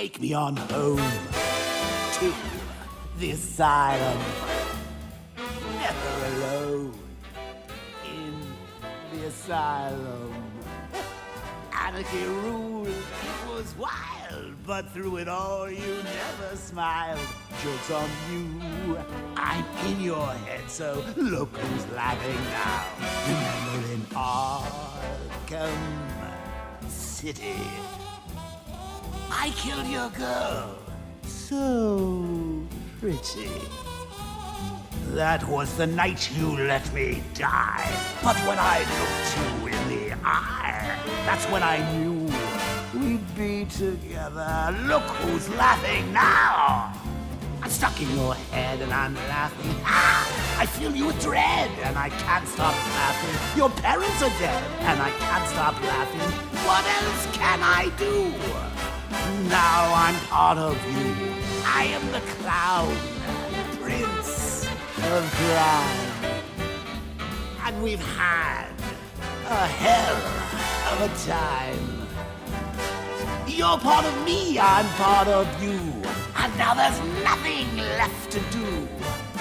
take me on home to the asylum. Never alone in the asylum. Anarchy ruled, it was wild, but through it all you never smiled. Joke's on you, I'm in your head, so look who's laughing now. Remember in Arkham City, I killed your girl, so pretty. That was the night you let me die. But when I looked you in the eye, that's when I knew we'd be together. Look who's laughing now. I'm stuck in your head and I'm laughing. Ah, I fill you with dread and I can't stop laughing. Your parents are dead and I can't stop laughing. What else can I do? Now I'm part of you. I am the clown, prince of crime. And we've had a hell of a time. You're part of me, I'm part of you. And now there's nothing left to do.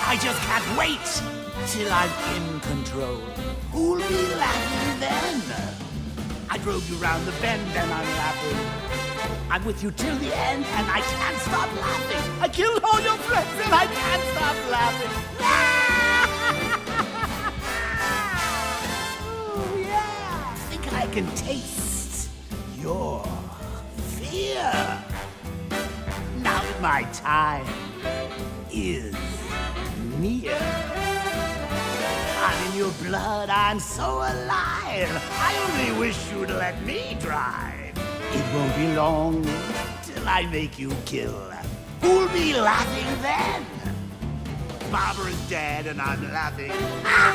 I just can't wait till I'm in control. Who'll be laughing then? I drove you round the bend and I'm laughing. I'm with you till the end and I can't stop laughing. I killed all your friends and I can't stop laughing. Oh yeah, think I can taste your fear. Now my time is near. I'm in your blood, I'm so alive. I only wish you'd let me drive. It won't be long till I make you kill. Who'll be laughing then? Barbara's dead and I'm laughing. Ah!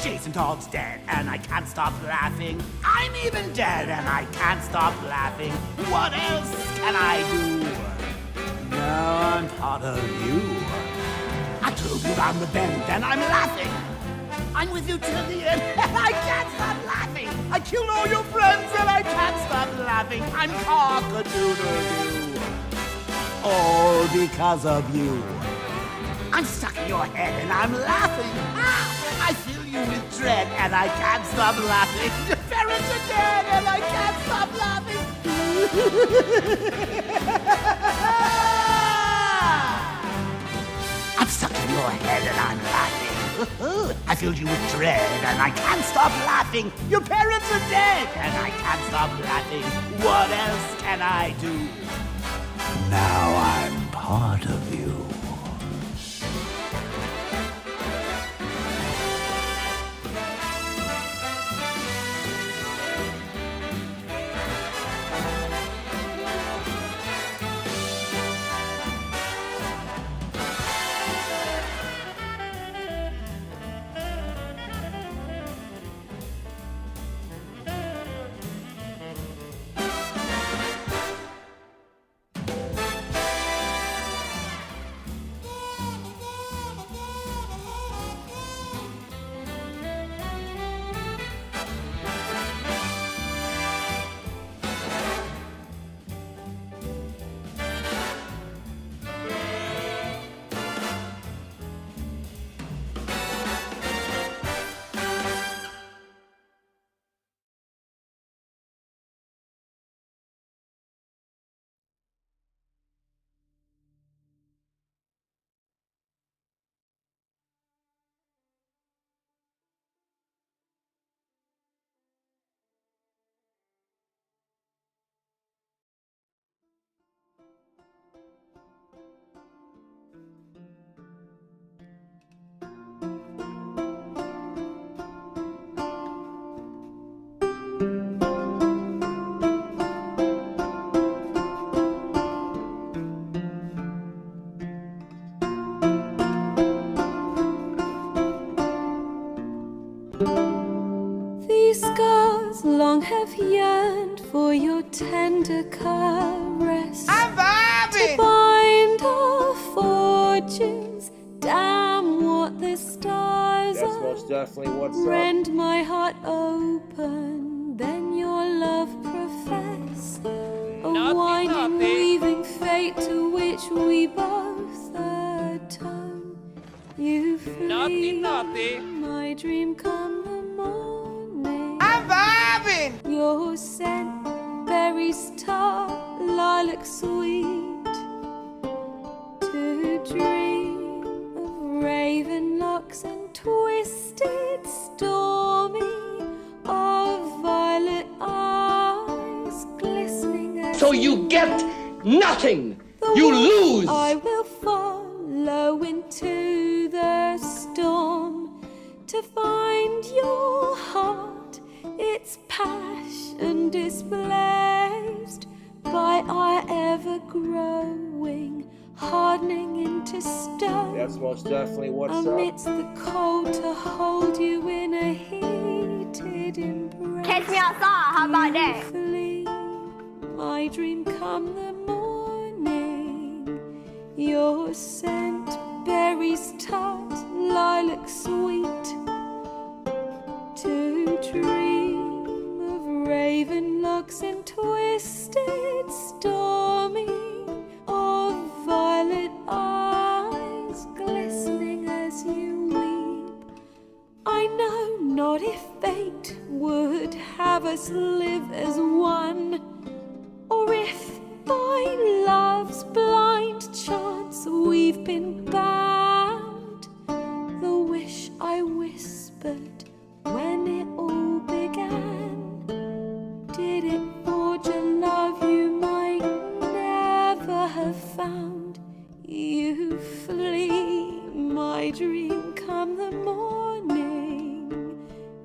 Jason Todd's dead and I can't stop laughing. I'm even dead and I can't stop laughing. What else can I do? Now I'm part of you. I drove you round the bend and I'm laughing. I'm with you till the end and I can't stop laughing. I killed all your friends and I can't stop laughing. I'm cock-a-doodle-doo. All because of you. I'm stuck in your head and I'm laughing. Ah, I fill you with dread and I can't stop laughing. Your parents are dead and I can't stop laughing. I'm stuck in your head and I'm laughing. I filled you with dread and I can't stop laughing. Your parents are dead and I can't stop laughing. What else can I do? Now I'm part of you. Long have yearned for your tender caress. I'm vibing! To bind our fortunes. Damn what the stars That's are. most definitely what's up. Rend my heart open, then your love profess. A winding, weaving face. fate to which we both atone. You flee, Naughty. my dream come the morning. I'm vibing. Your scent, berries tart, lilac sweet. To dream of raven locks and twisted stormy, of violet eyes glistening as So you get nothing. the You wind. lose. I will follow into the storm to find your heart, its passion displaced by our ever-growing, hardening into stone. That's most definitely what's Amidst the cold to hold you in a heated embrace. Catch me outside, how about that? Flee, my dream come the morning. Your scent, berries tart, lilac sweet. To dream of raven locks and twisted stormy, of violet eyes glistening as you weep. I know not if fate would have us live as one, or if by love's blind chance we've been bound. The wish I whispered when it all began, did it forge a love you might never have found? You flee, my dream come the morning.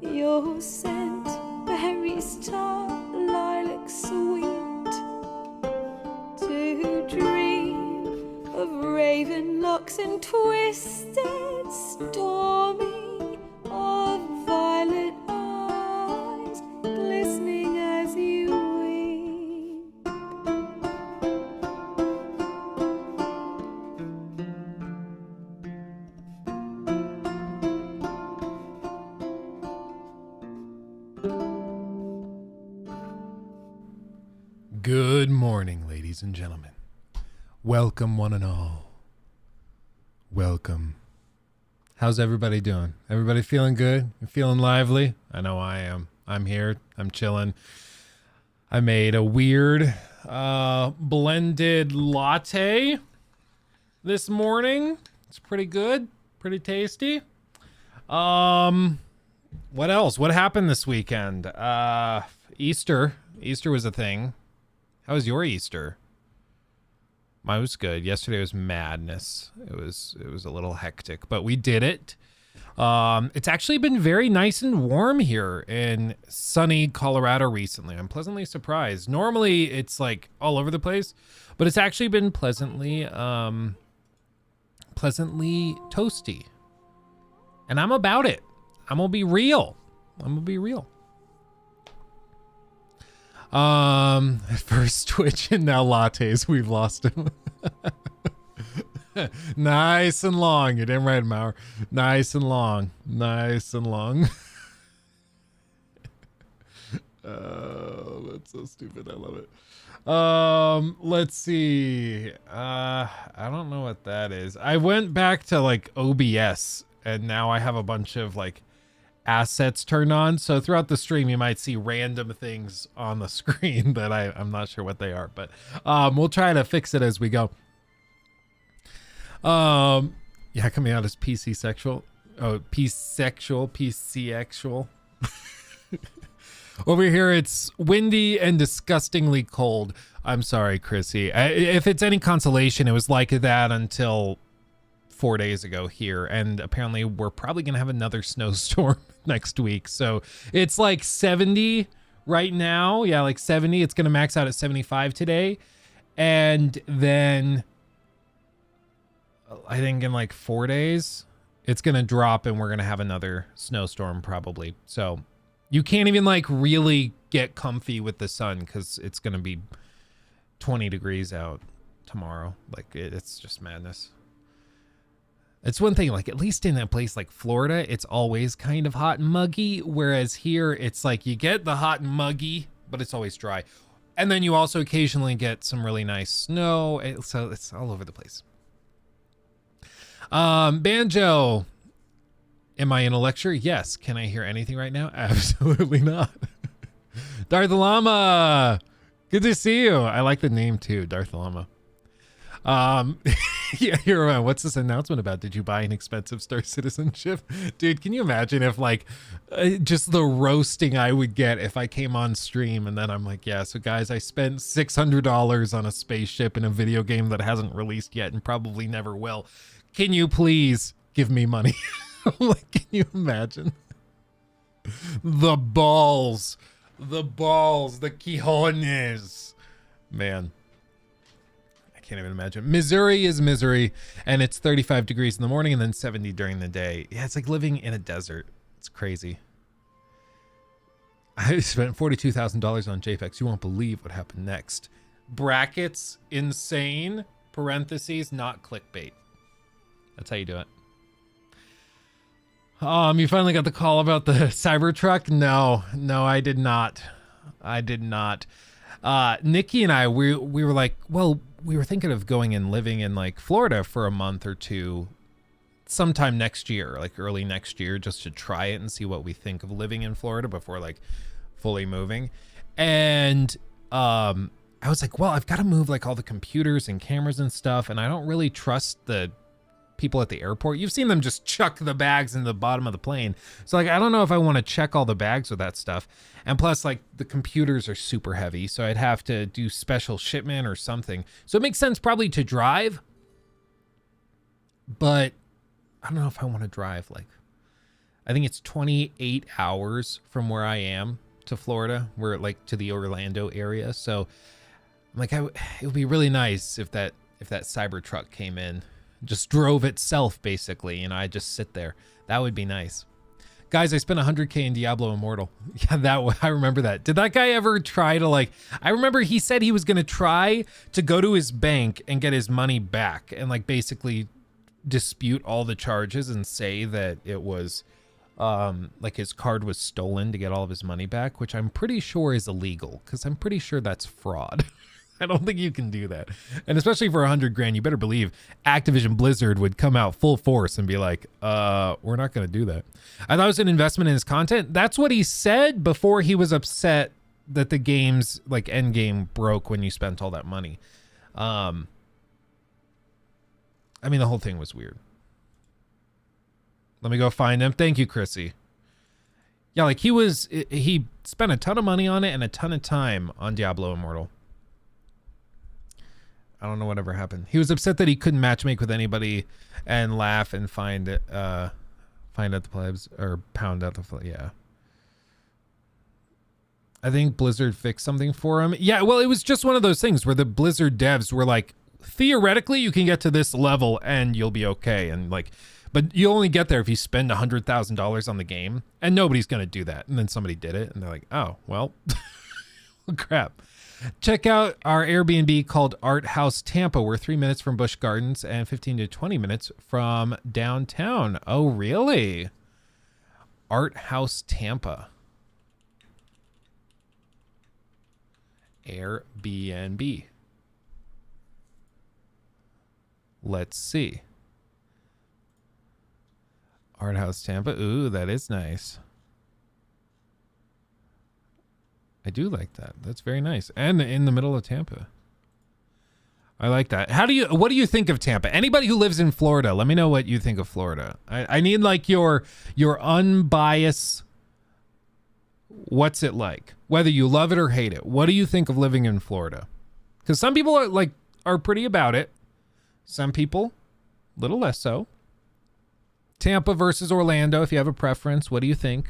Your scent, berries tart, lilac sweet. To dream of raven locks and twisted stormy, of violet eyes glistening as you weep. Good morning, ladies and gentlemen. Welcome, one and all. Welcome. How's everybody doing? Everybody feeling good? You feeling lively? I know I am. I'm here. I'm chilling. I made a weird blended latte this morning. It's pretty good. Pretty tasty. What else? What happened this weekend? Easter. Easter was a thing. How was your Easter? Mine was good. Yesterday was madness. It was a little hectic, but we did it. It's actually been very nice and warm here in sunny Colorado recently. I'm pleasantly surprised. Normally it's like all over the place, but it's actually been pleasantly toasty. And I'm about it. I'm gonna be real. At first Twitch and now lattes, we've lost him. Nice and long. You're damn right, Mauer. Nice and long. Oh, that's so stupid. I love it. Let's see. I don't know what that is. I went back to like OBS and now I have a bunch of like assets turned on, so throughout the stream you might see random things on the screen that I'm not sure what they are, but we'll try to fix it as we go. Yeah, coming out as PC sexual. PC actual. Over here it's windy and disgustingly cold. I'm sorry, Chrissy. If it's any consolation, it was like that until 4 days ago here, and apparently we're probably gonna have another snowstorm next week. So it's like 70 right now. Yeah, like 70. It's gonna max out at 75 today, and then I think in like 4 days it's gonna drop and we're gonna have another snowstorm probably. So you can't even like really get comfy with the sun because it's gonna be 20 degrees out tomorrow. Like it's just madness. It's one thing, like at least in a place like Florida, it's always kind of hot and muggy. Whereas here it's like you get the hot and muggy, but it's always dry. And then you also occasionally get some really nice snow. So it's all over the place. Banjo. Am I in a lecture? Yes. Can I hear anything right now? Absolutely not. Darth Llama. Good to see you. I like the name too, Darth Llama. Yeah, you're right. What's this announcement about? Did you buy an expensive Star Citizenship? Dude, can you imagine if like just the roasting I would get if I came on stream and then I'm like, yeah, so guys, I spent $600 on a spaceship in a video game that hasn't released yet and probably never will. Can you please give me money? Like, can you imagine? The balls, the quijones. Man. Can't even imagine. Missouri is misery, and it's 35 degrees in the morning and then 70 during the day. Yeah, it's like living in a desert. It's crazy. I spent $42,000 on JPEGs. You won't believe what happened next. Brackets, insane, parentheses, not clickbait. That's how you do it. You finally got the call about the Cybertruck? No, I did not. Nikki and I, we were like, well, we were thinking of going and living in like Florida for a month or two sometime next year, like early next year, just to try it and see what we think of living in Florida before like fully moving. And I was like, well, I've got to move like all the computers and cameras and stuff, and I don't really trust the people at the airport. You've seen them just chuck the bags in the bottom of the plane. So like, I don't know if I want to check all the bags with that stuff. And plus like the computers are super heavy. So I'd have to do special shipment or something. So it makes sense probably to drive, but I don't know if I want to drive. Like, I think it's 28 hours from where I am to Florida. We're like to the Orlando area. So I'm like, it would be really nice if that Cybertruck came in, just drove itself basically, and I just sit there. That would be nice. Guys, I spent 100K in Diablo Immortal. Yeah, I remember that. Did that guy ever try to like, I remember he said he was going to try to go to his bank and get his money back and like basically dispute all the charges and say that it was like his card was stolen to get all of his money back, which I'm pretty sure is illegal because I'm pretty sure that's fraud. I don't think you can do that. And especially for 100 grand, you better believe Activision Blizzard would come out full force and be like, we're not going to do that. I thought it was an investment in his content. That's what he said before he was upset that the game's like end game broke when you spent all that money. I mean, the whole thing was weird. Let me go find him. Thank you, Chrissy. Yeah, like he spent a ton of money on it and a ton of time on Diablo Immortal. I don't know whatever happened. He was upset that he couldn't matchmake with anybody and laugh and find out the plebs or pound out the yeah. I think Blizzard fixed something for him. Yeah, well, it was just one of those things where the Blizzard devs were like, theoretically, you can get to this level and you'll be okay. And like, but you only get there if you spend $100,000 on the game, and nobody's going to do that. And then somebody did it and they're like, oh, well, crap. Check out our Airbnb called Art House Tampa. We're 3 minutes from Busch Gardens and 15 to 20 minutes from downtown. Oh, really? Art House Tampa. Airbnb. Let's see. Art House Tampa. Ooh, that is nice. I do like that. That's very nice. And in the middle of Tampa. I like that. What do you think of Tampa? Anybody who lives in Florida, let me know what you think of Florida. I need like your unbiased, what's it like? Whether you love it or hate it. What do you think of living in Florida? Because some people are pretty about it. Some people, a little less so. Tampa versus Orlando, if you have a preference, what do you think?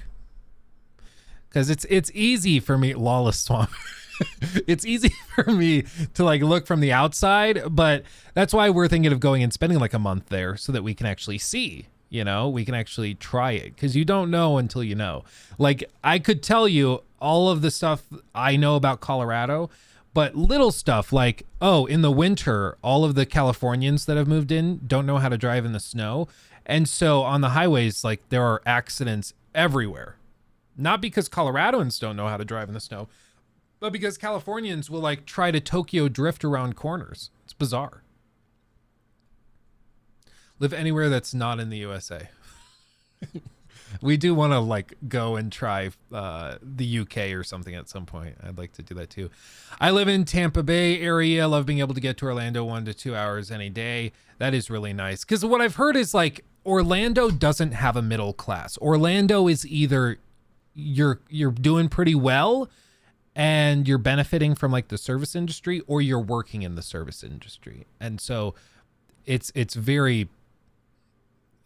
Because it's easy for me, Lawless Swamp. It's easy for me to like look from the outside, but that's why we're thinking of going and spending like a month there so that we can actually see, you know, we can actually try it, because you don't know until you know. Like, I could tell you all of the stuff I know about Colorado, but little stuff like, oh, in the winter, all of the Californians that have moved in don't know how to drive in the snow. And so on the highways, like, there are accidents everywhere. Not because Coloradans don't know how to drive in the snow, but because Californians will like try to Tokyo drift around corners. It's bizarre. Live anywhere that's not in the USA. We do want to like go and try the UK or something at some point. I'd like to do that too. I live in Tampa Bay area. Love being able to get to Orlando 1 to 2 hours any day. That is really nice. Because what I've heard is like Orlando doesn't have a middle class. Orlando is either you're doing pretty well and you're benefiting from like the service industry, or you're working in the service industry. And so it's very,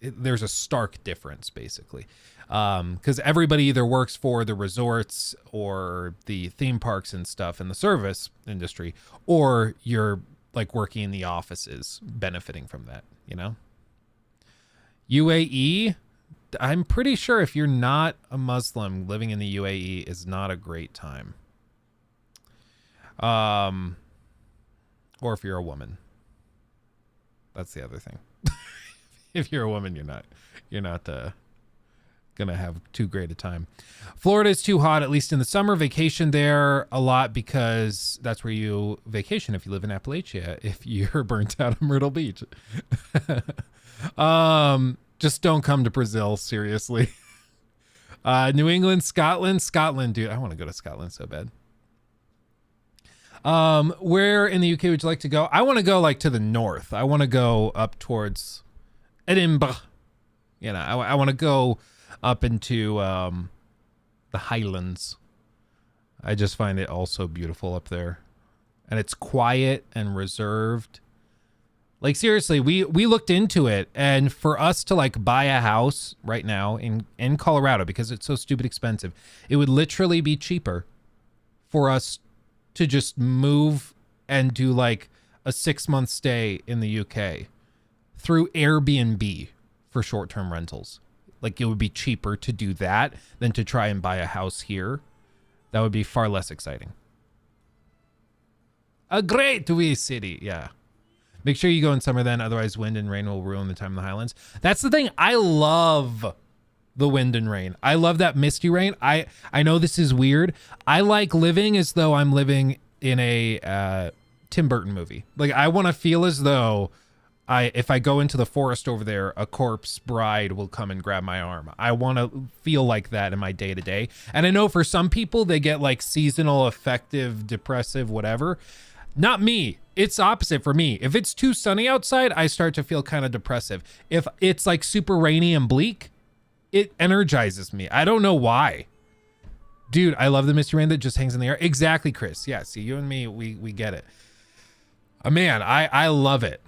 there's a stark difference basically. Because everybody either works for the resorts or the theme parks and stuff in the service industry, or you're like working in the offices benefiting from that, you know? UAE, I'm pretty sure if you're not a Muslim, living in the UAE is not a great time. Or if you're a woman. That's the other thing. If you're a woman, you're not gonna have too great a time. Florida is too hot, at least in the summer. Vacation there a lot because that's where you vacation if you live in Appalachia, if you're burnt out on Myrtle Beach. Just don't come to Brazil, seriously. New England, Scotland, dude, I want to go to Scotland so bad. Where in the UK would you like to go? I want to go like to the north. I want to go up towards Edinburgh. You know, I want to go up into the Highlands. I just find it all so beautiful up there. And it's quiet and reserved. Like seriously, we looked into it, and for us to like buy a house right now in Colorado, because it's so stupid expensive, it would literally be cheaper for us to just move and do like a 6-month stay in the UK through Airbnb for short-term rentals. Like it would be cheaper to do that than to try and buy a house here. That would be far less exciting. A great wee city, yeah. Make sure you go in summer then, otherwise wind and rain will ruin the time in the Highlands. That's the thing. I love the wind and rain. I love that misty rain. I know this is weird. I like living as though I'm living in a Tim Burton movie. Like I want to feel as though if I go into the forest over there, a corpse bride will come and grab my arm. I want to feel like that in my day to day. And I know for some people they get like seasonal, affective, depressive, whatever. Not me. It's opposite for me. If it's too sunny outside, I start to feel kind of depressive. If it's like super rainy and bleak, it energizes me. I don't know why. Dude, I love the misty rain that just hangs in the air. Exactly, Chris. Yeah, see, you and me, we get it. Man, I love it.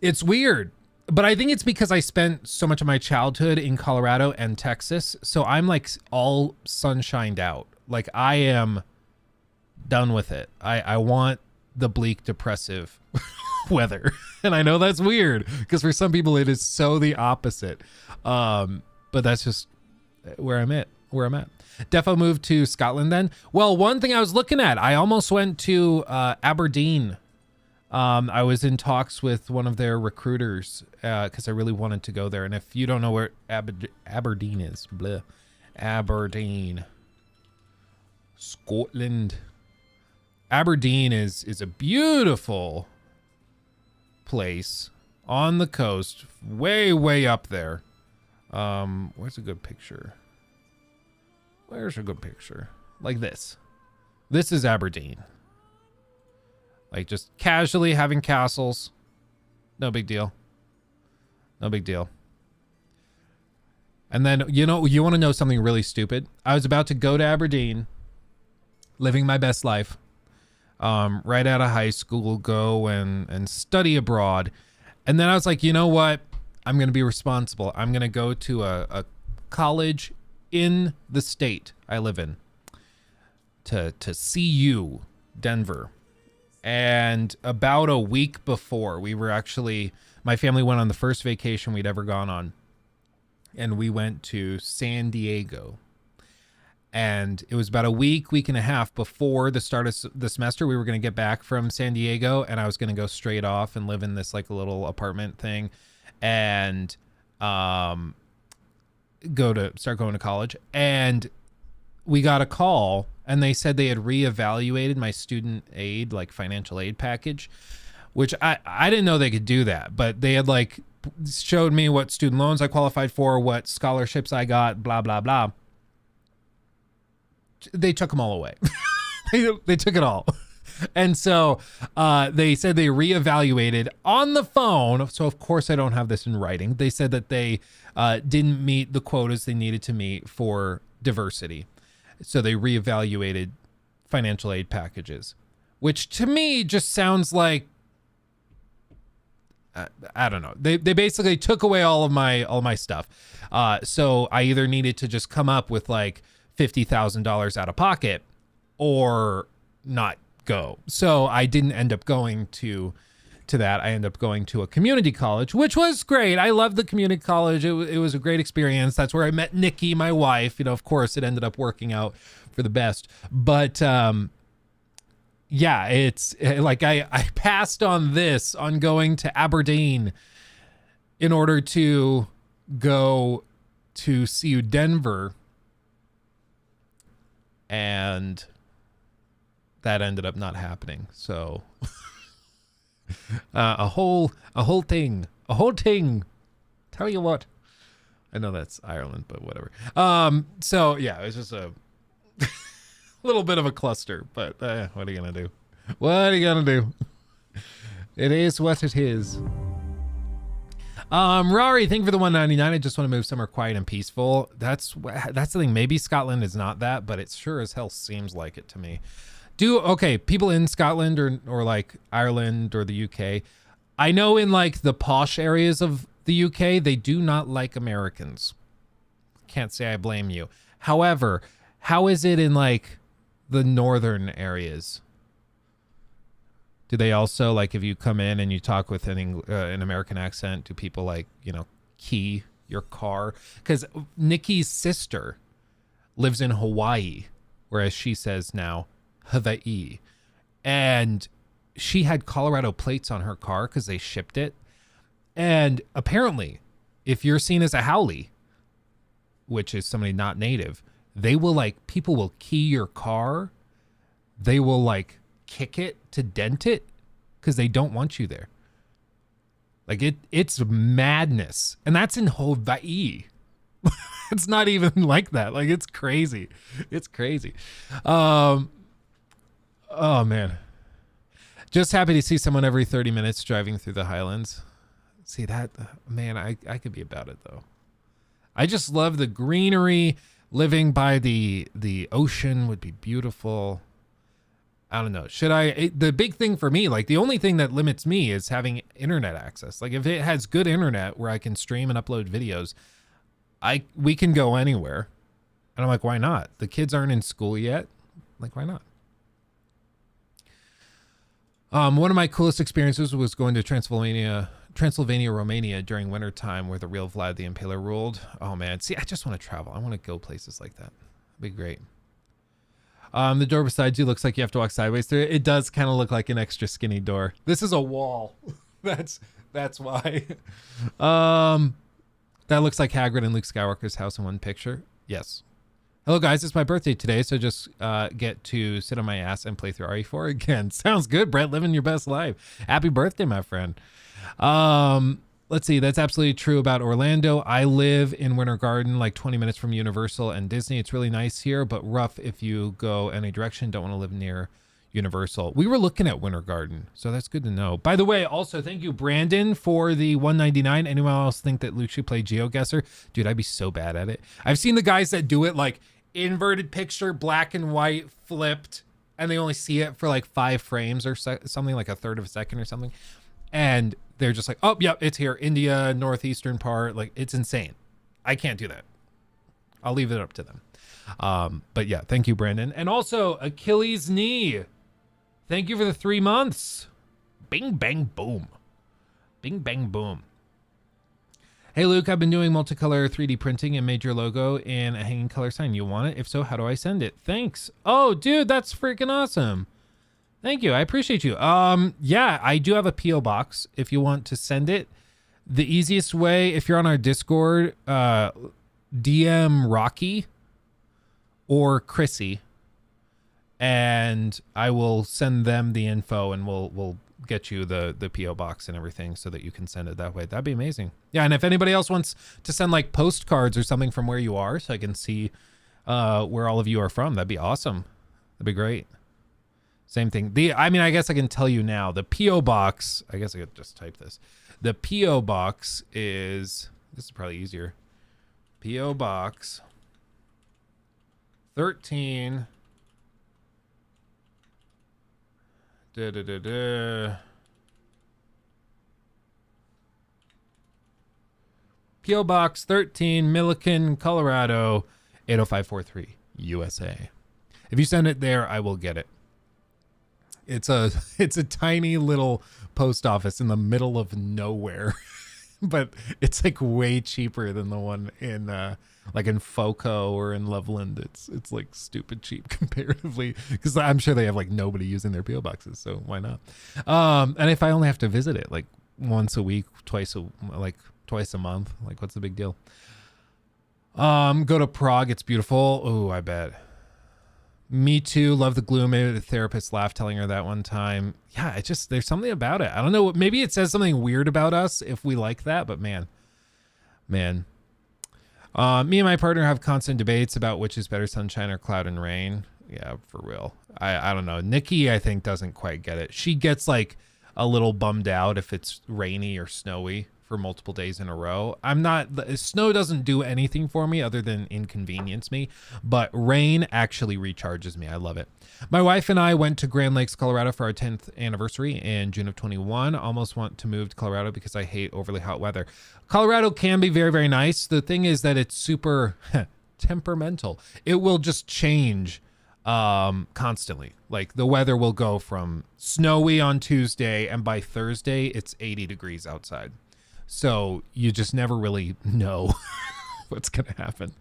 It's weird, but I think it's because I spent so much of my childhood in Colorado and Texas, so I'm like all sunshined out. Like I am done with it. I want the bleak, depressive weather. And I know that's weird because for some people it is so the opposite. But that's just where I'm at. Defo moved to Scotland then. Well, one thing I was looking at, I almost went to Aberdeen. I was in talks with one of their recruiters because I really wanted to go there. And if you don't know where Aberdeen is, bleh. Aberdeen, Scotland. Aberdeen is a beautiful place on the coast, way up there. Where's a good picture? Like this. This is Aberdeen. Like just casually having castles. No big deal. And then, you know, you want to know something really stupid? I was about to go to Aberdeen, living my best life. Right out of high school, go and study abroad. And then I was like, you know what? I'm going to be responsible. I'm going to go to a college in the state I live in to CU, Denver. And about a week before, my family went on the first vacation we'd ever gone on. And we went to San Diego. And it was about a week and a half before the start of the semester. We were going to get back from San Diego, and I was going to go straight off and live in this like little apartment thing and start going to college. And we got a call and they said they had reevaluated my student aid, like financial aid package, which I didn't know they could do that, but they had like showed me what student loans I qualified for, what scholarships I got, blah, blah, blah. They took them all away. They took it all. And so they said they reevaluated on the phone. So of course I don't have this in writing. They said that they didn't meet the quotas they needed to meet for diversity. So they reevaluated financial aid packages, which to me just sounds like, I don't know. They basically took away all my stuff. So I either needed to just come up with like $50,000 out of pocket or not go. So I didn't end up going to that. I ended up going to a community college, which was great. I loved the community college. It was a great experience. That's where I met Nikki, my wife. You know, of course, it ended up working out for the best. But yeah, it's like I passed on going to Aberdeen in order to go to CU Denver, and that ended up not happening. So a whole thing. Tell you what, I know that's Ireland, but whatever. So yeah, it was just a little bit of a cluster, but what are you gonna do? What are you gonna do? It is what it is. Rory, thank you for the 199. I just want to move somewhere quiet and peaceful. That's the thing. Maybe Scotland is not that, but it sure as hell seems like it to me. Okay, people in Scotland or like Ireland or the UK, I know in like the posh areas of the UK, they do not like Americans. Can't say I blame you. However, how is it in like the northern areas? Do they also, like, if you come in and you talk with an American accent, do people like, you know, key your car? Because Nikki's sister lives in Hawaii, whereas she says now Hawaii, and she had Colorado plates on her car because they shipped it. And apparently, if you're seen as a haole, which is somebody not native, they will like, people will key your car. They will like kick it to dent it because they don't want you there. Like it's madness. And that's in Hawaii. It's not even like that. Like it's crazy. It's crazy. Oh man. Just happy to see someone every 30 minutes driving through the Highlands. See that, man, I could be about it though. I just love the greenery. Living by the ocean would be beautiful. I don't know. The big thing for me, like the only thing that limits me is having internet access. Like if it has good internet where I can stream and upload videos, we can go anywhere. And I'm like, why not? The kids aren't in school yet. Like, why not? One of my coolest experiences was going to Transylvania, Romania during wintertime where the real Vlad the Impaler ruled. Oh man, see, I just want to travel. I want to go places like that. It'd be great. The door beside you looks like you have to walk sideways through it. It does kind of look like an extra skinny door. This is a wall. That's why. That looks like Hagrid and Luke Skywalker's house in one picture. Yes. Hello guys, it's my birthday today, so just get to sit on my ass and play through RE4 again. Sounds good, Brett, living your best life. Happy birthday, my friend. Let's see, that's absolutely true about Orlando. I live in Winter Garden, like 20 minutes from Universal and Disney. It's really nice here, but rough if you go any direction. Don't want to live near Universal. We were looking at Winter Garden, so that's good to know. By the way, also thank you, Brandon, for the 199. Anyone else think that Luke should play GeoGuessr? Dude, I'd be so bad at it. I've seen the guys that do it like inverted picture, black and white, flipped, and they only see it for like 5 frames or something, like a third of a second or something. And they're just like, oh, yep, it's here. India, northeastern part. Like, it's insane. I can't do that. I'll leave it up to them. But yeah, thank you, Brandon. And also, Achilles Knee. Thank you for the 3 months. Bing, bang, boom. Bing, bang, boom. Hey, Luke, I've been doing multicolor 3D printing and made your logo in a hanging color sign. You want it? If so, how do I send it? Thanks. Oh, dude, that's freaking awesome. Thank you. I appreciate you. Yeah, I do have a P.O. box if you want to send it. The easiest way, if you're on our Discord, DM Rocky or Chrissy, and I will send them the info, and we'll get you the PO box and everything so that you can send it that way. That'd be amazing. Yeah, and if anybody else wants to send like postcards or something from where you are, so I can see where all of you are from, that'd be awesome. That'd be great. Same thing. I guess I can tell you now. The PO box. I guess I could just type this. The PO box is. This is probably easier. PO box 13. PO Box 13, Milliken, Colorado 80543, USA. If you send it there, I will get it. It's a tiny little post office in the middle of nowhere, but it's like way cheaper than the one in like in Foco or in Loveland. It's like stupid cheap comparatively, because I'm sure they have like nobody using their PO boxes, so why not? And if I only have to visit it like once a week, twice a month, like what's the big deal? Go to Prague, it's beautiful. Oh, I bet. Me too. Love the gloom. Maybe the therapist laughed telling her that one time. Yeah, there's something about it. I don't know. Maybe it says something weird about us if we like that, but man. Me and my partner have constant debates about which is better, sunshine or cloud and rain. Yeah, for real. I don't know. Nikki, I think, doesn't quite get it. She gets like a little bummed out if it's rainy or snowy for multiple days in a row. Snow doesn't do anything for me other than inconvenience me, but rain actually recharges me. I love it. My wife and I went to Grand Lakes, Colorado for our 10th anniversary in June of 21. Almost want to move to Colorado because I hate overly hot weather. Colorado can be very, very nice. The thing is that it's super temperamental. It will just change constantly. Like the weather will go from snowy on Tuesday, and by Thursday it's 80 degrees outside. So you just never really know what's going to happen.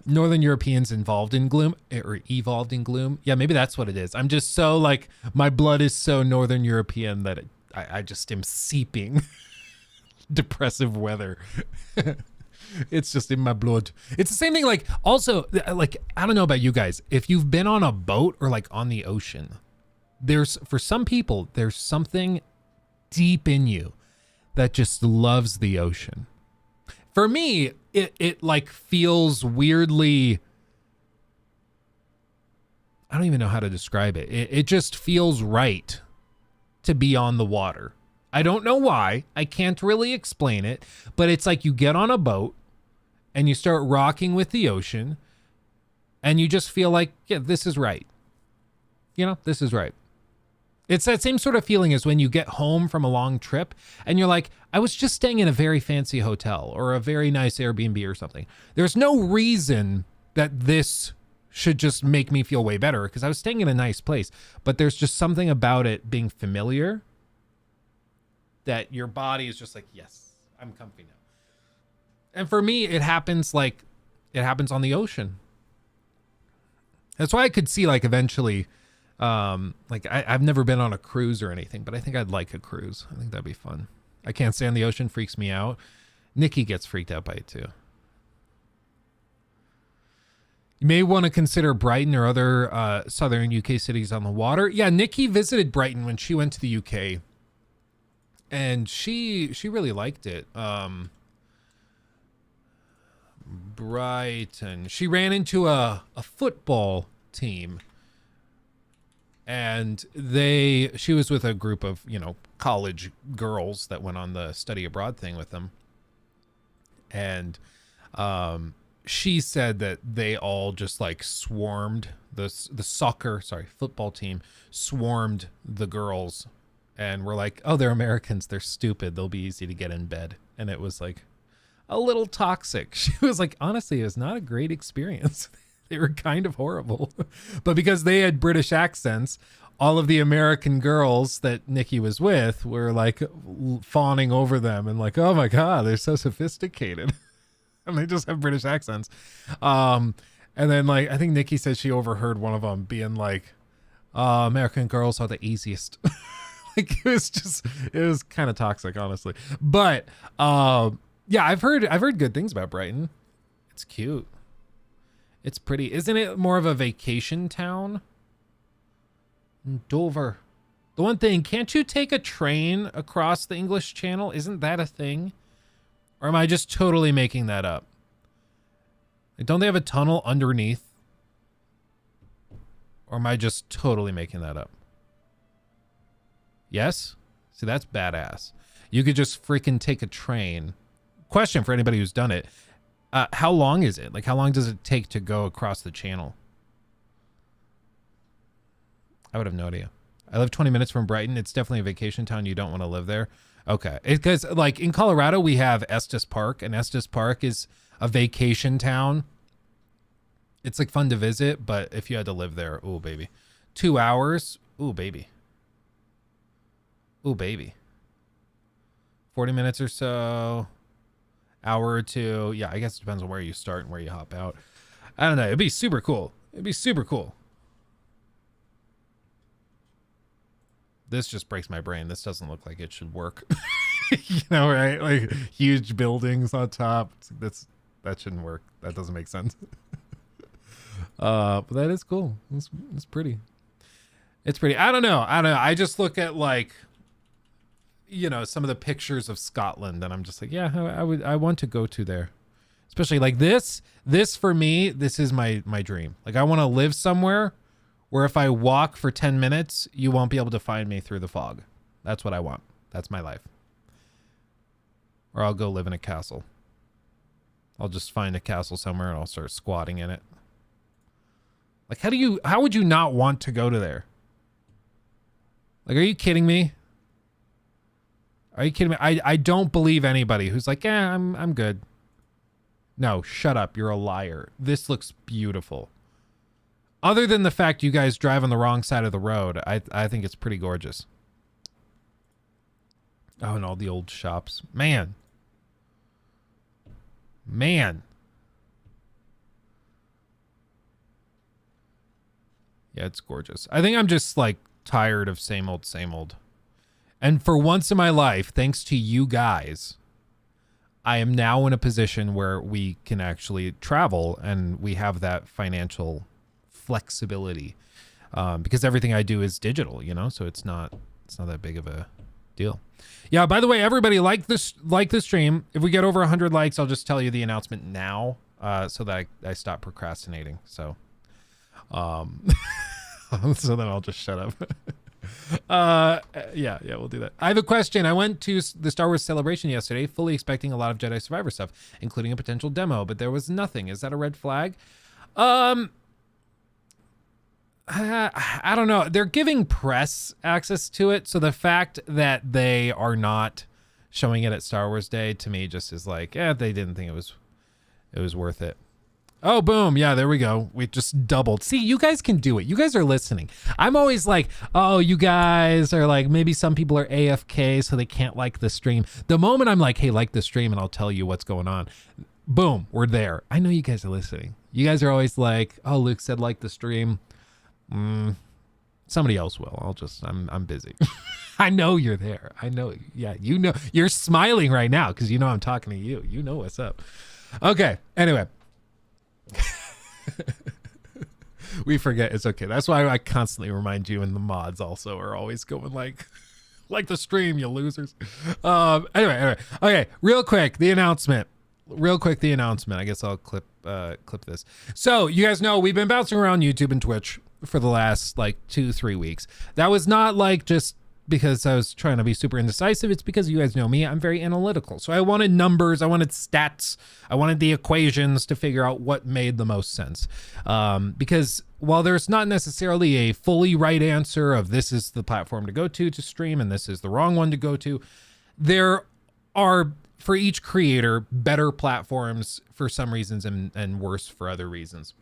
Northern Europeans involved in gloom or evolved in gloom. Yeah, maybe that's what it is. I'm just so like, my blood is so Northern European that I just am seeping depressive weather. It's just in my blood. It's the same thing. Like also, like, I don't know about you guys. If you've been on a boat or like on the ocean, for some people, there's something deep in you that just loves the ocean. For me, it like feels weirdly, I don't even know how to describe it. It just feels right to be on the water. I don't know why. I can't really explain it, but it's like you get on a boat and you start rocking with the ocean and you just feel like, yeah, this is right. This is right. It's that same sort of feeling as when you get home from a long trip and you're like, I was just staying in a very fancy hotel or a very nice Airbnb or something. There's no reason that this should just make me feel way better because I was staying in a nice place, but there's just something about it being familiar that your body is just like, yes, I'm comfy now. And for me, it happens on the ocean. That's why I could see like eventually, like I've never been on a cruise or anything, but I think I'd like a cruise. I think that'd be fun. I can't stand the ocean, freaks me out. Nikki gets freaked out by it too. You may want to consider Brighton or other southern UK cities on the water. Yeah, Nikki visited Brighton when she went to the UK, and she really liked it. Brighton. She ran into a football team, and she was with a group of, college girls that went on the study abroad thing with them. And she said that they all just like swarmed the football team swarmed the girls and were like, oh, they're Americans, they're stupid, they'll be easy to get in bed. And it was like a little toxic. She was like, honestly, it was not a great experience. They were kind of horrible. But because they had British accents, all of the American girls that Nikki was with were like fawning over them and like, oh my God, they're so sophisticated. And they just have British accents. And then like, I think Nikki said she overheard one of them being like, American girls are the easiest. Like it was kind of toxic, honestly. But yeah, I've heard good things about Brighton. It's cute. It's pretty. Isn't it more of a vacation town? Dover. The one thing, can't you take a train across the English Channel? Isn't that a thing? Or am I just totally making that up? Like, don't they have a tunnel underneath? Or am I just totally making that up? Yes? See, that's badass. You could just freaking take a train. Question for anybody who's done it. How long is it? Like, how long does it take to go across the channel? I would have no idea. I live 20 minutes from Brighton. It's definitely a vacation town. You don't want to live there. Okay. Because, like, in Colorado, we have Estes Park, and Estes Park is a vacation town. It's, like, fun to visit, but if you had to live there, ooh, baby. 2 hours, ooh, baby. Ooh, baby. 40 minutes or so. Hour or two. Yeah, I guess it depends on where you start and where you hop out. I don't know. It'd be super cool. It'd be super cool. This just breaks my brain. This doesn't look like it should work. You know, right? Like huge buildings on top. That shouldn't work. That doesn't make sense. But that is cool. It's pretty. It's pretty. I don't know. I just look at, like, you know, some of the pictures of Scotland, and I'm just like, yeah, I want to go to there. Especially like this for me, this is my dream. Like, I want to live somewhere where if I walk for 10 minutes, you won't be able to find me through the fog. That's what I want. That's my life. Or I'll go live in a castle. I'll just find a castle somewhere and I'll start squatting in it. Like, how would you not want to go to there? Like, are you kidding me? Are you kidding me? I don't believe anybody who's like, yeah, I'm good. No, shut up. You're a liar. This looks beautiful. Other than the fact you guys drive on the wrong side of the road, I think it's pretty gorgeous. Oh, and all the old shops. Man. Yeah, it's gorgeous. I think I'm just, like, tired of same old, same old. And for once in my life, thanks to you guys, I am now in a position where we can actually travel and we have that financial flexibility, because everything I do is digital, you know, so it's not that big of a deal. Yeah, by the way, everybody like this stream. If we get over 100 likes, I'll just tell you the announcement now, so that I stop procrastinating. So so then I'll just shut up. Yeah, we'll do that. I have a question. I went to the Star Wars Celebration yesterday, fully expecting a lot of Jedi Survivor stuff, including a potential demo, but there was nothing. Is that a red flag? I don't know. They're giving press access to it, so the fact that they are not showing it at Star Wars Day to me just is like, they didn't think it was worth it. Oh, boom. Yeah, there we go. We just doubled. See, you guys can do it. You guys are listening. I'm always like, oh, you guys are like, maybe some people are AFK, so they can't like the stream. The moment I'm like, hey, like the stream, and I'll tell you what's going on. Boom, we're there. I know you guys are listening. You guys are always like, oh, Luke said like the stream. Somebody else will. I'm busy. I know you're there. I know. Yeah, you know. You're smiling right now because you know I'm talking to you. You know what's up. Okay, anyway. We forget. It's okay. That's why I constantly remind you, and the mods also are always going like the stream, you losers. Anyway. Okay, real quick, the announcement. I guess I'll clip this. So you guys know we've been bouncing around YouTube and Twitch for the last like 2-3 weeks. That was not like just because I was trying to be super indecisive. It's because you guys know me. I'm very analytical. So I wanted numbers. I wanted stats. I wanted the equations to figure out what made the most sense. Because while there's not necessarily a fully right answer of this is the platform to go to stream and this is the wrong one to go to, there are, for each creator, better platforms for some reasons and worse for other reasons.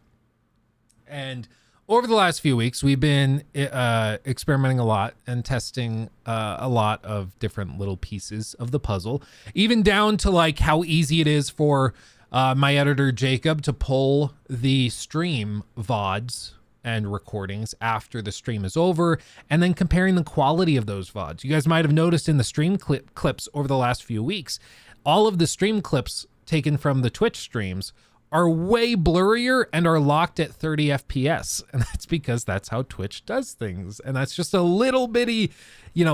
And over the last few weeks, we've been experimenting a lot and testing a lot of different little pieces of the puzzle, even down to like how easy it is for my editor, Jacob, to pull the stream VODs and recordings after the stream is over, and then comparing the quality of those VODs. You guys might have noticed in the stream clips over the last few weeks, all of the stream clips taken from the Twitch streams are way blurrier and are locked at 30 FPS. And that's because that's how Twitch does things. And that's just a little bitty,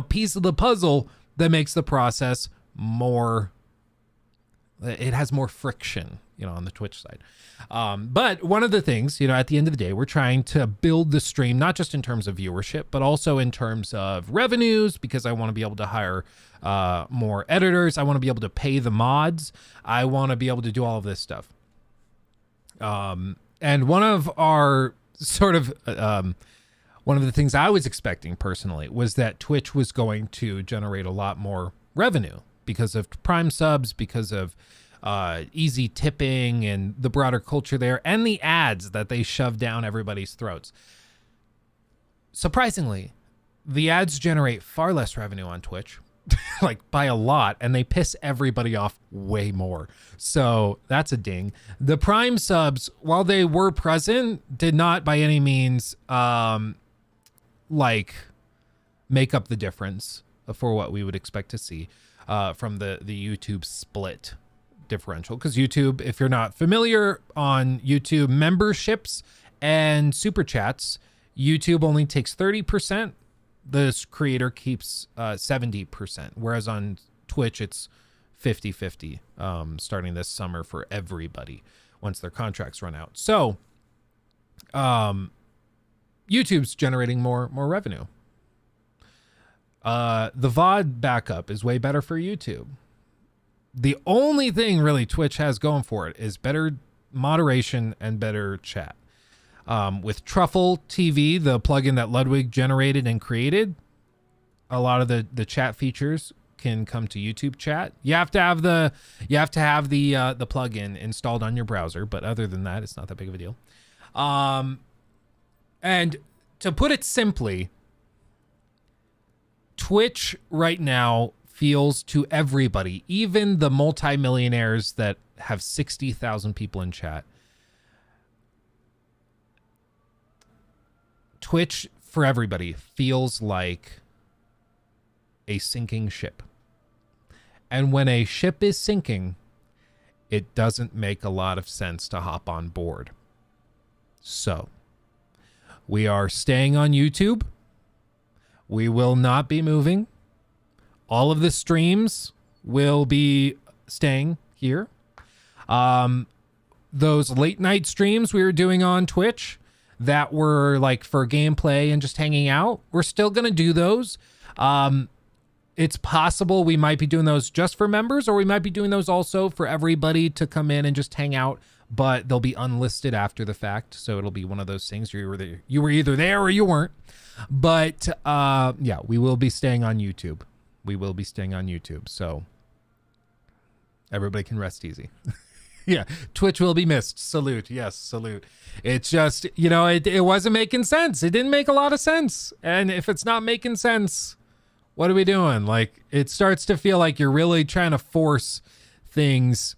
piece of the puzzle that makes the process it has more friction, on the Twitch side. But one of the things, at the end of the day, we're trying to build the stream, not just in terms of viewership, but also in terms of revenues, because I want to be able to hire more editors. I want to be able to pay the mods. I want to be able to do all of this stuff. And one of our one of the things I was expecting personally was that Twitch was going to generate a lot more revenue because of Prime subs, because of easy tipping and the broader culture there, and the ads that they shove down everybody's throats. Surprisingly, the ads generate far less revenue on Twitch, like by a lot, and they piss everybody off way more. So that's a ding. The Prime subs, while they were present, did not by any means make up the difference for what we would expect to see from the YouTube split differential. Because YouTube, if you're not familiar, on YouTube memberships and super chats, YouTube only takes 30%. The creator keeps 70%, whereas on Twitch it's 50-50 starting this summer for everybody once their contracts run out. So YouTube's generating more revenue. The VOD backup is way better for YouTube. The only thing really Twitch has going for it is better moderation and better chat. With Truffle TV, the plugin that Ludwig generated and created, a lot of the chat features can come to YouTube chat. You have to have the plugin installed on your browser, but other than that, it's not that big of a deal. And to put it simply, Twitch right now feels to everybody, even the multimillionaires that have 60,000 people in chat, Twitch for everybody feels like a sinking ship. And when a ship is sinking, it doesn't make a lot of sense to hop on board. So, we are staying on YouTube. We will not be moving. All of the streams will be staying here. Those late night streams we were doing on Twitch that were like for gameplay and just hanging out, we're still going to do those. It's possible we might be doing those just for members, or we might be doing those also for everybody to come in and just hang out, but they'll be unlisted after the fact. So it'll be one of those things you were either there or you weren't. But yeah, we will be staying on YouTube. So everybody can rest easy. Yeah, Twitch will be missed. Salute. Yes, salute. It's just, it wasn't making sense. It didn't make a lot of sense. And if it's not making sense, what are we doing? Like, it starts to feel like you're really trying to force things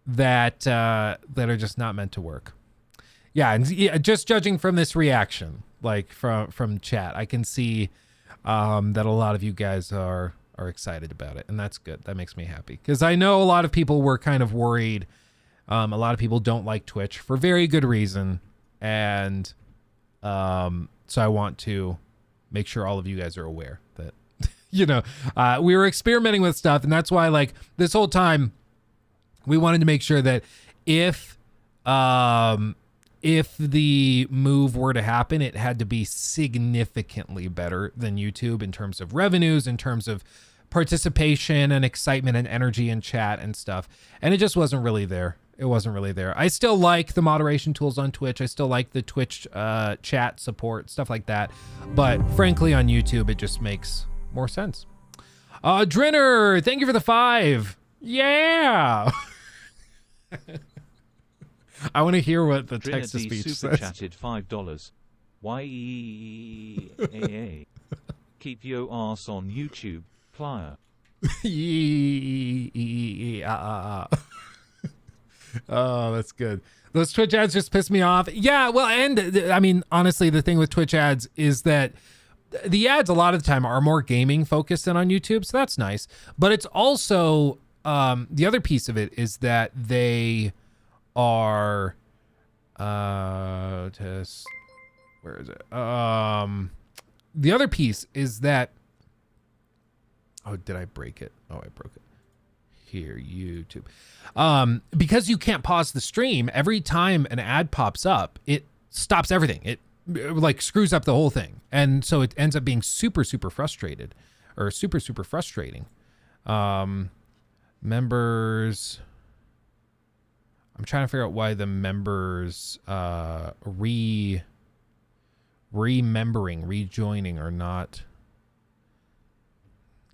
that are just not meant to work. Yeah, and just judging from this reaction, like from chat, I can see that a lot of you guys are excited about it, and that's good. That makes me happy, because I know a lot of people were kind of worried. A lot of people don't like Twitch for very good reason, and so I want to make sure all of you guys are aware that we were experimenting with stuff, and that's why, like, this whole time we wanted to make sure that if the move were to happen, it had to be significantly better than YouTube in terms of revenues, in terms of participation and excitement and energy in chat and stuff. And it just wasn't really there. It wasn't really there. I still like the moderation tools on Twitch. I still like the Twitch chat support, stuff like that. But frankly, on YouTube, it just makes more sense. Drinner, thank you for the 5. Yeah. I want to hear what the text to speech super says. Chatted $5. Why? Keep your ass on YouTube, plier. Oh, that's good. Those Twitch ads just piss me off. Yeah, well, and I mean, honestly, the thing with Twitch ads is that the ads a lot of the time are more gaming focused than on YouTube, so that's nice. But it's also the other piece of it is that they are test, where is it? The other piece is that, oh, did I break it? Oh, I broke it. Here, YouTube. Because you can't pause the stream, every time an ad pops up, it stops everything. It like screws up the whole thing. And so it ends up being super, super frustrated or super, super frustrating. Members, I'm trying to figure out why the members remembering, rejoining are not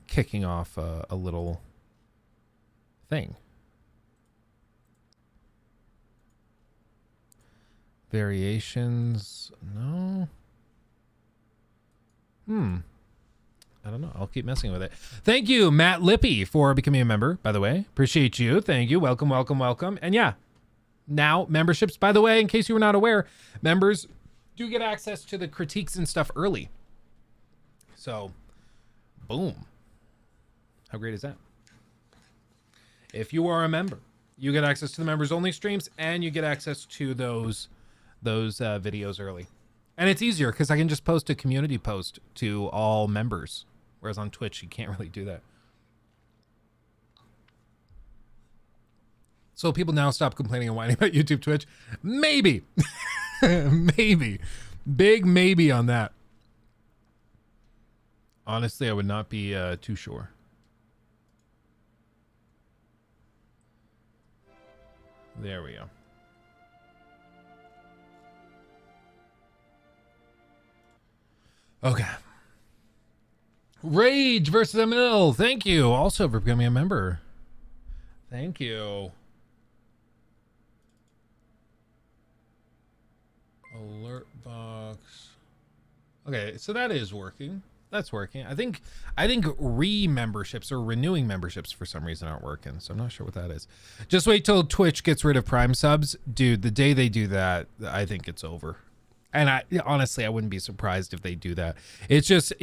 kicking off a little thing. Variations, no. I don't know. I'll keep messing with it. Thank you, Matt Lippy, for becoming a member, by the way. Appreciate you. Thank you. Welcome, welcome, welcome. And yeah, now memberships, by the way, in case you were not aware, members do get access to the critiques and stuff early. So, boom. How great is that? If you are a member, you get access to the members only streams and you get access to those videos early. And it's easier because I can just post a community post to all members. Whereas on Twitch, you can't really do that. So people now stop complaining and whining about YouTube, Twitch. Maybe. Maybe. Big maybe on that. Honestly, I would not be too sure. There we go. Okay. Rage versus Emil. Thank you also for becoming a member. Thank you. Alert box. Okay, so that is working. That's working. I think re-memberships or renewing memberships for some reason aren't working, so I'm not sure what that is. Just wait till Twitch gets rid of Prime subs. Dude, the day they do that, I think it's over. And honestly, I wouldn't be surprised if they do that. It's just,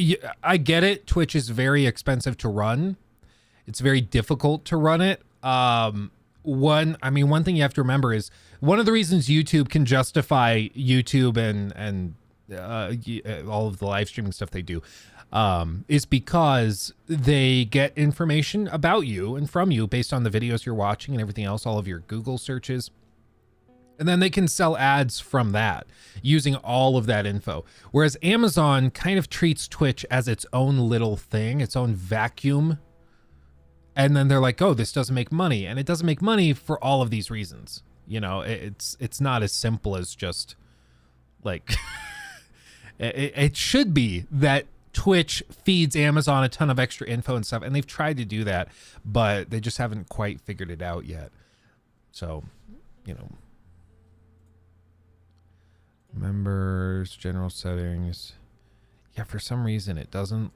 I get it. Twitch is very expensive to run. It's very difficult to run it. One thing you have to remember is one of the reasons YouTube can justify YouTube and all of the live streaming stuff they do is because they get information about you and from you based on the videos you're watching and everything else, all of your Google searches. And then they can sell ads from that using all of that info. Whereas Amazon kind of treats Twitch as its own little thing, its own vacuum. And then they're like, oh, this doesn't make money. And it doesn't make money for all of these reasons. You know, it's not as simple as just like, it should be that Twitch feeds Amazon a ton of extra info and stuff. And they've tried to do that, but they just haven't quite figured it out yet. So, you know. Members, general settings. Yeah, for some reason it doesn't.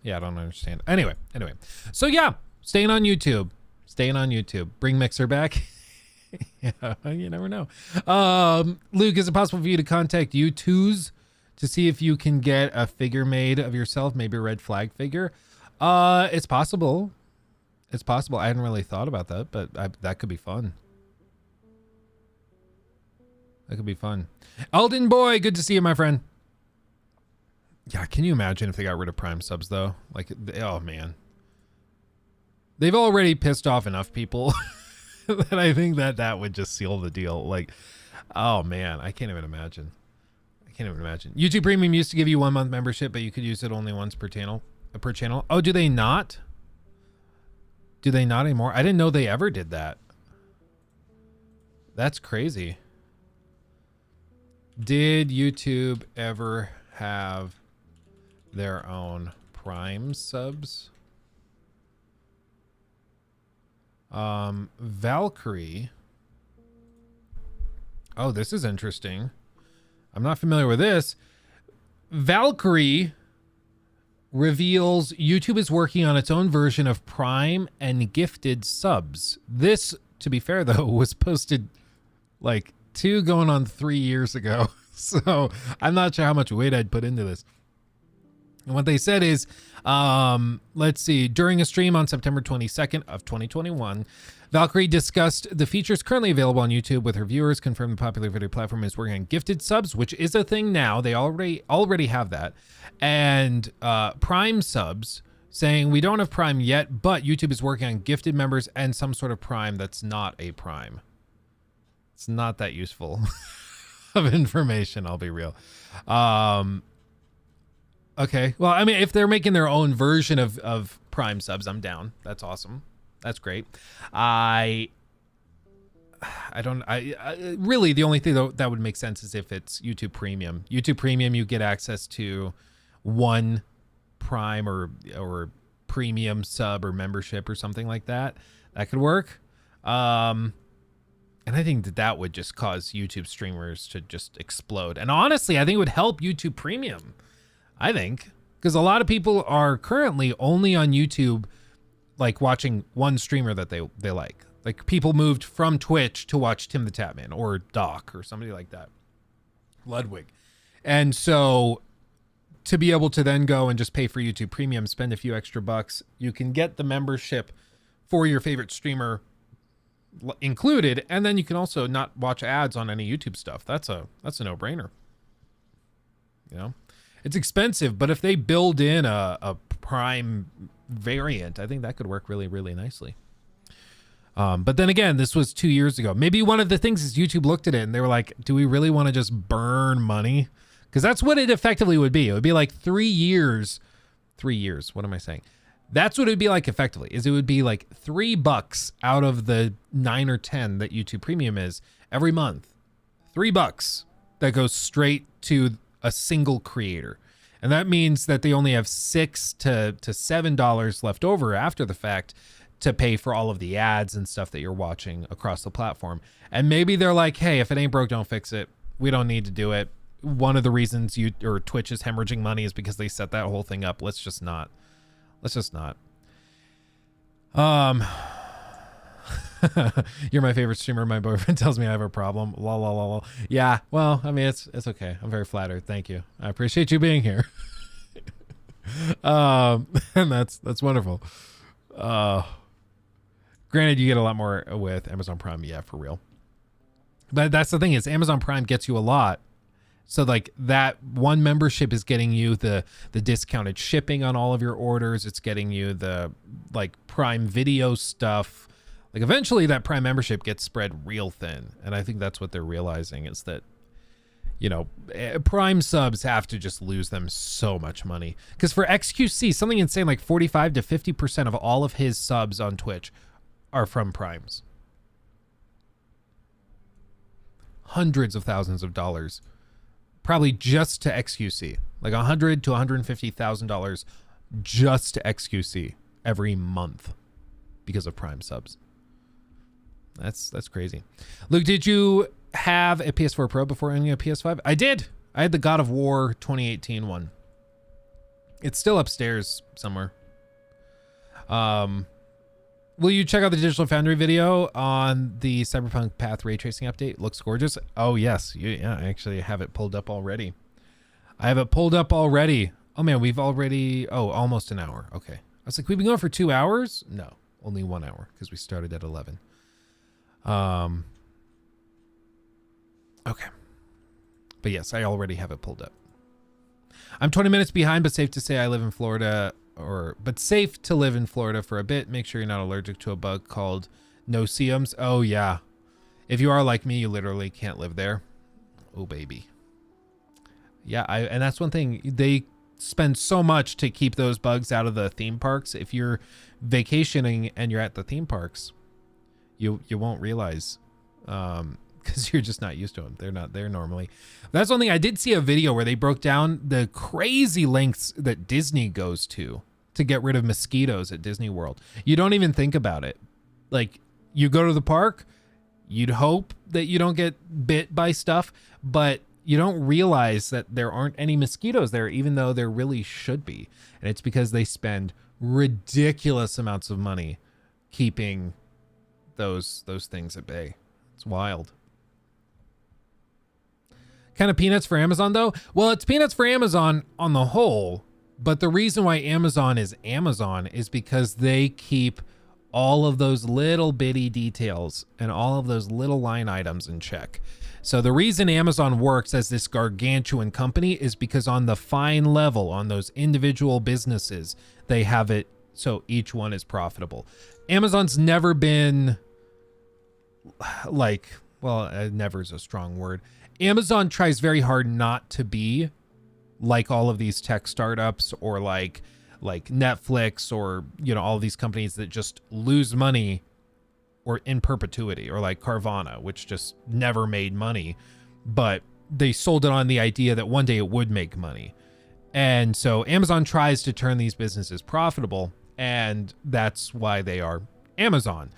Yeah, I don't understand. Anyway. So yeah, staying on YouTube. Bring Mixer back. Yeah, you never know. Luke, is it possible for you to contact U2s to see if you can get a figure made of yourself, maybe a red flag figure? It's possible. I hadn't really thought about that, but that could be fun. Alden Boy, good to see you, my friend. Yeah, can you imagine if they got rid of Prime subs, though? Like, oh, man. They've already pissed off enough people that I think that would just seal the deal. Like, oh, man, I can't even imagine. YouTube Premium used to give you 1 month membership, but you could use it only once per channel. Oh, do they not? Do they not anymore? I didn't know they ever did that. That's crazy. Did YouTube ever have their own Prime subs? Valkyrie. Oh, this is interesting. I'm not familiar with this. Valkyrie reveals YouTube is working on its own version of Prime and gifted subs. This, to be fair though, was posted like 2 going on 3 years ago. So I'm not sure how much weight I'd put into this. And what they said is, let's see, during a stream on September 22nd of 2021, Valkyrie discussed the features currently available on YouTube with her viewers, confirmed the popular video platform is working on gifted subs, which is a thing now. They already have that. And Prime subs, saying we don't have Prime yet, but YouTube is working on gifted members and some sort of Prime that's not a Prime. It's not that useful of information, I'll be real. Okay, well, I mean, if they're making their own version of Prime subs, I'm down. That's awesome. That's great. I really, the only thing that would make sense is if it's YouTube Premium. YouTube Premium, you get access to one Prime or premium sub or membership or something like that. That could work. And I think that would just cause YouTube streamers to just explode. And honestly, I think it would help YouTube Premium. I think, because a lot of people are currently only on YouTube, like watching one streamer that they like. Like people moved from Twitch to watch Tim the Tatman or Doc or somebody like that, Ludwig. And so to be able to then go and just pay for YouTube Premium, spend a few extra bucks, you can get the membership for your favorite streamer included, and then you can also not watch ads on any YouTube stuff. That's a no-brainer. You know, it's expensive, but if they build in a Prime variant, I think that could work really, really nicely. But then again, this was 2 years ago. Maybe one of the things is YouTube looked at it and they were like, do we really want to just burn money? Because that's what it effectively would be. It would be like 3 years. 3 years. What am I saying? That's what it would be like effectively, is it would be like $3 out of the 9 or 10 that YouTube Premium is every month. $3 that goes straight to a single creator. And that means that they only have $6 to $7 left over after the fact to pay for all of the ads and stuff that you're watching across the platform. And maybe they're like, hey, if it ain't broke, don't fix it. We don't need to do it. One of the reasons Twitch is hemorrhaging money is because they set that whole thing up. Let's just not. You're my favorite streamer. My boyfriend tells me I have a problem. La la la la. Yeah, well, I mean, it's okay. I'm very flattered. Thank you. I appreciate you being here. And that's wonderful. Granted, you get a lot more with Amazon Prime. Yeah, for real. But that's the thing, is Amazon Prime gets you a lot. So like that one membership is getting you the discounted shipping on all of your orders. It's getting you the like Prime Video stuff. Like eventually that Prime membership gets spread real thin. And I think that's what they're realizing, is that, you know, Prime subs have to just lose them so much money. Because for XQC, something insane like 45 to 50% of all of his subs on Twitch are from Primes. Hundreds of thousands of dollars. Probably just to XQC, like $100,000 to $150,000 just to XQC every month because of Prime subs. That's crazy. Luke, did you have a PS4 Pro before owning a PS5? I did. I had the God of War 2018 one. It's still upstairs somewhere. Will you check out the Digital Foundry video on the Cyberpunk Path ray tracing update? It looks gorgeous. Oh, yes. Yeah, I actually have it pulled up already. Oh, man, we've already... Oh, almost an hour. Okay. I was like, we've been going for 2 hours? No, only 1 hour because we started at 11. Okay. But yes, I already have it pulled up. I'm 20 minutes behind, but safe to say I live in Florida... But safe to live in Florida for a bit. Make sure you're not allergic to a bug called no-see-ums. Oh, yeah. If you are like me, you literally can't live there. Oh, baby. Yeah, and that's one thing. They spend so much to keep those bugs out of the theme parks. If you're vacationing and you're at the theme parks, you won't realize, because you're just not used to them. They're not there normally. That's one thing. I did see a video where they broke down the crazy lengths that Disney goes to get rid of mosquitoes at Disney World. You don't even think about it. Like, you go to the park, you'd hope that you don't get bit by stuff, but you don't realize that there aren't any mosquitoes there, even though there really should be. And it's because they spend ridiculous amounts of money keeping those things at bay. It's wild. Kind of peanuts for Amazon though. Well, it's peanuts for Amazon on the whole, but the reason why Amazon is because they keep all of those little bitty details and all of those little line items in check. So the reason Amazon works as this gargantuan company is because on the fine level, on those individual businesses, they have it so each one is profitable. Amazon's never been like, well, never is a strong word. Amazon tries very hard not to be like all of these tech startups or like Netflix or, you know, all these companies that just lose money or in perpetuity, or like Carvana, which just never made money, but they sold it on the idea that one day it would make money. And so Amazon tries to turn these businesses profitable, and that's why they are Amazon.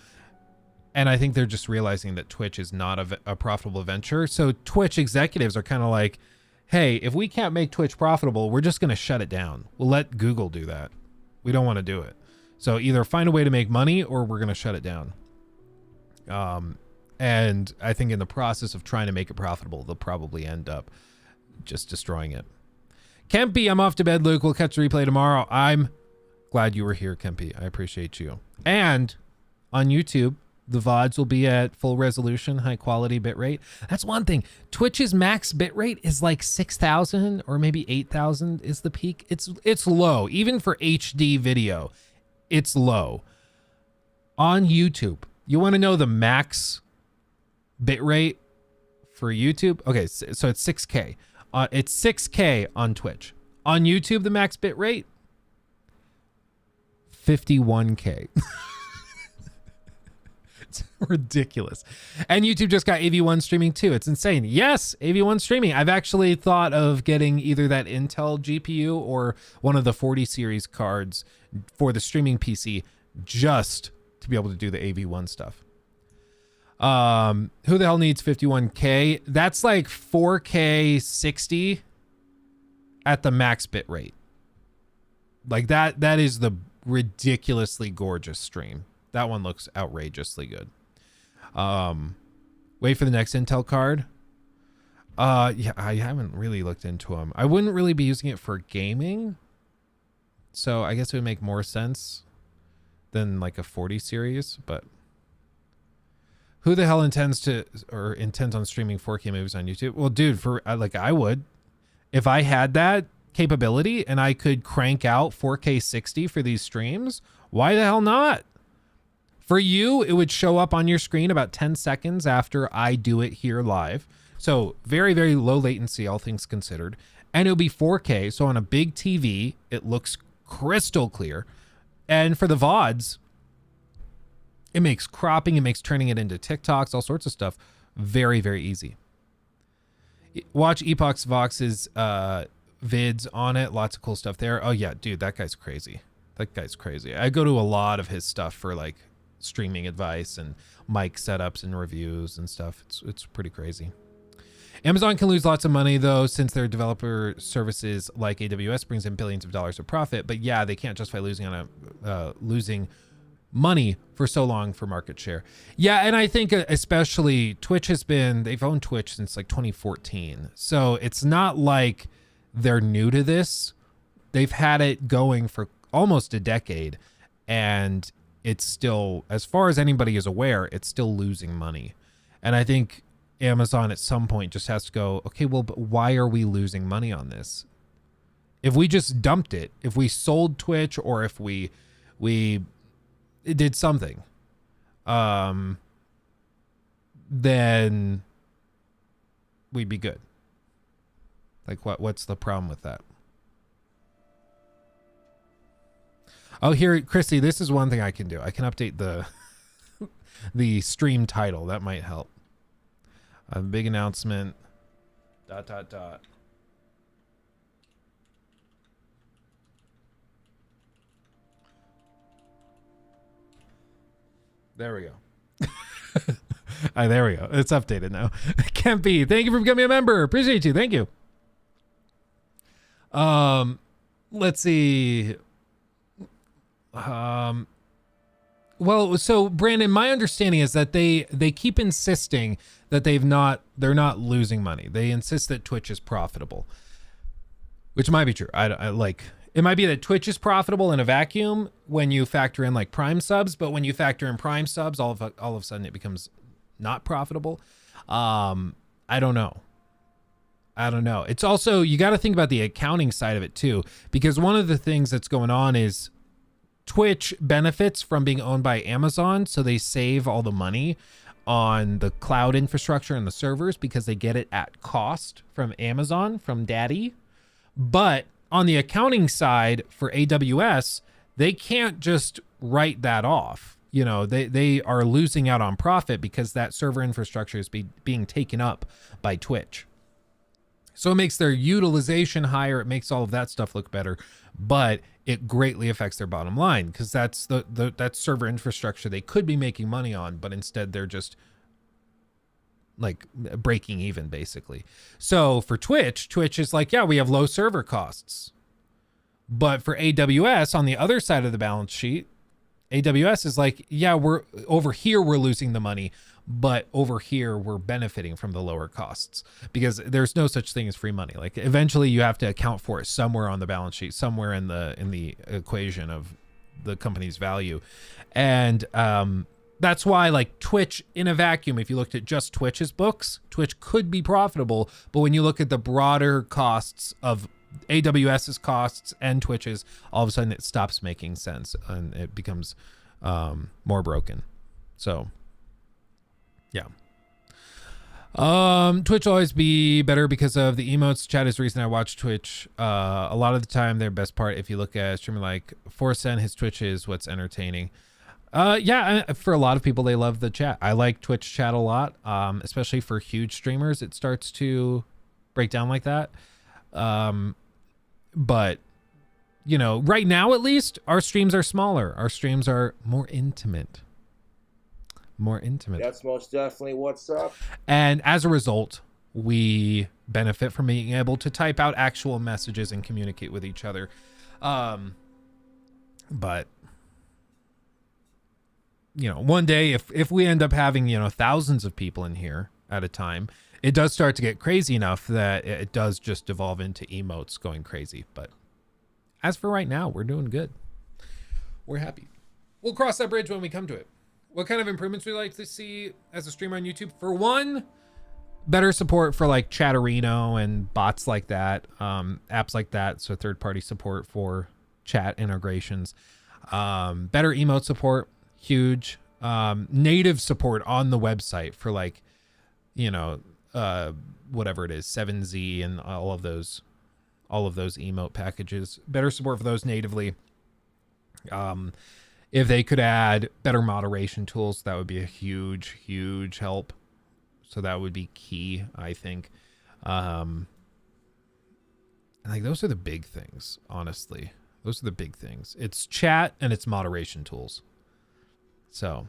And I think they're just realizing that Twitch is not a profitable venture. So Twitch executives are kind of like, hey, if we can't make Twitch profitable, we're just going to shut it down. We'll let Google do that. We don't want to do it. So either find a way to make money or we're going to shut it down. And I think in the process of trying to make it profitable, they'll probably end up just destroying it. Kempy, I'm off to bed, Luke. We'll catch the replay tomorrow. I'm glad you were here, Kempy. I appreciate you. And on YouTube, the VODs will be at full resolution, high quality bitrate. That's one thing. Twitch's max bitrate is like 6,000 or maybe 8,000 is the peak. It's low. Even for HD video, it's low. On YouTube, you want to know the max bitrate for YouTube? Okay, so it's 6K. It's 6K on Twitch. On YouTube, the max bitrate, 51K. It's ridiculous. And YouTube just got AV1 streaming too. It's insane. Yes, AV1 streaming. I've actually thought of getting either that Intel GPU or one of the 40 series cards for the streaming PC just to be able to do the AV1 stuff. Who the hell needs 51K? That's like 4K 60 at the max bit rate. Like that is the ridiculously gorgeous stream. That one looks outrageously good. Wait for the next Intel card. Yeah, I haven't really looked into them. I wouldn't really be using it for gaming. So I guess it would make more sense than like a 40 series, but who the hell intends on streaming 4K movies on YouTube? Well, dude, I would. If I had that capability and I could crank out 4K 60 for these streams, why the hell not? For you, it would show up on your screen about 10 seconds after I do it here live. So very, very low latency, all things considered. And it'll be 4K. So on a big TV, it looks crystal clear. And for the VODs, it makes cropping, it makes turning it into TikToks, all sorts of stuff very, very easy. Watch Epoch Vox's vids on it. Lots of cool stuff there. Oh yeah, dude, that guy's crazy. That guy's crazy. I go to a lot of his stuff for like streaming advice and mic setups and reviews and stuff. It's pretty crazy. Amazon can lose lots of money though, since their developer services like AWS brings in billions of dollars of profit. But yeah, they can't justify losing money for so long for market share. Yeah, and I think especially Twitch they've owned Twitch since like 2014. So it's not like they're new to this. They've had it going for almost a decade, and it's still, as far as anybody is aware, it's still losing money. And I think Amazon at some point just has to go, okay, well, but why are we losing money on this? If we just dumped it, if we sold Twitch, or if we did something, then we'd be good. Like what's the problem with that? Oh, here, Chrissy, this is one thing I can do. I can update the stream title. That might help. A big announcement. ... There we go. There we go. It's updated now. Can't be. Thank you for becoming a member. Appreciate you. Thank you. Let's see. Well, so Brandon, my understanding is that they keep insisting that they're not losing money. They insist that Twitch is profitable, which might be true. I like, it might be that Twitch is profitable in a vacuum when you factor in like Prime subs, but when you factor in Prime subs, all of a sudden it becomes not profitable. I don't know. It's also, you got to think about the accounting side of it too, because one of the things that's going on is Twitch benefits from being owned by Amazon, so they save all the money on the cloud infrastructure and the servers because they get it at cost from Amazon, from Daddy. But on the accounting side for AWS, they can't just write that off. You know, they are losing out on profit because that server infrastructure is being taken up by Twitch. So it makes their utilization higher. It makes all of that stuff look better, but it greatly affects their bottom line because that's that server infrastructure they could be making money on, but instead they're just like breaking even basically. So for Twitch is like, yeah, we have low server costs. But for AWS on the other side of the balance sheet, AWS is like, yeah, we're over here, we're losing the money, but over here we're benefiting from the lower costs because there's no such thing as free money. Like eventually you have to account for it somewhere on the balance sheet, somewhere in the equation of the company's value. And that's why like Twitch in a vacuum, if you looked at just Twitch's books, Twitch could be profitable. But when you look at the broader costs of AWS's costs and Twitch's, all of a sudden it stops making sense and it becomes more broken. So yeah. Twitch will always be better because of the emotes. Chat is the reason I watch Twitch. A lot of the time their best part, if you look at a streamer like Forsen, his Twitch is what's entertaining. Yeah, for a lot of people, they love the chat. I like Twitch chat a lot, especially for huge streamers. It starts to break down like that. But you know, right now at least our streams are smaller. Our streams are more intimate. That's most definitely what's up. And as a result, we benefit from being able to type out actual messages and communicate with each other. But you know, one day if we end up having, you know, thousands of people in here at a time, it does start to get crazy enough that it does just devolve into emotes going crazy. But as for right now, we're doing good. We're happy. We'll cross that bridge when we come to it. What kind of improvements would you like to see as a streamer on YouTube? For one, better support for like Chatterino and bots like that, apps like that. So third-party support for chat integrations. Better emote support, huge. Native support on the website for like, you know, whatever it is, 7Z and all of those emote packages. Better support for those natively. If they could add better moderation tools, that would be a huge help. So that would be key, I think. And like those are the big things, honestly. Those are the big things. It's chat and it's moderation tools. So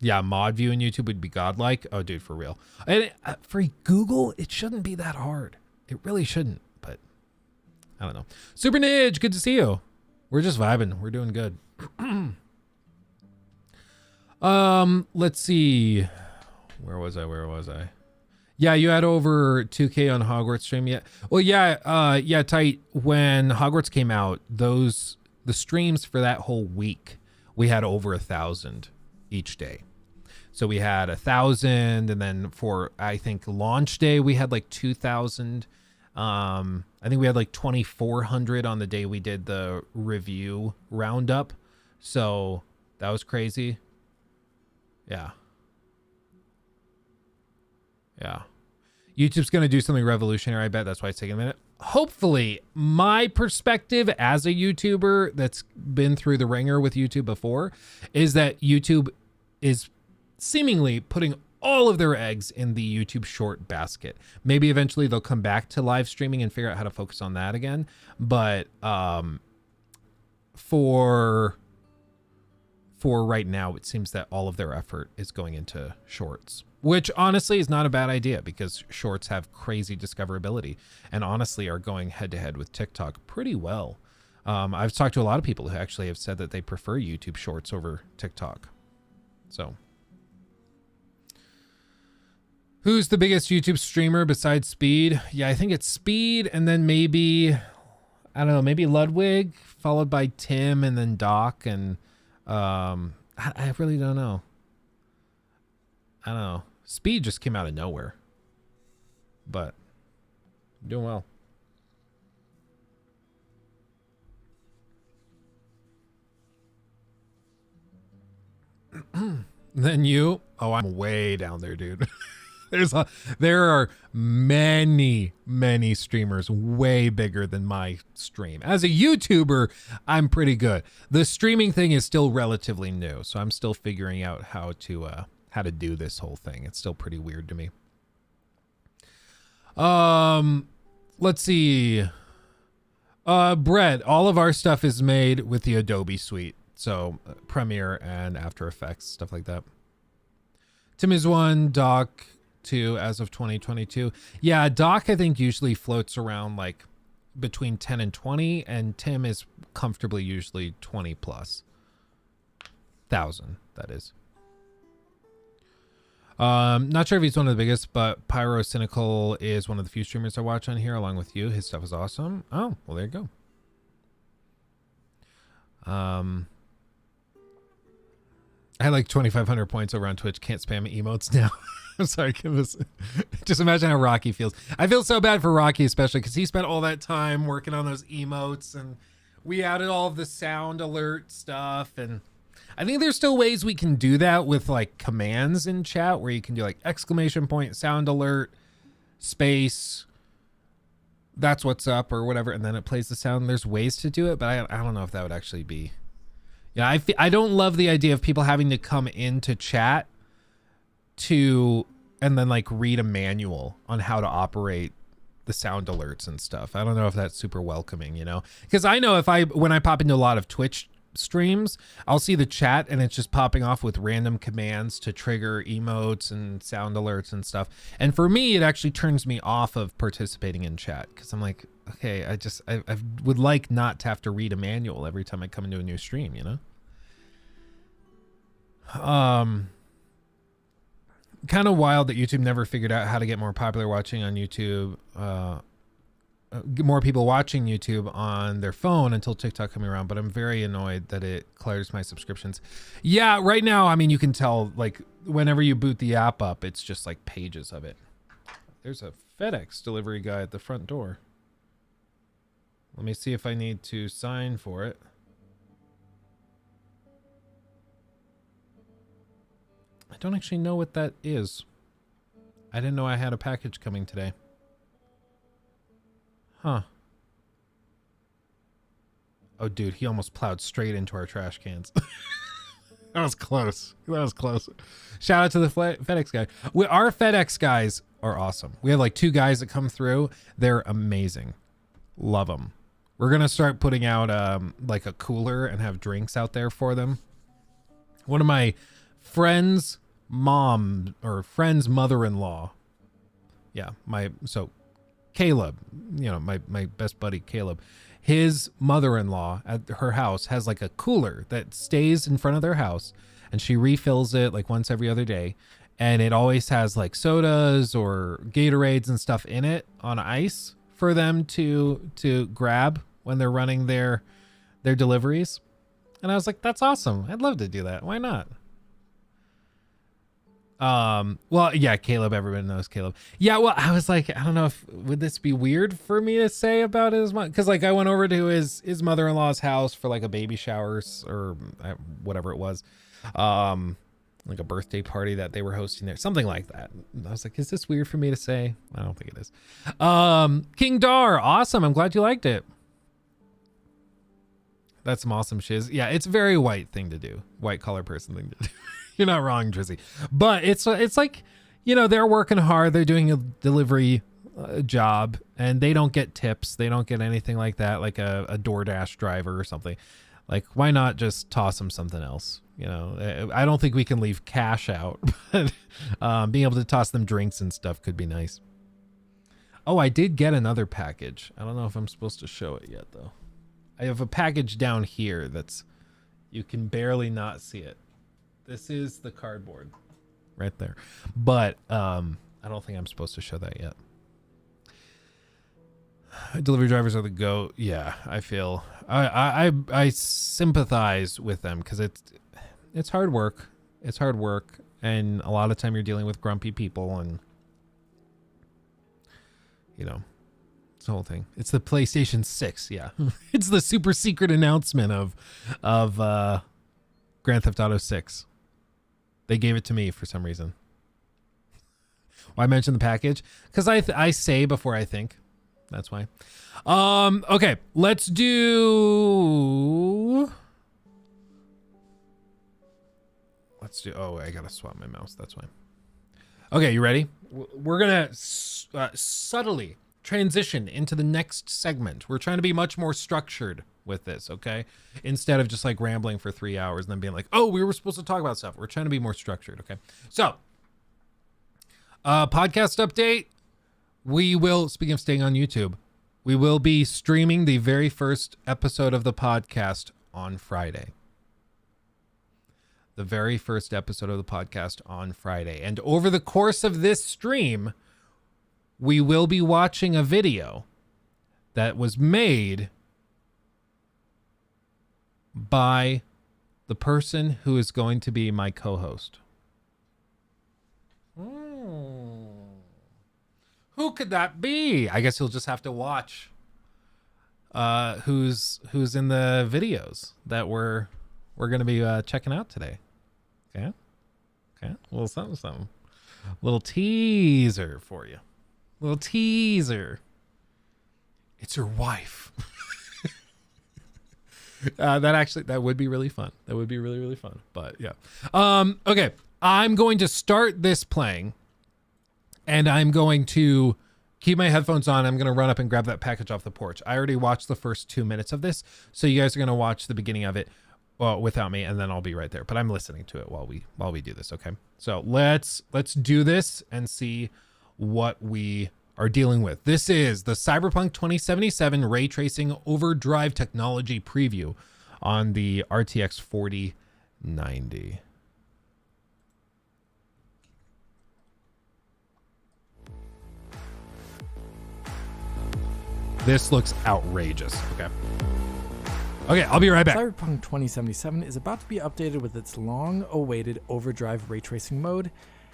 yeah, mod view in YouTube would be godlike. Oh, dude, for real. And for Google, it shouldn't be that hard. It really shouldn't, but I don't know. Super Nidge, good to see you. We're just vibing. We're doing good. Let's see. Where was I? Yeah, you had over 2K on Hogwarts stream yet? Well, yeah, tight. When Hogwarts came out, the streams for that whole week, we had over 1,000 each day. So we had 1,000, and then for I think launch day we had like 2,000. I think we had like 2,400 on the day we did the review roundup. So that was crazy. Yeah. YouTube's going to do something revolutionary, I bet. That's why it's taking a minute. Hopefully, my perspective as a YouTuber that's been through the ringer with YouTube before is that YouTube is seemingly putting all of their eggs in the YouTube short basket. Maybe eventually they'll come back to live streaming and figure out how to focus on that again. But for for right now, it seems that all of their effort is going into shorts, which honestly is not a bad idea because shorts have crazy discoverability and honestly are going head to head with TikTok pretty well. I've talked to a lot of people who actually have said that they prefer YouTube shorts over TikTok. So who's the biggest YouTube streamer besides Speed? Yeah, I think it's Speed and then maybe, I don't know, maybe Ludwig, followed by Tim and then Doc. And I really don't know. I don't know. Speed just came out of nowhere. But doing well. Then you. Oh, I'm way down there, dude. There are many streamers way bigger than my stream. As a YouTuber, I'm pretty good. The streaming thing is still relatively new, so I'm still figuring out how to do this whole thing. It's still pretty weird to me. Let's see. Brett, all of our stuff is made with the Adobe suite, so Premiere and After Effects, stuff like that. Tim is 1, Doc 2 as of 2022. Yeah, Doc I think usually floats around like between 10 and 20, and Tim is comfortably usually 20 plus thousand, that is. Not sure if he's one of the biggest, but Pyro Cynical is one of the few streamers I watch on here along with you. His stuff is awesome. Oh, well, there you go. I had like 2,500 points over on Twitch. Can't spam emotes now. I'm sorry. Just imagine how Rocky feels. I feel so bad for Rocky, especially because he spent all that time working on those emotes, and we added all of the sound alert stuff. And I think there's still ways we can do that with like commands in chat where you can do like exclamation point, sound alert, space, that's what's up or whatever. And then it plays the sound. There's ways to do it, but I don't know if that would actually be. Yeah, I don't love the idea of people having to come into chat and then like read a manual on how to operate the sound alerts and stuff. I don't know if that's super welcoming, you know, because I know when I pop into a lot of Twitch streams, I'll see the chat and it's just popping off with random commands to trigger emotes and sound alerts and stuff. And for me, it actually turns me off of participating in chat because I'm like, okay, I would like not to have to read a manual every time I come into a new stream, you know? Kind of wild that YouTube never figured out how to get more popular watching on YouTube, get more people watching YouTube on their phone until TikTok coming around, but I'm very annoyed that it clears my subscriptions. Yeah, right now, I mean, you can tell, like, whenever you boot the app up, it's just like pages of it. There's a FedEx delivery guy at the front door. Let me see if I need to sign for it. I don't actually know what that is. I didn't know I had a package coming today. Huh. Oh, dude, he almost plowed straight into our trash cans. That was close. That was close. Shout out to the FedEx guy. Our FedEx guys are awesome. We have like 2 guys that come through. They're amazing. Love them. We're going to start putting out like a cooler and have drinks out there for them. One of my friend's mom or friend's mother-in-law. Yeah, so Caleb, you know, my best buddy Caleb, his mother-in-law at her house has like a cooler that stays in front of their house, and she refills it like once every other day, and it always has like sodas or Gatorades and stuff in it on ice for them to grab when they're running their deliveries. And I was like, that's awesome. I'd love to do that. Why not? Well, yeah, Caleb, everyone knows Caleb. Yeah, well, I was like, I don't know would this be weird for me to say about his mom? Because like I went over to his mother-in-law's house for like a baby shower or whatever it was. Like a birthday party that they were hosting there, something like that. I was like, is this weird for me to say? I don't think it is. King Dar, awesome. I'm glad you liked it. That's some awesome shiz. Yeah, it's a very white thing to do. White collar person thing to do. You're not wrong, Drizzy. But it's like, you know, they're working hard. They're doing a delivery job, and they don't get tips. They don't get anything like that, like a DoorDash driver or something. Like, why not just toss them something else? You know, I don't think we can leave cash out, but being able to toss them drinks and stuff could be nice. Oh, I did get another package. I don't know if I'm supposed to show it yet, though. I have a package down here that's, you can barely not see it. This is the cardboard right there. But I don't think I'm supposed to show that yet. Delivery drivers are the GOAT. Yeah, I feel I sympathize with them because it's hard work. It's hard work, and a lot of time you're dealing with grumpy people, and you know, it's the whole thing. It's the PlayStation 6. Yeah, it's the super secret announcement of Grand Theft Auto 6. They gave it to me for some reason. Why mention the package? Because I say before I think. That's why. Okay, let's do. Oh, I gotta swap my mouse. That's why. Okay, you ready? We're gonna subtly transition into the next segment. We're trying to be much more structured with this, okay? Instead of just like rambling for 3 hours and then being like, oh, we were supposed to talk about stuff. We're trying to be more structured, okay? So, podcast update. We will, speaking of staying on YouTube, we will be streaming the very first episode of the podcast on Friday. The very first episode of the podcast on Friday. And over the course of this stream, we will be watching a video that was made by the person who is going to be my co-host. Who could that be? I guess you'll just have to watch who's in the videos that we're going to be checking out today. Okay. A little something. Little teaser for you. Little teaser. It's your wife. That would be really fun. That would be really, really fun. But yeah. Okay. I'm going to start this playing. And I'm going to keep my headphones on. I'm going to run up and grab that package off the porch. I already watched the first 2 minutes of this, so you guys are going to watch the beginning of it without me, and then I'll be right there. But I'm listening to it while we do this, okay? So let's do this and see what we are dealing with. This is the Cyberpunk 2077 Ray Tracing Overdrive Technology Preview on the RTX 4090. This looks outrageous. Okay, I'll be right back. Cyberpunk 2077 is about to be updated with its long-awaited overdrive ray tracing mode,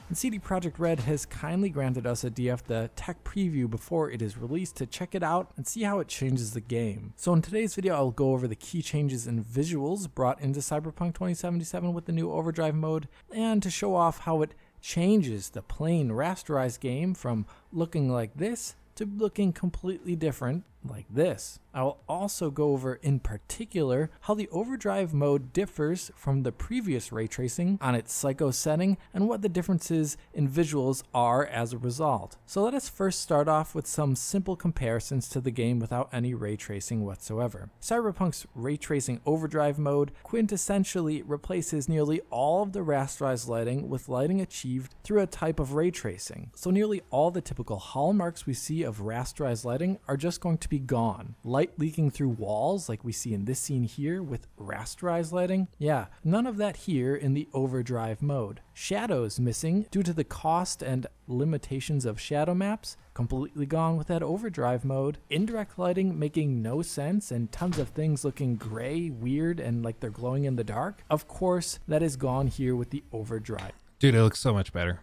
and CD Projekt Red has kindly granted us a DF the tech preview before it is released to check it out and see how it changes the game. So in today's video, I'll go over the key changes in visuals brought into Cyberpunk 2077 with the new overdrive mode, and to show off how it changes the plain rasterized game from looking like this to looking completely different like this. I will also go over in particular how the overdrive mode differs from the previous ray tracing on its psycho setting and what the differences in visuals are as a result. So let us first start off with some simple comparisons to the game without any ray tracing whatsoever. Cyberpunk's ray tracing overdrive mode quintessentially replaces nearly all of the rasterized lighting with lighting achieved through a type of ray tracing. So nearly all the typical hallmarks we see of rasterized lighting are just going to be gone. Light leaking through walls like we see in this scene here with rasterized lighting. Yeah, none of that here in the overdrive mode. Shadows missing due to the cost and limitations of shadow maps. Completely gone with that overdrive mode. Indirect lighting making no sense and tons of things looking gray, weird, and like they're glowing in the dark. Of course, that is gone here with the overdrive. Dude, it looks so much better.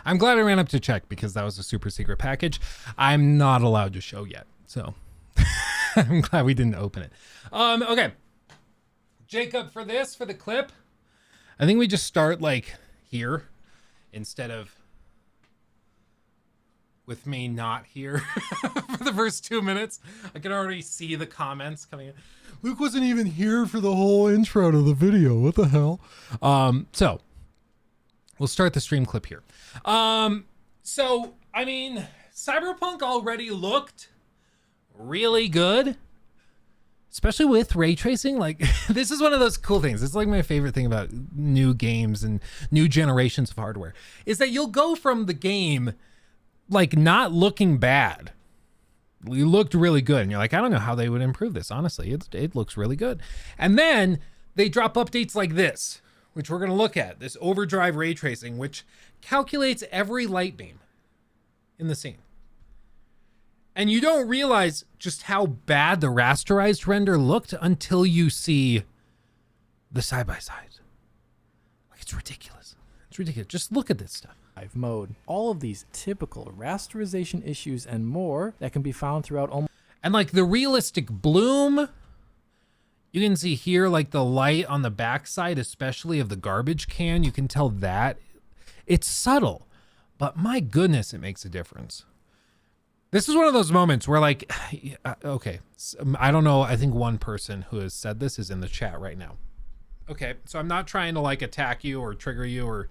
I'm glad I ran up to check because that was a super secret package. I'm not allowed to show yet. So I'm glad we didn't open it. Okay. Jacob, for the clip, I think we just start like here instead of with me not here for the first 2 minutes. I can already see the comments coming in. Luke wasn't even here for the whole intro to the video. What the hell? So we'll start the stream clip here. So, I mean, Cyberpunk already looked really good. especially with ray tracing, like this is one of those cool things. It's like my favorite thing about new games and new generations of hardware is that you'll go from the game like not looking bad. You looked really good and you're like, I don't know how they would improve this. Honestly, it looks really good. And then they drop updates like this, which we're going to look at, this overdrive ray tracing, which calculates every light beam in the scene. And you don't realize just how bad the rasterized render looked until you see the side-by-sides. Like, it's ridiculous. It's ridiculous. Just look at this stuff. Mode. All of these typical rasterization issues and more that can be found throughout almost. And like the realistic bloom, you can see here like the light on the backside, especially of the garbage can. You can tell that it's subtle, but my goodness, it makes a difference. This is one of those moments where like, okay, I don't know. I think one person who has said this is in the chat right now. Okay, so I'm not trying to like attack you or trigger you or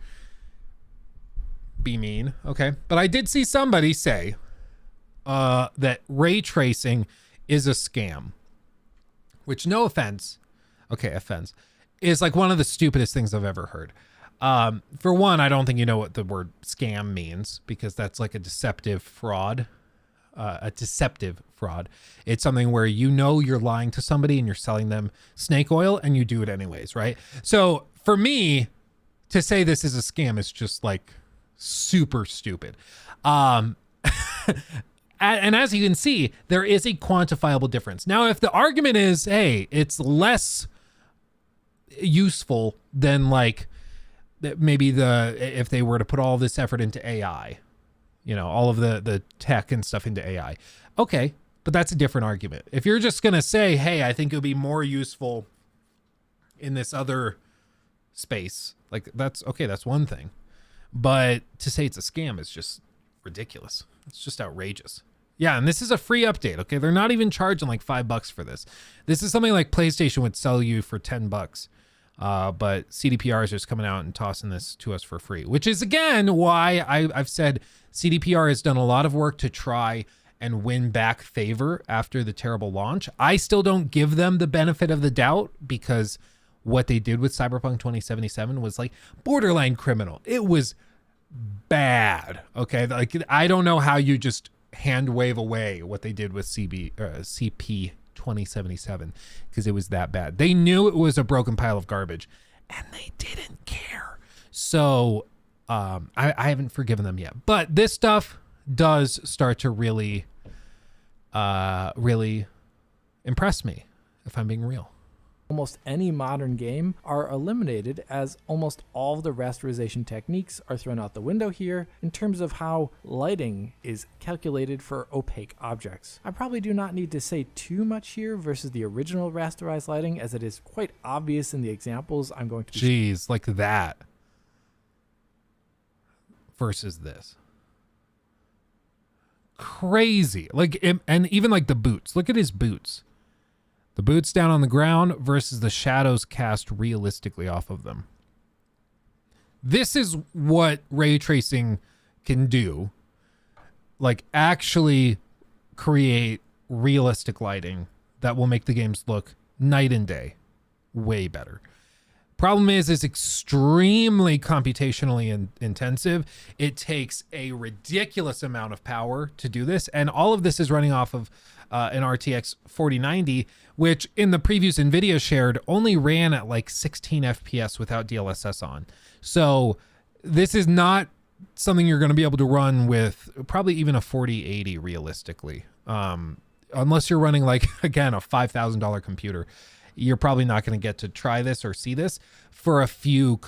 be mean, okay? But I did see somebody say that ray tracing is a scam, which, no offense, okay, offense, is like one of the stupidest things I've ever heard. For one, I don't think you know what the word scam means, because that's like a deceptive fraud. It's something where you know you're lying to somebody and you're selling them snake oil and you do it anyways, right? So for me to say this is a scam is just like super stupid. And as you can see, there is a quantifiable difference. Now, if the argument is, hey, it's less useful than like maybe if they were to put all this effort into AI, you know, all of the tech and stuff into AI. Okay, but that's a different argument. If you're just going to say, hey, I think it would be more useful in this other space, like that's okay, that's one thing. But to say it's a scam is just ridiculous. It's just outrageous. Yeah, and this is a free update, okay? They're not even charging like $5 for this. This is something like PlayStation would sell you for $10. But CDPR is just coming out and tossing this to us for free, which is, again, why I've said CDPR has done a lot of work to try and win back favor after the terrible launch. I still don't give them the benefit of the doubt, because what they did with Cyberpunk 2077 was like borderline criminal. It was bad. Okay. Like, I don't know how you just hand wave away what they did with CP 2077, because it was that bad. They knew it was a broken pile of garbage and they didn't care. So I haven't forgiven them yet, but this stuff does start to really impress me, if I'm being real. Almost any modern game are eliminated, as almost all of the rasterization techniques are thrown out the window here in terms of how lighting is calculated for opaque objects. I probably do not need to say too much here versus the original rasterized lighting, as it is quite obvious in the examples I'm going to be Jeez, like that versus this. Crazy. Like, and even like the boots. Look at his boots. The boots down on the ground versus the shadows cast realistically off of them. This is what ray tracing can do. Like, actually create realistic lighting that will make the games look night and day way better. Problem is, it's extremely computationally intensive. It takes a ridiculous amount of power to do this. And all of this is running off of an RTX 4090, which in the previews and video shared only ran at like 16 FPS without DLSS on. So this is not something you're going to be able to run with probably even a 4080 realistically. Unless you're running like, again, a $5,000 computer. You're probably not going to get to try this or see this for a few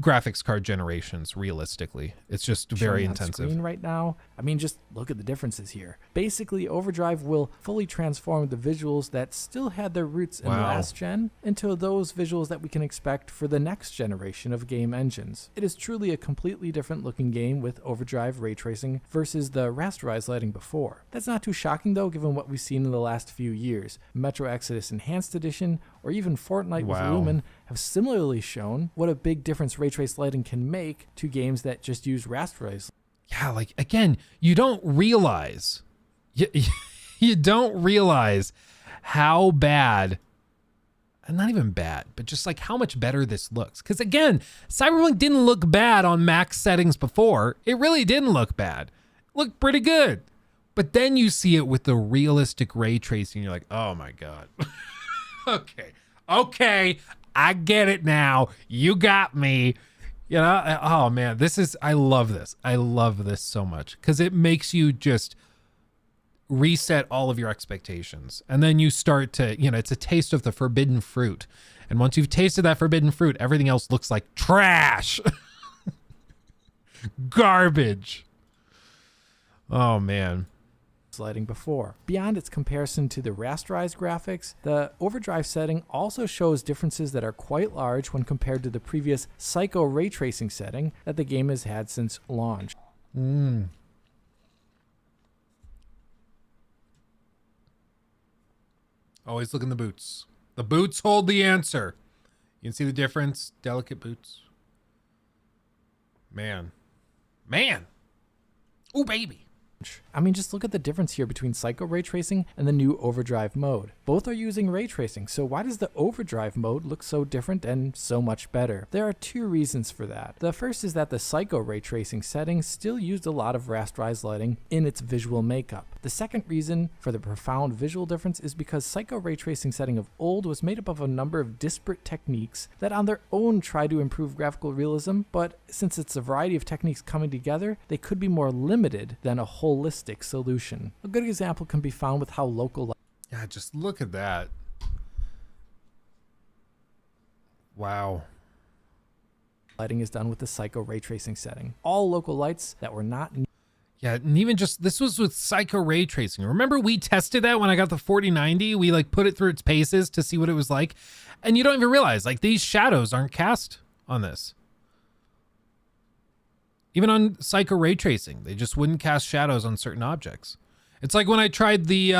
graphics card generations. Realistically, it's just very intensive. Screen right now, I mean, just look at the differences here. Basically, Overdrive will fully transform the visuals that still had their roots in last gen into those visuals that we can expect for the next generation of game engines. It is truly a completely different looking game with Overdrive ray tracing versus the rasterized lighting before. That's not too shocking though, given what we've seen in the last few years. Metro Exodus Enhanced Edition or even Fortnite with Lumen have similarly shown what a big difference ray trace lighting can make to games that just use rasterized. Yeah, like, again, you don't realize how bad, not even bad, but just like how much better this looks. Because again, Cyberpunk didn't look bad on max settings before. It really didn't look bad. It looked pretty good. But then you see it with the realistic ray tracing. You're like, oh my God. Okay. I get it now. You got me. You know, oh man, I love this. I love this so much because it makes you just reset all of your expectations. And then you start to, it's a taste of the forbidden fruit. And once you've tasted that forbidden fruit, everything else looks like trash. Garbage. Oh man. Lighting before. Beyond its comparison to the rasterized graphics, the overdrive setting also shows differences that are quite large when compared to the previous psycho ray tracing setting that the game has had since launch. Always look in the boots. The boots hold the answer. You can see the difference. Delicate boots. Man. Ooh, baby. I mean, just look at the difference here between Psycho Ray Tracing and the new Overdrive mode. Both are using ray tracing, so why does the Overdrive mode look so different and so much better? There are two reasons for that. The first is that the Psycho Ray Tracing setting still used a lot of rasterized lighting in its visual makeup. The second reason for the profound visual difference is because Psycho Ray Tracing setting of old was made up of a number of disparate techniques that on their own try to improve graphical realism, but since it's a variety of techniques coming together, they could be more limited than a holistic solution. A good example can be found with how local Yeah, just look at that. Wow. lighting is done with the Psycho Ray Tracing setting. All local lights that were not Yeah, and even just, this was with Psycho Ray Tracing. Remember we tested that when I got the 4090? We like put it through its paces to see what it was like. And you don't even realize, like, these shadows aren't cast on this. Even on Psycho Ray Tracing, they just wouldn't cast shadows on certain objects. It's like when I tried the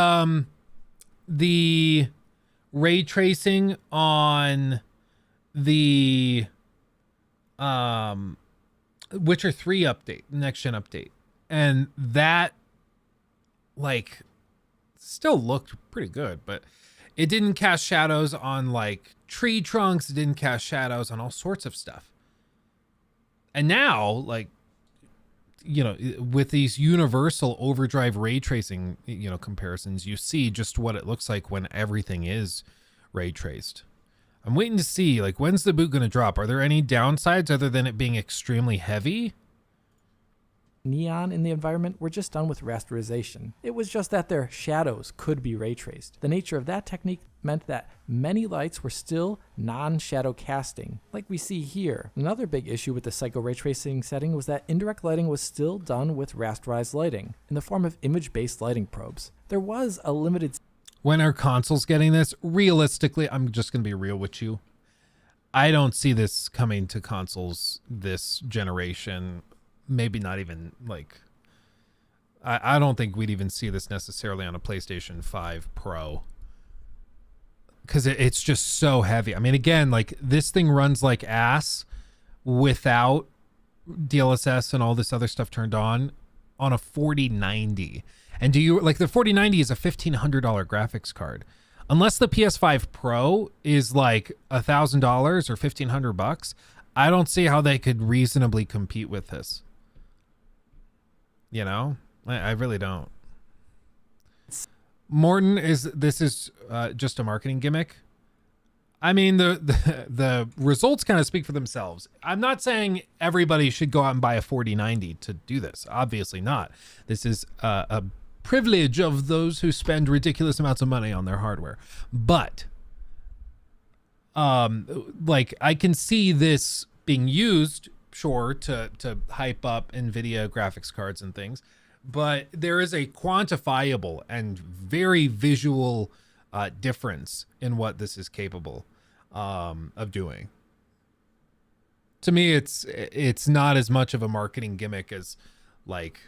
ray tracing on the Witcher 3 update, next gen update. And that like still looked pretty good, but it didn't cast shadows on like tree trunks. It didn't cast shadows on all sorts of stuff. And now, like, with these universal overdrive ray tracing, comparisons, you see just what it looks like when everything is ray traced. I'm waiting to see, like, when's the boot going to drop? Are there any downsides other than it being extremely heavy? neon in the environment were just done with rasterization. It was just that their shadows could be ray traced. The nature of that technique meant that many lights were still non-shadow casting, like we see here. Another big issue with the Psycho Ray Tracing setting was that indirect lighting was still done with rasterized lighting, in the form of image-based lighting probes. There was a limited... When are consoles getting this? Realistically, I'm just going to be real with you. I don't see this coming to consoles this generation. Maybe not even, like... I don't think we'd even see this necessarily on a PlayStation 5 Pro. Because it's just so heavy. I mean, again, like, this thing runs like ass without DLSS and all this other stuff turned on a 4090. And do you, like, the 4090 is a $1,500 graphics card. Unless the PS5 Pro is like $1,000 or $1,500, I don't see how they could reasonably compete with this. You know, I really don't. Morton, this is just a marketing gimmick. I mean, the results kind of speak for themselves. I'm not saying everybody should go out and buy a 4090 to do this. Obviously not. This is a privilege of those who spend ridiculous amounts of money on their hardware. But like, I can see this being used, sure, to hype up NVIDIA graphics cards and things. But there is a quantifiable and very visual difference in what this is capable of doing. To me, it's not as much of a marketing gimmick as like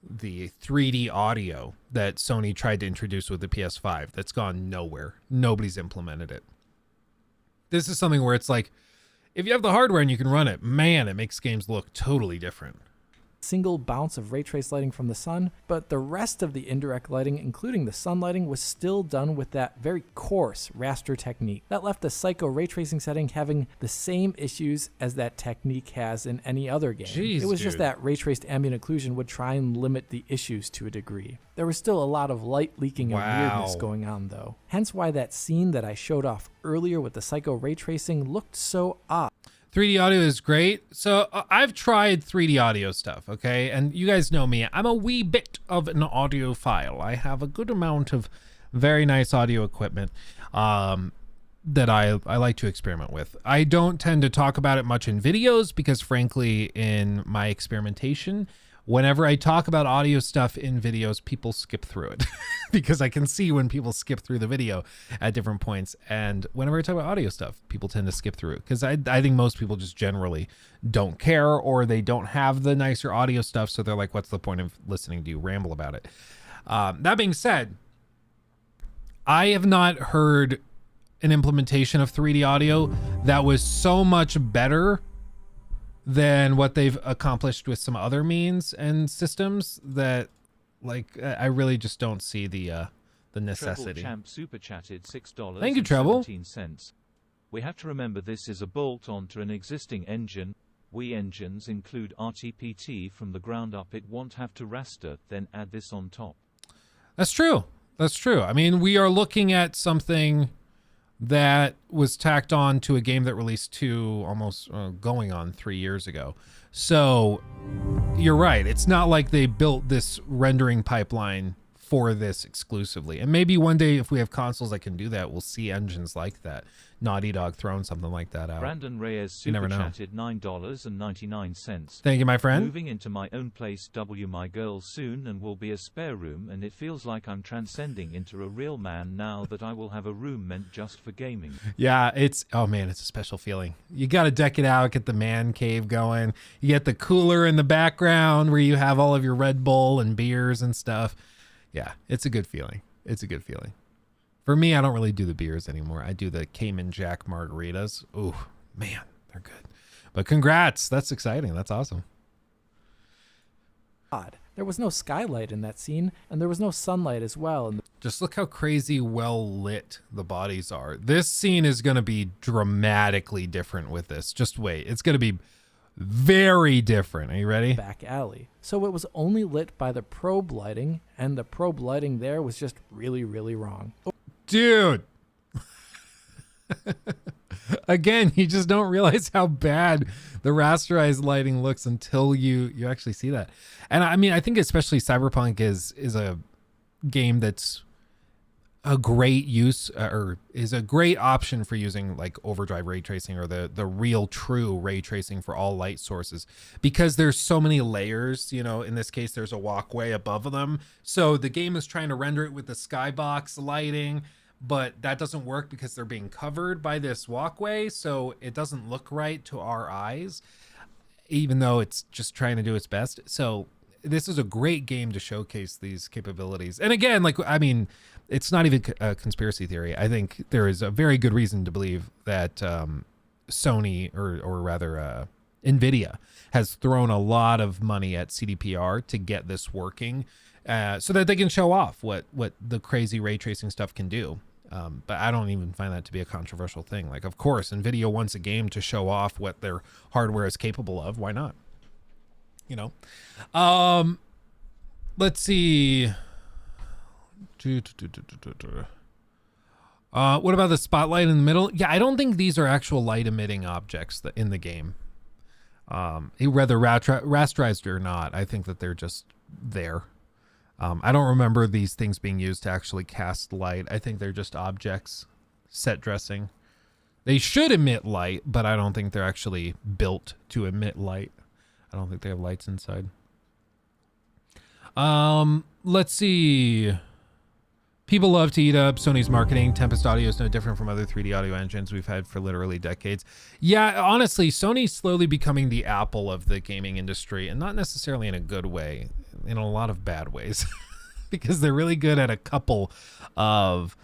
the 3D audio that Sony tried to introduce with the PS5. That's gone nowhere. Nobody's implemented it. This is something where it's like, if you have the hardware and you can run it, man, it makes games look totally different. single bounce of ray trace lighting from the sun, but the rest of the indirect lighting, including the sun lighting, was still done with that very coarse raster technique. That left the psycho ray tracing setting having the same issues as that technique has in any other game. Jeez, it was just dude. that ray traced ambient occlusion would try and limit the issues to a degree. There was still a lot of light leaking and weirdness going on though. Hence why that scene that I showed off earlier with the psycho ray tracing looked so odd. 3D audio is great. So I've tried 3D audio stuff, okay? And you guys know me. I'm a wee bit of an audiophile. I have a good amount of very nice audio equipment that I like to experiment with. I don't tend to talk about it much in videos because frankly, in my experimentation, whenever I talk about audio stuff in videos, people skip through it because I can see when people skip through the video at different points. And whenever I talk about audio stuff, people tend to skip through it because I think most people just generally don't care, or they don't have the nicer audio stuff. So they're like, what's the point of listening to you ramble about it? That being said, I have not heard an implementation of 3D audio that was so much better than what they've accomplished with some other means and systems that, like, I really just don't see the necessity. Treble Champ super chatted $6. Thank you, Treble. 17 cents. We have to remember this is a bolt-on to an existing engine. We engines include RTPT from the ground up. It won't have to raster, then add this on top. That's true. That's true. I mean, we are looking at something that was tacked on to a game that released almost going on 3 years ago. So you're right. It's not like they built this rendering pipeline for this exclusively. And maybe one day if we have consoles that can do that, we'll see engines like that. Naughty Dog throwing something like that out. Brandon Reyes You never super know. chatted $9.99. Thank you, my friend. Moving into my own place, my girls soon, and will be a spare room, and it feels like I'm transcending into a real man now that I will have a room meant just for gaming. Yeah, oh man, it's a special feeling. You got to deck it out, get the man cave going. You get the cooler in the background where you have all of your Red Bull and beers and stuff. Yeah, it's a good feeling. It's a good feeling. For me, I don't really do the beers anymore. I do the Cayman Jack margaritas. Ooh, man, they're good. But congrats. That's exciting. That's awesome. There was no skylight in that scene, and there was no sunlight as well. Just look how crazy well lit the bodies are. This scene is going to be dramatically different with this. Just wait. It's going to be very different. Are you ready? Back alley. So it was only lit by the probe lighting, and the probe lighting there was just really, really wrong. Dude. Again, you just don't realize how bad the rasterized lighting looks until you actually see that. And I mean, I think especially Cyberpunk is a game that's a great use or is a great option for using like overdrive ray tracing or the real true ray tracing for all light sources, because there's so many layers. You know, in this case, there's a walkway above them. So the game is trying to render it with the skybox lighting, but that doesn't work because they're being covered by this walkway. So it doesn't look right to our eyes, even though it's just trying to do its best. So this is a great game to showcase these capabilities. And again, like, I mean, it's not even a conspiracy theory. I think there is a very good reason to believe that Sony, or rather NVIDIA, has thrown a lot of money at CDPR to get this working so that they can show off what the crazy ray tracing stuff can do. But I don't even find that to be a controversial thing. Like, of course, NVIDIA wants a game to show off what their hardware is capable of. Why not? You know? Let's see. What about the spotlight in the middle? Yeah, I don't think these are actual light emitting objects in the game. Whether rasterized or not, I think that they're just there. I don't remember these things being used to actually cast light. I think they're just objects, set dressing. They should emit light, but I don't think they're actually built to emit light. I don't think they have lights inside. Let's see. People love to eat up Sony's marketing. Tempest Audio is no different from other 3D audio engines we've had for literally decades. Yeah, honestly, Sony's slowly becoming the Apple of the gaming industry, and not necessarily in a good way, in a lot of bad ways, because they're really good at a couple of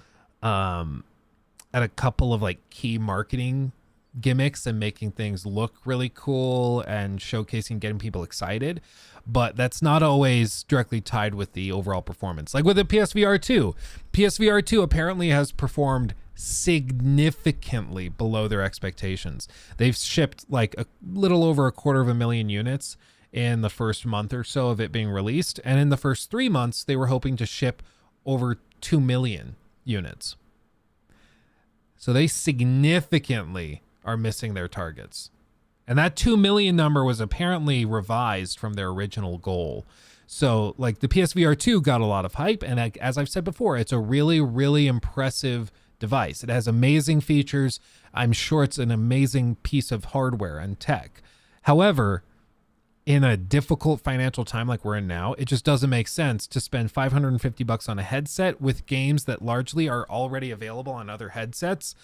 like key marketing gimmicks and making things look really cool and showcasing, getting people excited, but that's not always directly tied with the overall performance. Like with the PSVR 2, PSVR 2 apparently has performed significantly below their expectations. They've shipped like a little over 250,000 units in the first month or so of it being released, and in the first 3 months they were hoping to ship over 2 million units. So they significantly are missing their targets. And that 2 million number was apparently revised from their original goal. So like the PSVR 2 got a lot of hype. And as I've said before, it's a really, really impressive device. It has amazing features. I'm sure it's an amazing piece of hardware and tech. However, in a difficult financial time like we're in now, it just doesn't make sense to spend $550 on a headset with games that largely are already available on other headsets,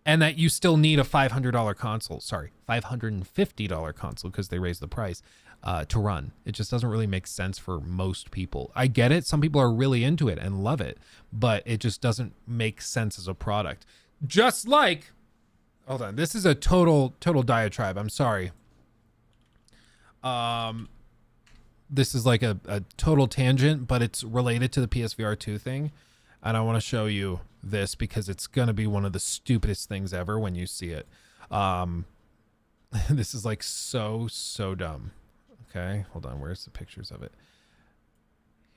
and that you still need a $500 console, $550 console, because they raised the price, to run. It just doesn't really make sense for most people. I get it. Some people are really into it and love it, but it just doesn't make sense as a product. Just like, hold on, this is a total diatribe. I'm sorry. This is like a total tangent, but it's related to the PSVR 2 thing. And I want to show you this because it's going to be one of the stupidest things ever when you see it. This is like so dumb. Okay, hold on. Where's the pictures of it?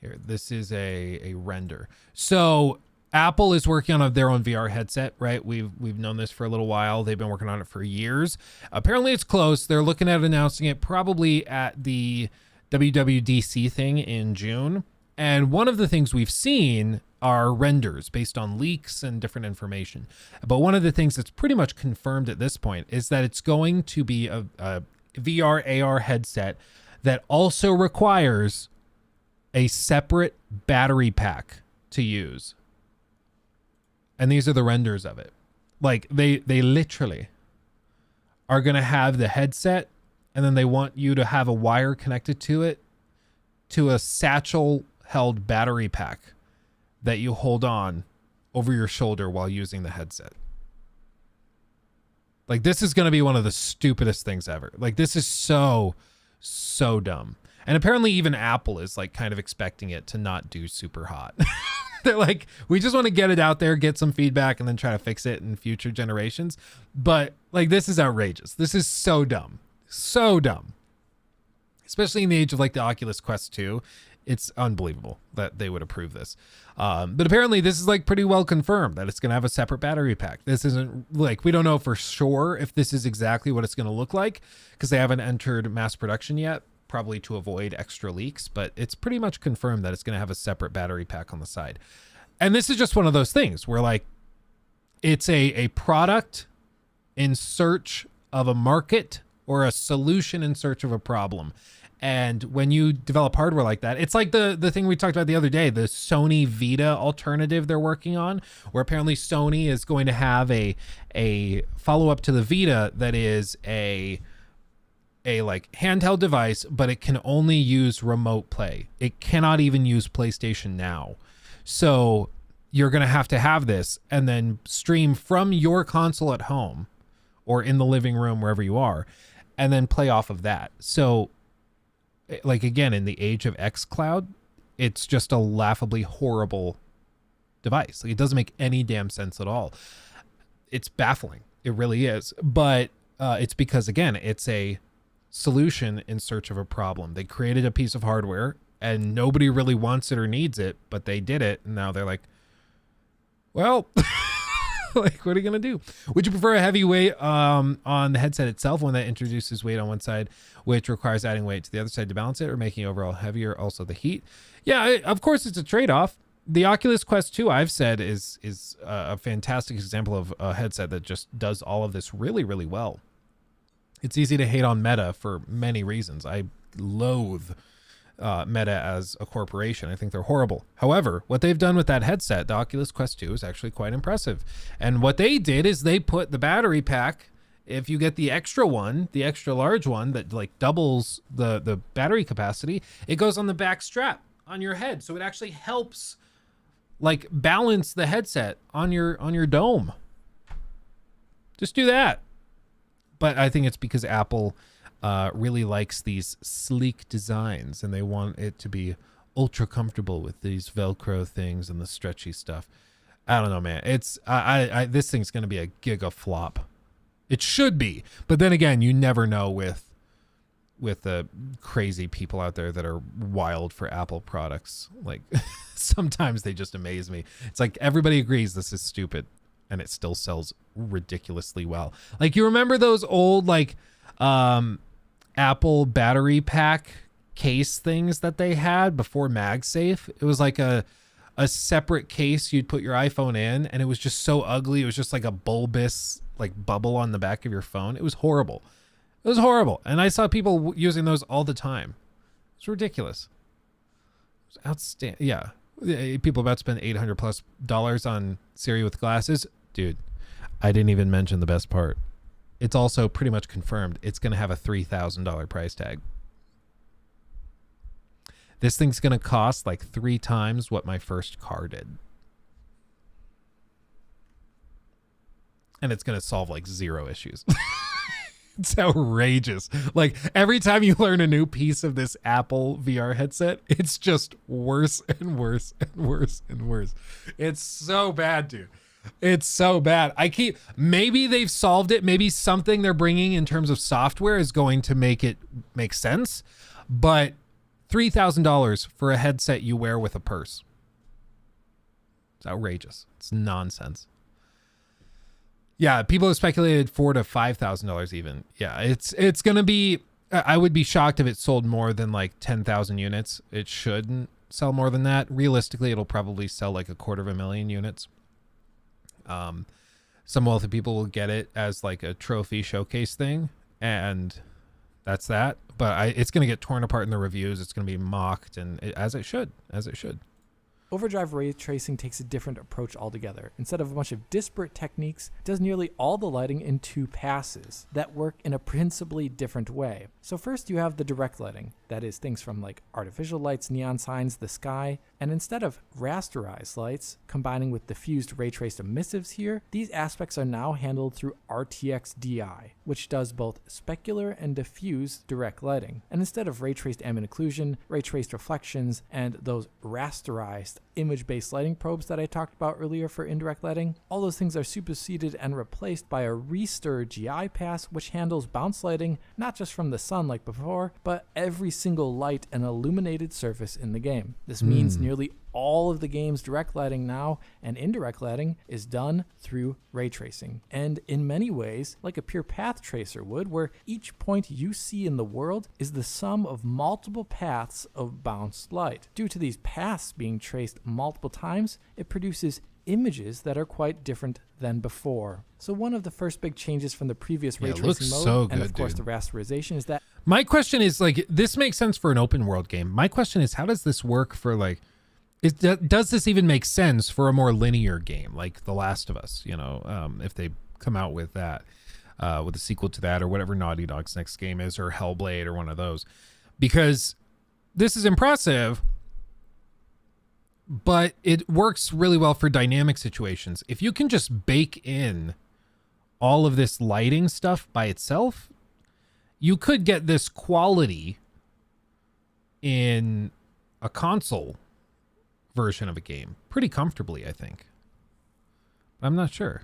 Here, this is a render. So Apple is working on their own VR headset, right? We've known this for a little while. They've been working on it for years. Apparently it's close. They're looking at announcing it probably at the WWDC thing in June. And one of the things we've seen are renders based on leaks and different information. But one of the things that's pretty much confirmed at this point is that it's going to be a VR AR headset that also requires a separate battery pack to use. And these are the renders of it. Like they literally are going to have the headset, and then they want you to have a wire connected to it to a satchel held battery pack that you hold on over your shoulder while using the headset. Like, this is going to be one of the stupidest things ever. Like, this is so dumb. And apparently even Apple is like kind of expecting it to not do super hot. They're like, we just want to get it out there, get some feedback, and then try to fix it in future generations. But like, this is outrageous. This is so dumb. So dumb. Especially in the age of like the Oculus Quest 2. It's unbelievable that they would approve this. But apparently this is like pretty well confirmed that it's going to have a separate battery pack. This isn't like, we don't know for sure if this is exactly what it's going to look like because they haven't entered mass production yet, probably to avoid extra leaks, but it's pretty much confirmed that it's going to have a separate battery pack on the side. And this is just one of those things where like, it's a product in search of a market or a solution in search of a problem. And when you develop hardware like that, it's like the thing we talked about the other day, the Sony Vita alternative they're working on, where apparently Sony is going to have a follow-up to the Vita that is a like handheld device, but it can only use remote play. It cannot even use PlayStation Now. So you're going to have this and then stream from your console at home or in the living room, wherever you are, and then play off of that. So like, again, in the age of xCloud, it's just a laughably horrible device. Like, it doesn't make any damn sense at all. It's baffling. It really is. But it's because, again, it's a solution in search of a problem. They created a piece of hardware and nobody really wants it or needs it, but they did it. And now they're like, well, like, what are you going to do? Would you prefer a heavy weight on the headset itself, one that introduces weight on one side, which requires adding weight to the other side to balance it, or making it overall heavier, also the heat? Yeah, of course it's a trade-off. The Oculus Quest 2, I've said, is a fantastic example of a headset that just does all of this really, really well. It's easy to hate on Meta for many reasons. I loathe Meta as a corporation. I think they're horrible. However, what they've done with that headset, the Oculus Quest 2, is actually quite impressive. And what they did is they put the battery pack, if you get the extra one, the extra large one that like doubles the battery capacity, it goes on the back strap on your head. So it actually helps like balance the headset on your dome. Just do that. But I think it's because Apple really likes these sleek designs, and they want it to be ultra comfortable with these Velcro things and the stretchy stuff. I don't know, man. It's this thing's gonna be a giga flop. It should be, but then again, you never know with the crazy people out there that are wild for Apple products. Like sometimes they just amaze me. It's like everybody agrees this is stupid, and it still sells ridiculously well. Like, you remember those old like Apple battery pack case things that they had before MagSafe? It was like a separate case you'd put your iPhone in, and it was just so ugly. It was just like a bulbous like bubble on the back of your phone. It was horrible. It was horrible. And I saw people using those all the time. It's ridiculous. It's outstanding. Yeah. People about to spend $800+ on Siri with glasses. Dude, I didn't even mention the best part. It's also pretty much confirmed it's going to have a $3,000 price tag. This thing's going to cost like 3 times what my first car did. And it's going to solve like 0 issues. It's outrageous. Like, every time you learn a new piece of this Apple VR headset, it's just worse and worse and worse and worse. It's so bad, dude. It's so bad. Maybe they've solved it. Maybe something they're bringing in terms of software is going to make it make sense. But $3,000 for a headset you wear with a purse. It's outrageous. It's nonsense. Yeah, people have speculated $4,000 to $5,000 even. Yeah, it's going to be, I would be shocked if it sold more than like 10,000 units. It shouldn't sell more than that. Realistically, it'll probably sell like 250,000 units. Some wealthy people will get it as like a trophy showcase thing, and that's that. But it's going to get torn apart in the reviews. It's going to be mocked, and as it should. Overdrive ray tracing takes a different approach altogether. Instead of a bunch of disparate techniques, it does nearly all the lighting in 2 passes that work in a principally different way. So first you have the direct lighting, that is things from like artificial lights, neon signs, the sky, and instead of rasterized lights combining with diffused ray traced emissives here, these aspects are now handled through RTX DI, which does both specular and diffuse direct lighting. And instead of ray traced ambient occlusion, ray traced reflections, and those rasterized image-based lighting probes that I talked about earlier for indirect lighting, all those things are superseded and replaced by a restir GI pass, which handles bounce lighting not just from the sun like before, but every single light and illuminated surface in the game. This means nearly all of the game's direct lighting now and indirect lighting is done through ray tracing. And in many ways, like a pure path tracer would, where each point you see in the world is the sum of multiple paths of bounced light. Due to these paths being traced multiple times, it produces images that are quite different than before. So one of the first big changes from the previous ray tracing mode, so good, and of course dude. the rasterization, is that My question is, like, this makes sense for an open world game. My question is, how does this work for like, does this even make sense for a more linear game like The Last of Us? You know, if they come out with that, with a sequel to that, or whatever Naughty Dog's next game is, or Hellblade, or one of those, because this is impressive, but it works really well for dynamic situations. If you can just bake in all of this lighting stuff by itself, you could get this quality in a console version of a game pretty comfortably, I think. I'm not sure.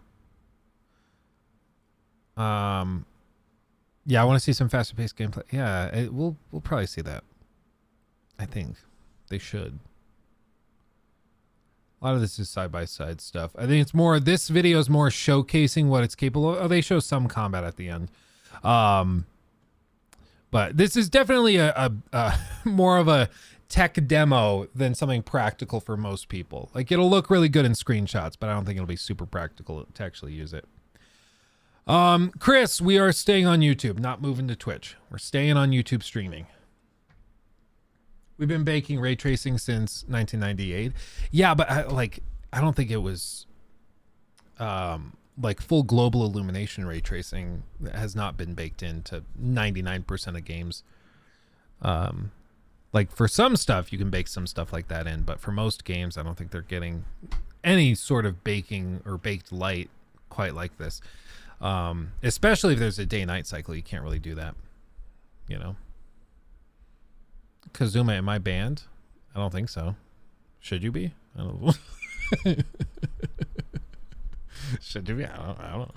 Yeah, I want to see some faster paced gameplay. Yeah, we'll probably see that. I think they should. A lot of this is side-by-side stuff. I think it's more, this video is more showcasing what it's capable of. Oh, they show some combat at the end. But this is definitely a more of a tech demo than something practical for most people. Like, it'll look really good in screenshots, but I don't think it'll be super practical to actually use it. Chris, we are staying on YouTube, not moving to Twitch. We're staying on YouTube streaming. We've been baking ray tracing since 1998. Yeah, but I don't think it was like full global illumination ray tracing has not been baked into 99% of games. Like, for some stuff, you can bake some stuff like that in, but for most games, I don't think they're getting any sort of baking or baked light quite like this. Especially if there's a day-night cycle, you can't really do that. You know. Kazuma, am I banned? I don't think so. Should you be? I don't know. Should you be? I don't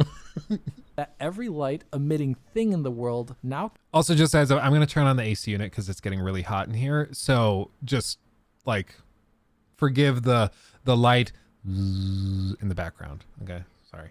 know. That every light emitting thing in the world now. Also, just as I'm going to turn on the AC unit because it's getting really hot in here. So just like forgive the light in the background. Okay, sorry.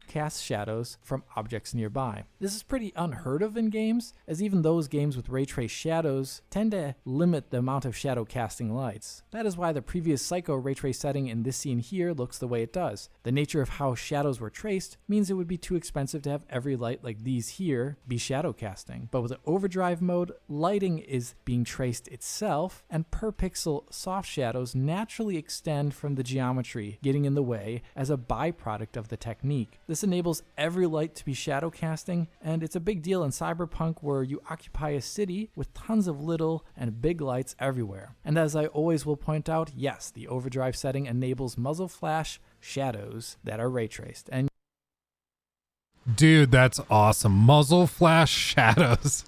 Cast shadows from objects nearby. This is pretty unheard of in games, as even those games with ray trace shadows tend to limit the amount of shadow casting lights. That is why the previous Psycho ray trace setting in this scene here looks the way it does. The nature of how shadows were traced means it would be too expensive to have every light like these here be shadow casting. But with the overdrive mode, lighting is being traced itself, and per pixel soft shadows naturally extend from the geometry, getting in the way as a byproduct of the technique. This enables every light to be shadow casting, and it's a big deal in Cyberpunk where you occupy a city with tons of little and big lights everywhere. And as I always will point out, yes, the overdrive setting enables muzzle flash shadows that are ray traced. And dude, that's awesome. Muzzle flash shadows.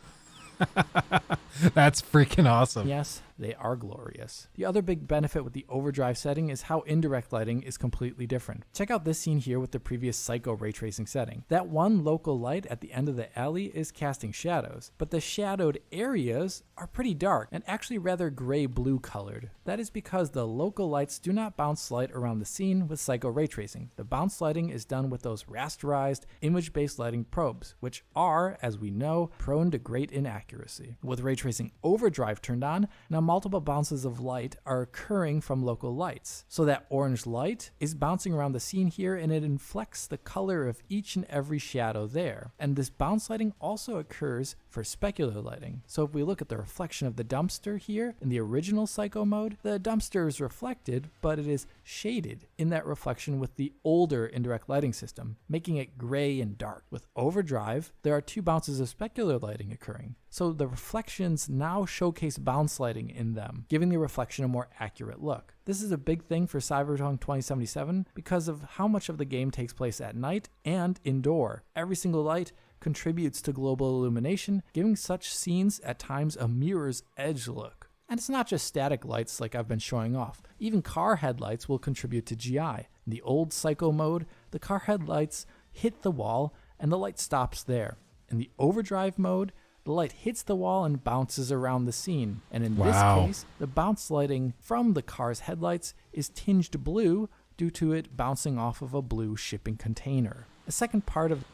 That's freaking awesome. yes, they are glorious. The other big benefit with the overdrive setting is how indirect lighting is completely different. Check out this scene here with the previous Psycho ray tracing setting. That one local light at the end of the alley is casting shadows, but the shadowed areas are pretty dark and actually rather gray-blue colored. That is because the local lights do not bounce light around the scene with Psycho ray tracing. The bounce lighting is done with those rasterized, image-based lighting probes, which are, as we know, prone to great inaccuracy. With ray tracing overdrive turned on, now multiple bounces of light are occurring from local lights. So that orange light is bouncing around the scene here, and it inflects the color of each and every shadow there. And this bounce lighting also occurs for specular lighting. So if we look at the reflection of the dumpster here in the original Psycho mode, the dumpster is reflected, but it is shaded in that reflection with the older indirect lighting system, making it gray and dark. With overdrive, there are 2 bounces of specular lighting occurring. So the reflections now showcase bounce lighting in them, giving the reflection a more accurate look. This is a big thing for Cyberpunk 2077 because of how much of the game takes place at night and indoor. Every single light contributes to global illumination, giving such scenes at times a mirror's edge look. And it's not just static lights like I've been showing off. Even car headlights will contribute to GI. In the old Psycho mode, the car headlights hit the wall and the light stops there. In the overdrive mode, the light hits the wall and bounces around the scene. And in this case, the bounce lighting from the car's headlights is tinged blue due to it bouncing off of a blue shipping container. A second part of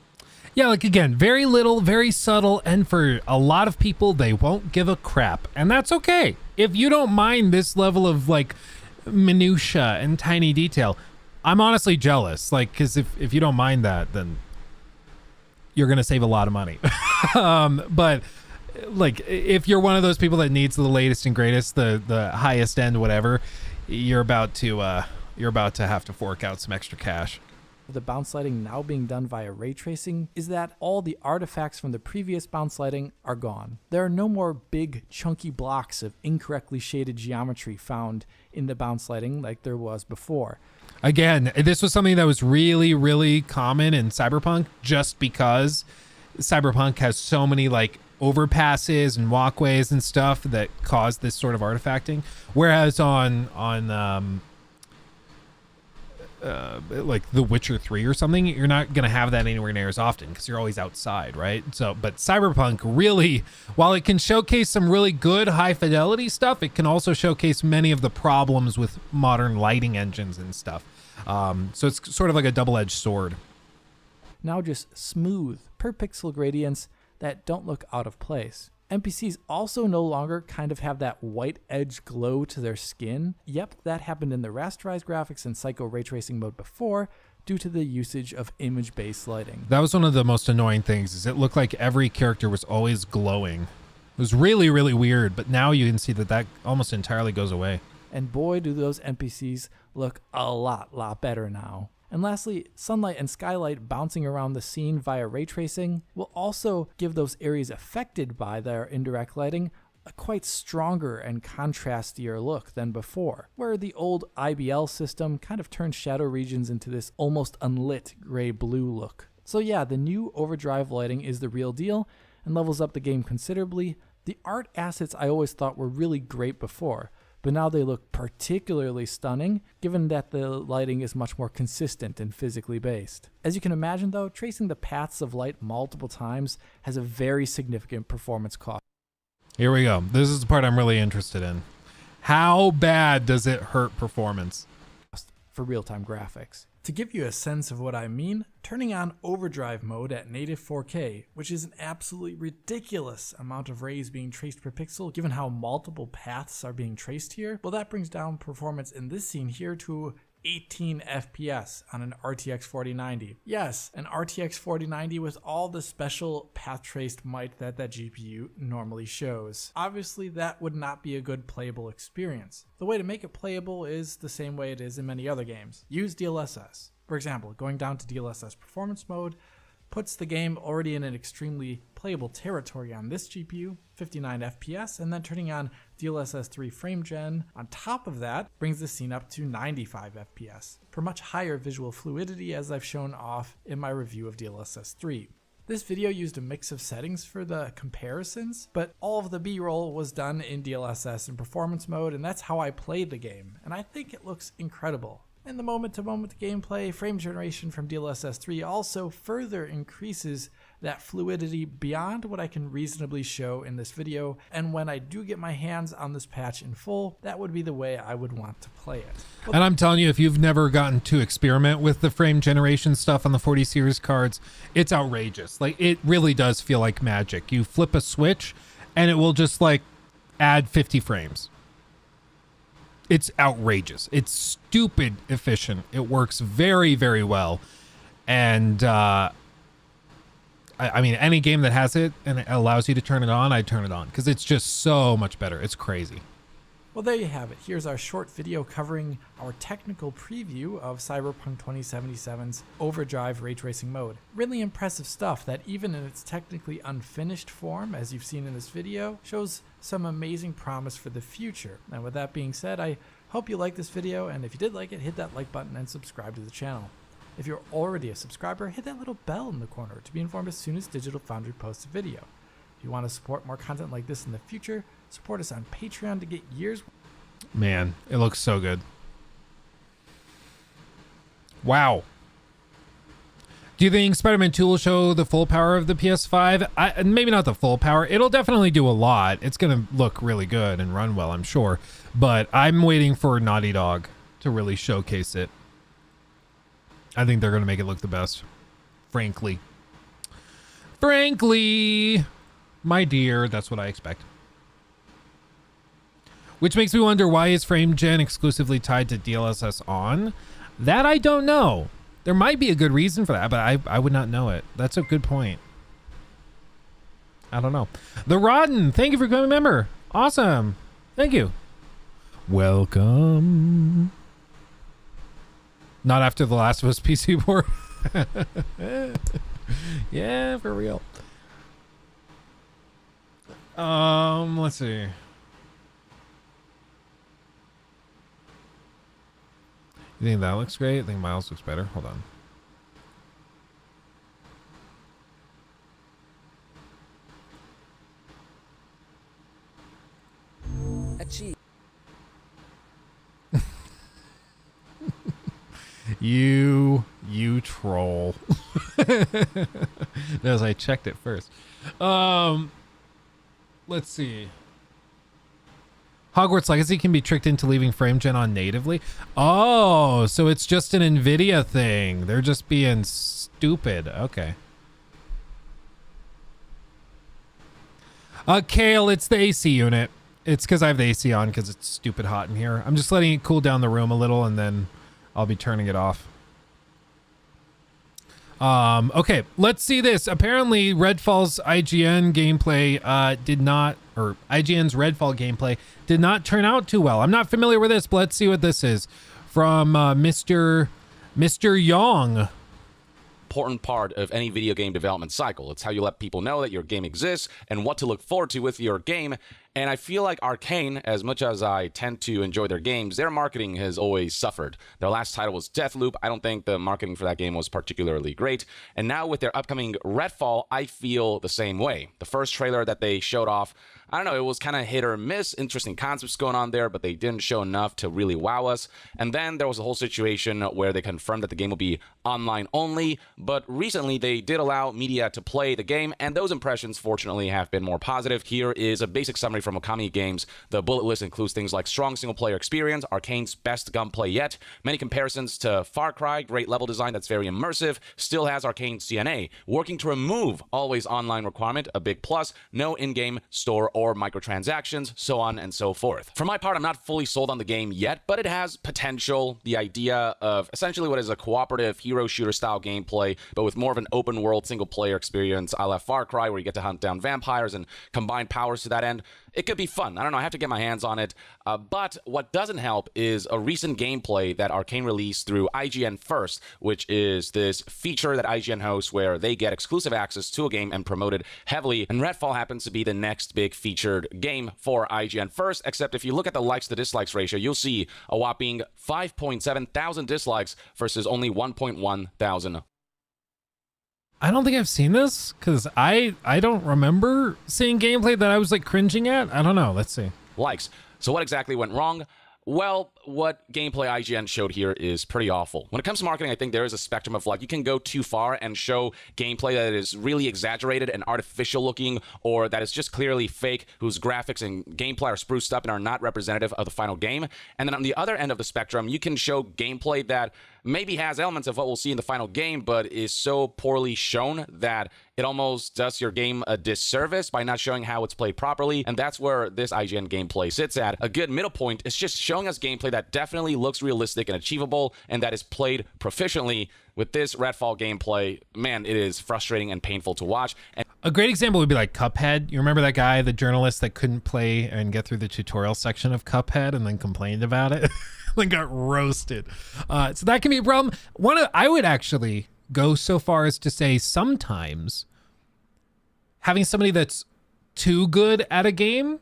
Yeah, like again, very little, very subtle, and for a lot of people, they won't give a crap. And that's okay. If you don't mind this level of like minutia and tiny detail, I'm honestly jealous. Like, because if you don't mind that, then you're going to save a lot of money. But like, if you're one of those people that needs the latest and greatest, the highest end, whatever, you're about to have to fork out some extra cash. The bounce lighting now being done via ray tracing is that all the artifacts from the previous bounce lighting are gone. There are no more big chunky blocks of incorrectly shaded geometry found in the bounce lighting like there was before. Again, this was something that was really, really common in Cyberpunk just because Cyberpunk has so many like overpasses and walkways and stuff that cause this sort of artifacting. Whereas on like The Witcher 3 or something, you're not going to have that anywhere near as often because you're always outside, right? So, but Cyberpunk really, while it can showcase some really good high fidelity stuff, it can also showcase many of the problems with modern lighting engines and stuff. So it's sort of like a double-edged sword. Now just smooth per pixel gradients that don't look out of place. NPCs also no longer kind of have that white edge glow to their skin. Yep, that happened in the rasterized graphics and Psycho ray tracing mode before due to the usage of image-based lighting. That was one of the most annoying things, is it looked like every character was always glowing. It was really, really weird, but now you can see that almost entirely goes away. And boy, do those NPCs look a lot better now. And lastly, sunlight and skylight bouncing around the scene via ray tracing will also give those areas affected by their indirect lighting a quite stronger and contrastier look than before, where the old IBL system kind of turned shadow regions into this almost unlit gray-blue look. So yeah, the new overdrive lighting is the real deal and levels up the game considerably. The art assets I always thought were really great before, but now they look particularly stunning given that the lighting is much more consistent and physically based. As you can imagine though, tracing the paths of light multiple times has a very significant performance cost. Here we go. This is the part I'm really interested in. How bad does it hurt performance? For real-time graphics. To give you a sense of what I mean, turning on overdrive mode at native 4K, which is an absolutely ridiculous amount of rays being traced per pixel given how multiple paths are being traced here, well that brings down performance in this scene here to 18 FPS on an RTX 4090. Yes, an RTX 4090 with all the special path traced might that GPU normally shows. Obviously that would not be a good playable experience. The way to make it playable is the same way it is in many other games. Use DLSS. For example, going down to DLSS performance mode puts the game already in an extremely playable territory on this GPU, 59 FPS, and then turning on DLSS 3 frame gen on top of that brings the scene up to 95 FPS for much higher visual fluidity, as I've shown off in my review of DLSS 3. This video used a mix of settings for the comparisons, but all of the B-roll was done in DLSS in performance mode, and that's how I played the game, and I think it looks incredible. In the moment-to-moment gameplay, frame generation from DLSS 3 also further increases that fluidity beyond what I can reasonably show in this video, and when I do get my hands on this patch in full, that would be the way I would want to play it. And I'm telling you, if you've never gotten to experiment with the frame generation stuff on the 40 series cards, it's outrageous. Like, it really does feel like magic. You flip a switch and it will just like add 50 frames. It's outrageous. It's stupid efficient. It works very, very well. And I mean, any game that has it and it allows you to turn it on, I turn it on because it's just so much better. It's crazy. Well, there you have it. Here's our short video covering our technical preview of Cyberpunk 2077's overdrive ray tracing mode. Really impressive stuff that even in its technically unfinished form, as you've seen in this video, shows some amazing promise for the future. And with that being said, I hope you liked this video, and if you did like it, hit that like button and subscribe to the channel. If you're already a subscriber, hit that little bell in the corner to be informed as soon as Digital Foundry posts a video. If you want to support more content like this in the future, support us on Patreon to get years. Man, it looks so good. Wow. Do you think Spider-Man 2 will show the full power of the PS5? Maybe not the full power. It'll definitely do a lot. It's going to look really good and run well, I'm sure. But I'm waiting for Naughty Dog to really showcase it. I think they're going to make it look the best. Frankly. Frankly, my dear, that's what I expect. Which makes me wonder, why is frame gen exclusively tied to DLSS on? That I don't know. There might be a good reason for that, but I would not know it. That's a good point. I don't know. The Rodden, thank you for becoming a member. Awesome. Thank you. Welcome. Not after The Last of Us PC port. Yeah, for real. Let's see. You think that looks great? I think Miles looks better. Hold on. Achieve. You troll. As I checked it first. Let's see. Hogwarts Legacy can be tricked into leaving frame gen on natively. Oh, so it's just an NVIDIA thing. They're just being stupid. Okay. Kale, it's the AC unit. It's because I have the AC on because it's stupid hot in here. I'm just letting it cool down the room a little and then I'll be turning it off. Okay, let's see this. Apparently Redfall's IGN gameplay IGN's Redfall gameplay did not turn out too well. I'm not familiar with this, but let's see what this is from Mr. Yong. Important part of any video game development cycle. It's how you let people know that your game exists and what to look forward to with your game. And I feel like Arcane, as much as I tend to enjoy their games, their marketing has always suffered. Their last title was Deathloop. I don't think the marketing for that game was particularly great. And now with their upcoming Redfall, I feel the same way. The first trailer that they showed off, I don't know, it was kind of hit or miss. Interesting concepts going on there, but they didn't show enough to really wow us. And then there was a whole situation where they confirmed that the game will be online only. But recently, they did allow media to play the game, and those impressions, fortunately, have been more positive. Here is a basic summary from Okami Games. The bullet list includes things like strong single-player experience, Arcane's best gunplay yet, many comparisons to Far Cry, great level design that's very immersive, still has Arcane CNA, working to remove always online requirement, a big plus, no in-game store or microtransactions, so on and so forth. For my part, I'm not fully sold on the game yet, but it has potential. The idea of essentially what is a cooperative hero shooter style gameplay, but with more of an open world single player experience a la Far Cry, where you get to hunt down vampires and combine powers to that end. It could be fun. I don't know. I have to get my hands on it. But what doesn't help is a recent gameplay that Arcane released through IGN First, which is this feature that IGN hosts where they get exclusive access to a game and promote it heavily. And Redfall happens to be the next big featured game for IGN First, except if you look at the likes to dislikes ratio, you'll see a whopping 5.7 thousand dislikes versus only 1.1 thousand. I don't think I've seen this because I don't remember seeing gameplay that I was like cringing at. I don't know. Let's see. Likes. So what exactly went wrong? Well, what gameplay IGN showed here is pretty awful. When it comes to marketing, I think there is a spectrum of like, you can go too far and show gameplay that is really exaggerated and artificial looking, or that is just clearly fake, whose graphics and gameplay are spruced up and are not representative of the final game. And then on the other end of the spectrum, you can show gameplay that maybe has elements of what we'll see in the final game, but is so poorly shown that it almost does your game a disservice by not showing how it's played properly. And that's where this IGN gameplay sits at. A good middle point is just showing us gameplay that definitely looks realistic and achievable and that is played proficiently. With this Redfall gameplay, man, it is frustrating and painful to watch. And a great example would be like Cuphead. You remember that guy, the journalist that couldn't play and get through the tutorial section of Cuphead and then complained about it? Then got roasted. So that can be a problem. I would actually go so far as to say sometimes having somebody that's too good at a game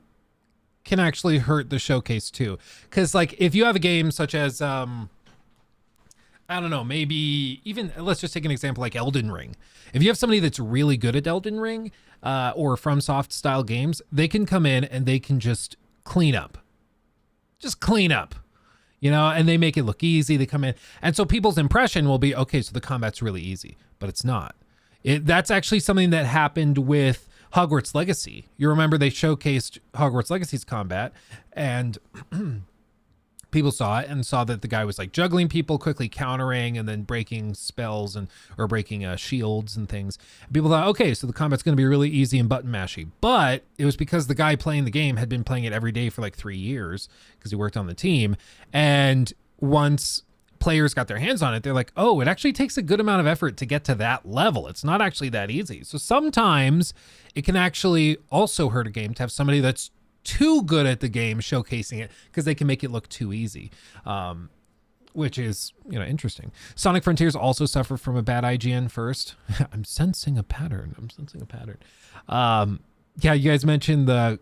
can actually hurt the showcase too. Because like if you have a game such as I don't know, maybe even let's just take an example like Elden Ring. If you have somebody that's really good at Elden Ring or FromSoft style games, they can come in and they can just clean up. Just clean up. You know, and they make it look easy. They come in. And so people's impression will be, okay, so the combat's really easy, but it's not. That's actually something that happened with Hogwarts Legacy. You remember they showcased Hogwarts Legacy's combat and people saw it and saw that the guy was like juggling people, quickly countering and then breaking spells or breaking shields and things. And people thought, okay, so the combat's going to be really easy and button mashy. But it was because the guy playing the game had been playing it every day for like 3 years because he worked on the team. And once players got their hands on it, they're like, oh, it actually takes a good amount of effort to get to that level. It's not actually that easy. So sometimes it can actually also hurt a game to have somebody that's too good at the game showcasing it because they can make it look too easy, which is, you know, interesting. Sonic Frontiers also suffered from a bad IGN First. I'm sensing a pattern. Yeah, you guys mentioned the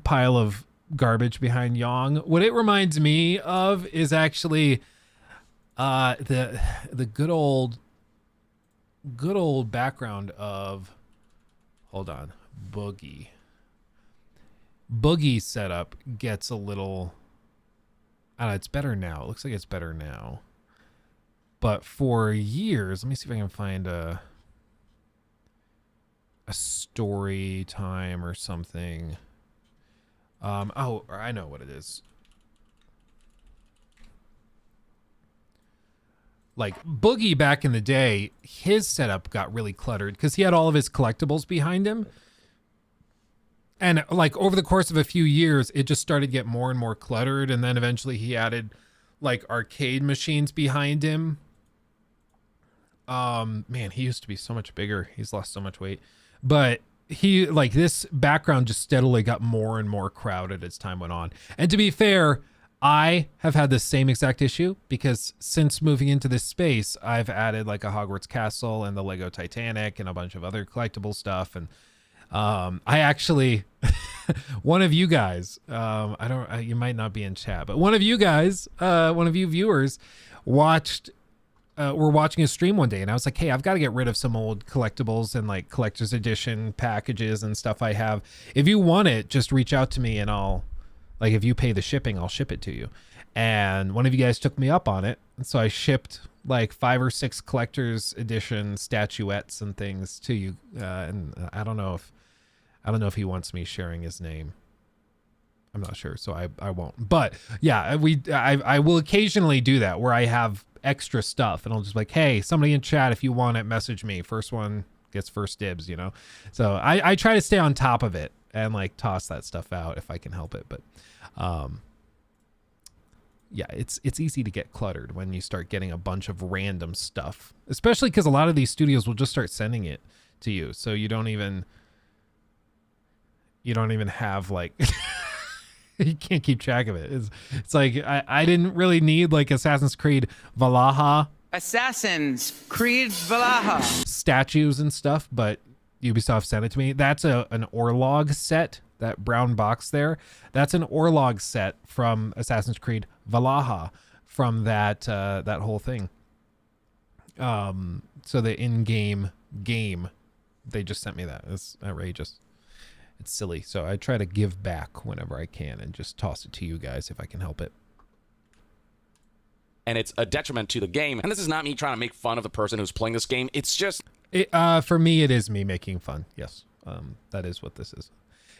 pile of garbage behind Yong. What it reminds me of is actually the good old background of, hold on, Boogie setup gets a little, I don't know, it's better now. It looks like it's better now. But for years, let me see if I can find a story time or something. Oh, I know what it is. Like Boogie back in the day, his setup got really cluttered because he had all of his collectibles behind him. And like over the course of a few years, it just started to get more and more cluttered. And then eventually he added like arcade machines behind him. Man, he used to be so much bigger. He's lost so much weight. But he, like, this background just steadily got more and more crowded as time went on. And to be fair, I have had the same exact issue because since moving into this space, I've added like a Hogwarts Castle and the Lego Titanic and a bunch of other collectible stuff. And I actually one of you guys, you might not be in chat, but one of you guys, one of you viewers watched, were watching a stream one day, and I was like, hey, I've got to get rid of some old collectibles and like collector's edition packages and stuff I have. If you want it, just reach out to me and like, if you pay the shipping, I'll ship it to you. And one of you guys took me up on it. And so I shipped like 5 or 6 collector's edition statuettes and things to you. And I don't know if he wants me sharing his name. I'm not sure, so I won't. But yeah, I will occasionally do that where I have extra stuff and I'll just be like, hey, somebody in chat, if you want it, message me. First one gets first dibs, you know? So I try to stay on top of it and like toss that stuff out if I can help it. But yeah, it's easy to get cluttered when you start getting a bunch of random stuff, especially because a lot of these studios will just start sending it to you. So you don't even have like, you can't keep track of it. It's like, I didn't really need like Assassin's Creed Valhalla. Assassin's Creed Valhalla. Statues and stuff, but Ubisoft sent it to me. That's an Orlog set, that brown box there. That's an Orlog set from Assassin's Creed Valhalla from that whole thing. So the in-game game, they just sent me that. It's outrageous. It's silly. So I try to give back whenever I can and just toss it to you guys if I can help it. And it's a detriment to the game. And this is not me trying to make fun of the person who's playing this game. It's just... for me, it is me making fun. Yes. That is what this is.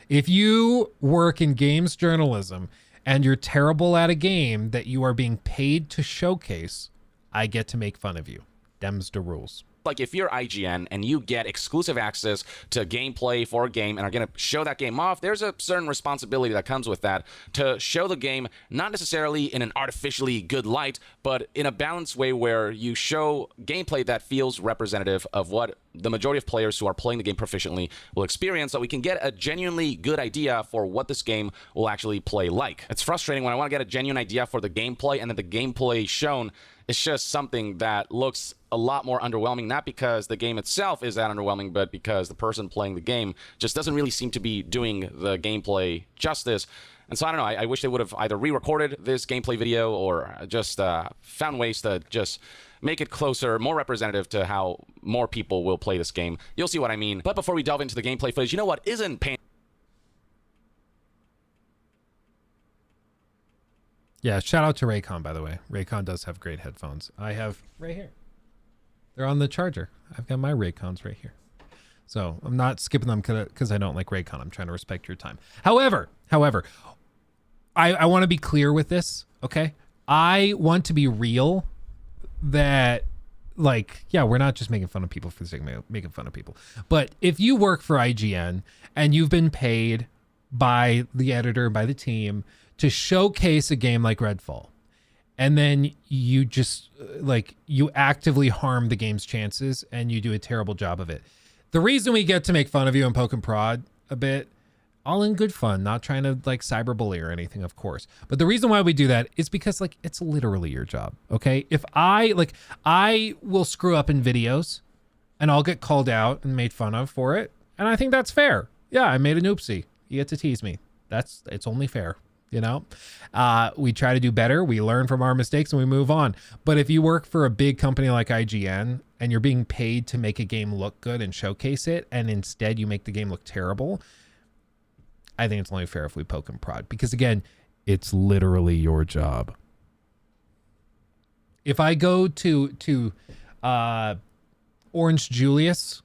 If you work in games journalism and you're terrible at a game that you are being paid to showcase, I get to make fun of you. Them's the rules. Like if you're IGN and you get exclusive access to gameplay for a game and are going to show that game off, there's a certain responsibility that comes with that to show the game, not necessarily in an artificially good light, but in a balanced way where you show gameplay that feels representative of what the majority of players who are playing the game proficiently will experience, so we can get a genuinely good idea for what this game will actually play like. It's frustrating when I want to get a genuine idea for the gameplay and then the gameplay shown is just something that looks a lot more underwhelming, not because the game itself is that underwhelming, but because the person playing the game just doesn't really seem to be doing the gameplay justice. And so I don't know, I wish they would have either re-recorded this gameplay video or just found ways to just make it closer, more representative to how more people will play this game. You'll see what I mean. But before we delve into the gameplay footage, you know what isn't pain? Yeah, shout out to Raycon, by the way. Raycon does have great headphones. I have right here. They're on the charger. I've got my Raycons right here. So I'm not skipping them because I don't like Raycon. I'm trying to respect your time. However, I want to be clear with this, okay? I want to be real that, like, yeah, we're not just making fun of people for the sake of making fun of people. But if you work for IGN and you've been paid by the editor, by the team, to showcase a game like Redfall, and then you just, like, you actively harm the game's chances and you do a terrible job of it. The reason we get to make fun of you and poke and prod a bit, all in good fun, not trying to like cyberbully or anything, of course. But the reason why we do that is because, like, it's literally your job, okay? If I will screw up in videos and I'll get called out and made fun of for it. And I think that's fair. Yeah, I made an oopsie. You get to tease me. It's only fair. You know, we try to do better. We learn from our mistakes and we move on. But if you work for a big company like IGN and you're being paid to make a game look good and showcase it, and instead you make the game look terrible, I think it's only fair if we poke and prod, because again, it's literally your job. If I go to Orange Julius,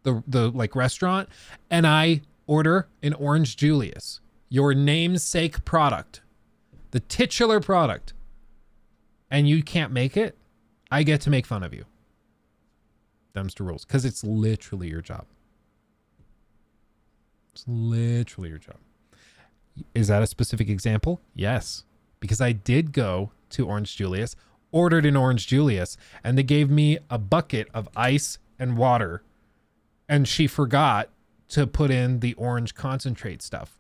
the like restaurant, and I order an Orange Julius, your namesake product, the titular product, and you can't make it, I get to make fun of you. Them's the rules, because it's literally your job. It's literally your job. Is that a specific example? Yes, because I did go to Orange Julius, ordered an Orange Julius, and they gave me a bucket of ice and water, and she forgot to put in the orange concentrate stuff.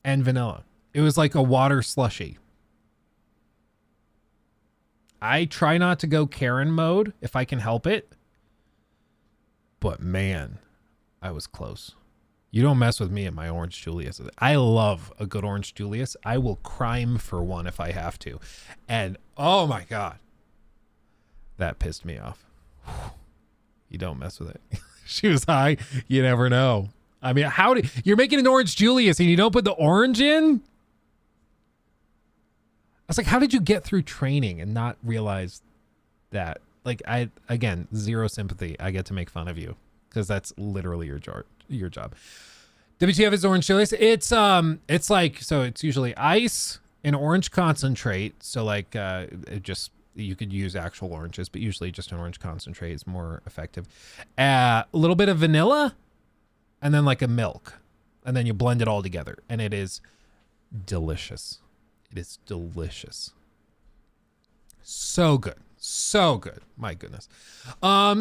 And vanilla. It was like a water slushy. I try not to go Karen mode if I can help it. But man, I was close. You don't mess with me and my Orange Julius. I love a good Orange Julius. I will crime for one if I have to. And oh my God, that pissed me off. You don't mess with it. She was high. You never know. I mean, you're making an Orange Julius and you don't put the orange in? I was like, how did you get through training and not realize that? Like, again, zero sympathy. I get to make fun of you because that's literally your job. WTF is Orange Julius. It's like, so it's usually ice and orange concentrate. So like, you could use actual oranges, but usually just an orange concentrate is more effective. A little bit of vanilla and then like a milk, and then you blend it all together and it is delicious. It is delicious. So good. So good. My goodness.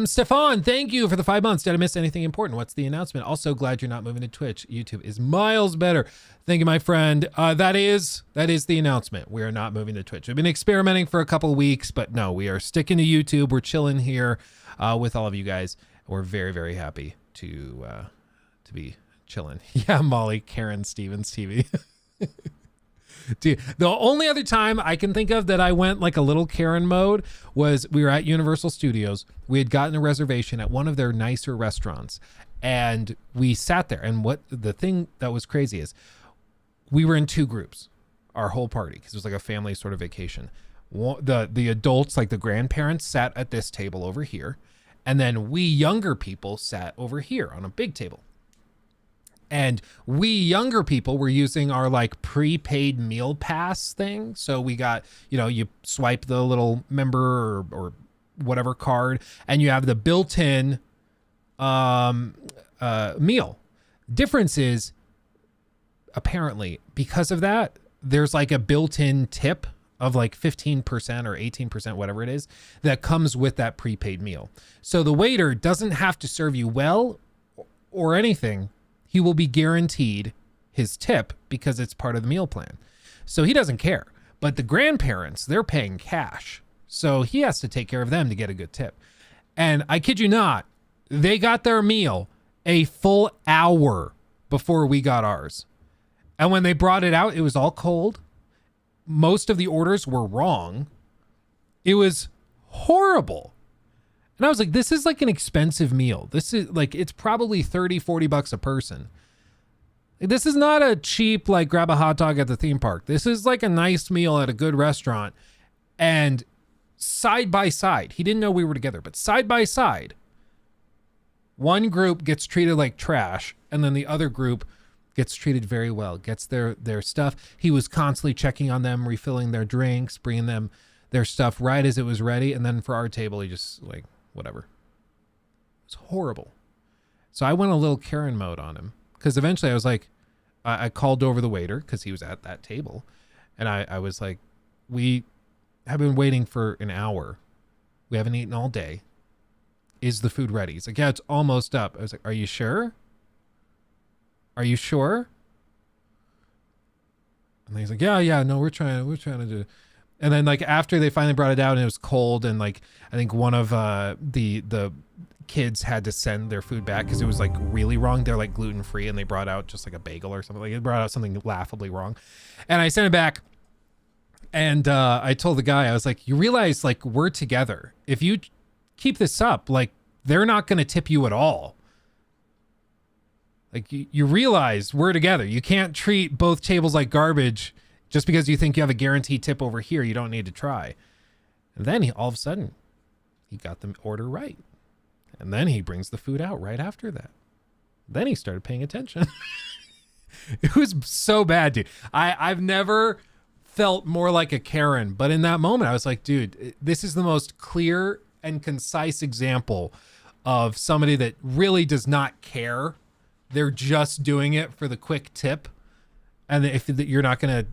Stefan, thank you for the 5 months. Did I miss anything important? What's the announcement? Also glad you're not moving to Twitch. YouTube is miles better. Thank you, my friend. That is the announcement. We are not moving to Twitch. We've been experimenting for a couple weeks, but no, we are sticking to YouTube. We're chilling here with all of you guys. We're very, very happy to be chilling. Yeah, Molly, Karen Stevens TV. Dude, the only other time I can think of that I went like a little Karen mode was we were at Universal Studios. We had gotten a reservation at one of their nicer restaurants and we sat there. And what the thing that was crazy is we were in 2 groups, our whole party, because it was like a family sort of vacation. The adults, like the grandparents, sat at this table over here. And then we younger people sat over here on a big table. And we younger people were using our like prepaid meal pass thing. So we got, you swipe the little member or whatever card and you have the built-in meal. Difference is apparently because of that, there's like a built-in tip of like 15% or 18%, whatever it is, that comes with that prepaid meal. So the waiter doesn't have to serve you well or anything. He will be guaranteed his tip because it's part of the meal plan. So he doesn't care. But the grandparents, they're paying cash. So he has to take care of them to get a good tip. And I kid you not, they got their meal a full hour before we got ours. And when they brought it out, it was all cold. Most of the orders were wrong. It was horrible. And I was like, this is like an expensive meal. This is like, it's probably $30-40 a person. This is not a cheap, like grab a hot dog at the theme park. This is like a nice meal at a good restaurant. And side by side, he didn't know we were together, but side by side, one group gets treated like trash. And then the other group gets treated very well, gets their stuff. He was constantly checking on them, refilling their drinks, bringing them their stuff right as it was ready. And then for our table, he just like, whatever. It's horrible. So I went a little Karen mode on him because eventually I was like, I called over the waiter because he was at that table. And I was like, we have been waiting for an hour. We haven't eaten all day. Is the food ready? He's like, yeah, it's almost up. I was like, are you sure? Are you sure? And he's like, yeah, no, we're trying to do it. And then like after they finally brought it out and it was cold and like I think one of the kids had to send their food back because it was like really wrong. They're like gluten free and they brought out just like a bagel or something. Like it brought out something laughably wrong. And I sent it back and I told the guy, I was like, you realize like we're together. If you keep this up, like they're not going to tip you at all. Like you realize we're together. You can't treat both tables like garbage. Just because you think you have a guaranteed tip over here, you don't need to try. And then all of a sudden, he got the order right. And then he brings the food out right after that. Then he started paying attention. It was so bad, dude. I've never felt more like a Karen. But in that moment, I was like, dude, this is the most clear and concise example of somebody that really does not care. They're just doing it for the quick tip. And if you're not going to,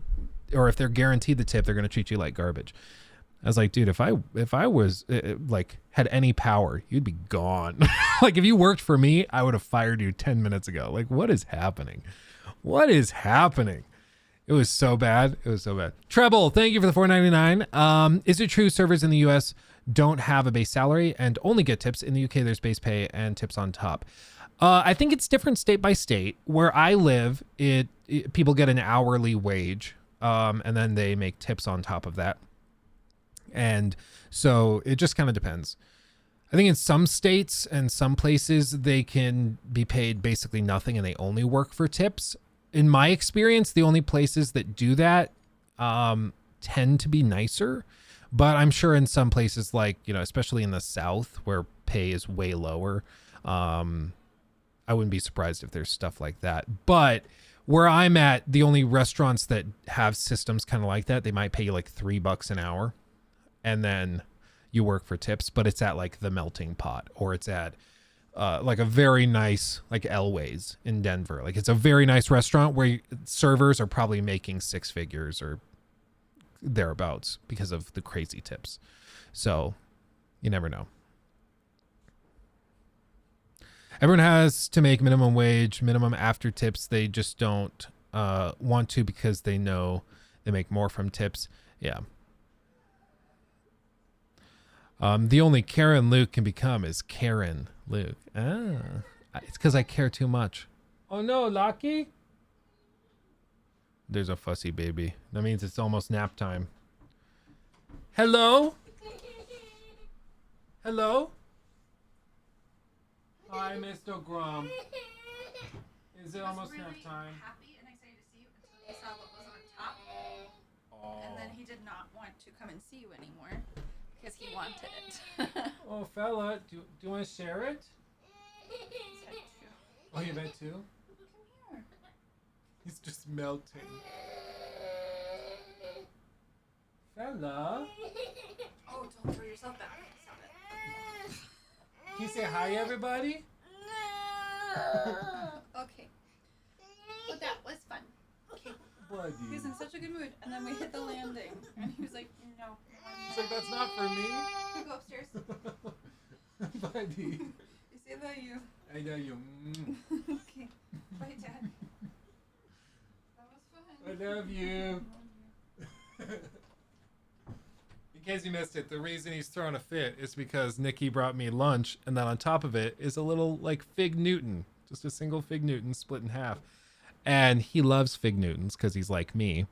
or if they're guaranteed the tip, they're going to treat you like garbage. I was like, dude, if I was like had any power, you'd be gone. Like if you worked for me, I would have fired you 10 minutes ago. Like what is happening? What is happening? It was so bad. It was so bad. Treble, thank you for the $4.99. Is it true servers in the US don't have a base salary and only get tips. In the UK, there's base pay and tips on top. I think it's different state by state. Where I live, people get an hourly wage, and then they make tips on top of that. And so it just kind of depends. I think in some states and some places, they can be paid basically nothing and they only work for tips. In my experience, the only places that do that tend to be nicer. But I'm sure in some places, like, you know, especially in the South where pay is way lower, I wouldn't be surprised if there's stuff like that. But where I'm at, the only restaurants that have systems kind of like that, they might pay you like $3 an hour. And then you work for tips, but it's at like the Melting Pot, or it's at like a very nice, like Elway's in Denver. Like it's a very nice restaurant where servers are probably making 6 figures or thereabouts because of the crazy tips. So you never know. Everyone has to make minimum wage, minimum after tips. They just don't want to because they know they make more from tips. Yeah. The only Karen Luke can become is Karen Luke. Ah, it's because I care too much. Oh no, Lucky. There's a fussy baby. That means it's almost nap time. Hello? Hello? Hi, Mr. Grum. Is it almost nap time? Happy and excited to see you until he saw what was on top. Oh. And then he did not want to come and see you anymore because he wanted it. Oh, fella, do you want to share it? Oh, you bet too? Come here. He's just melting. Fella. Oh, don't throw yourself back. Stop it. Can you say hi, everybody? Okay. But that was fun. Okay. Buddy. He was in such a good mood, and then we hit the landing, and he was like, no. He's like, that's not for me. You go upstairs. Buddy. You say that you. I know you. Okay. Bye, Dad. That was fun. I love you. In case you missed it, the reason he's throwing a fit is because Nikki brought me lunch, and then on top of it is a little, like, Fig Newton. Just a single Fig Newton split in half. And he loves Fig Newtons because he's like me.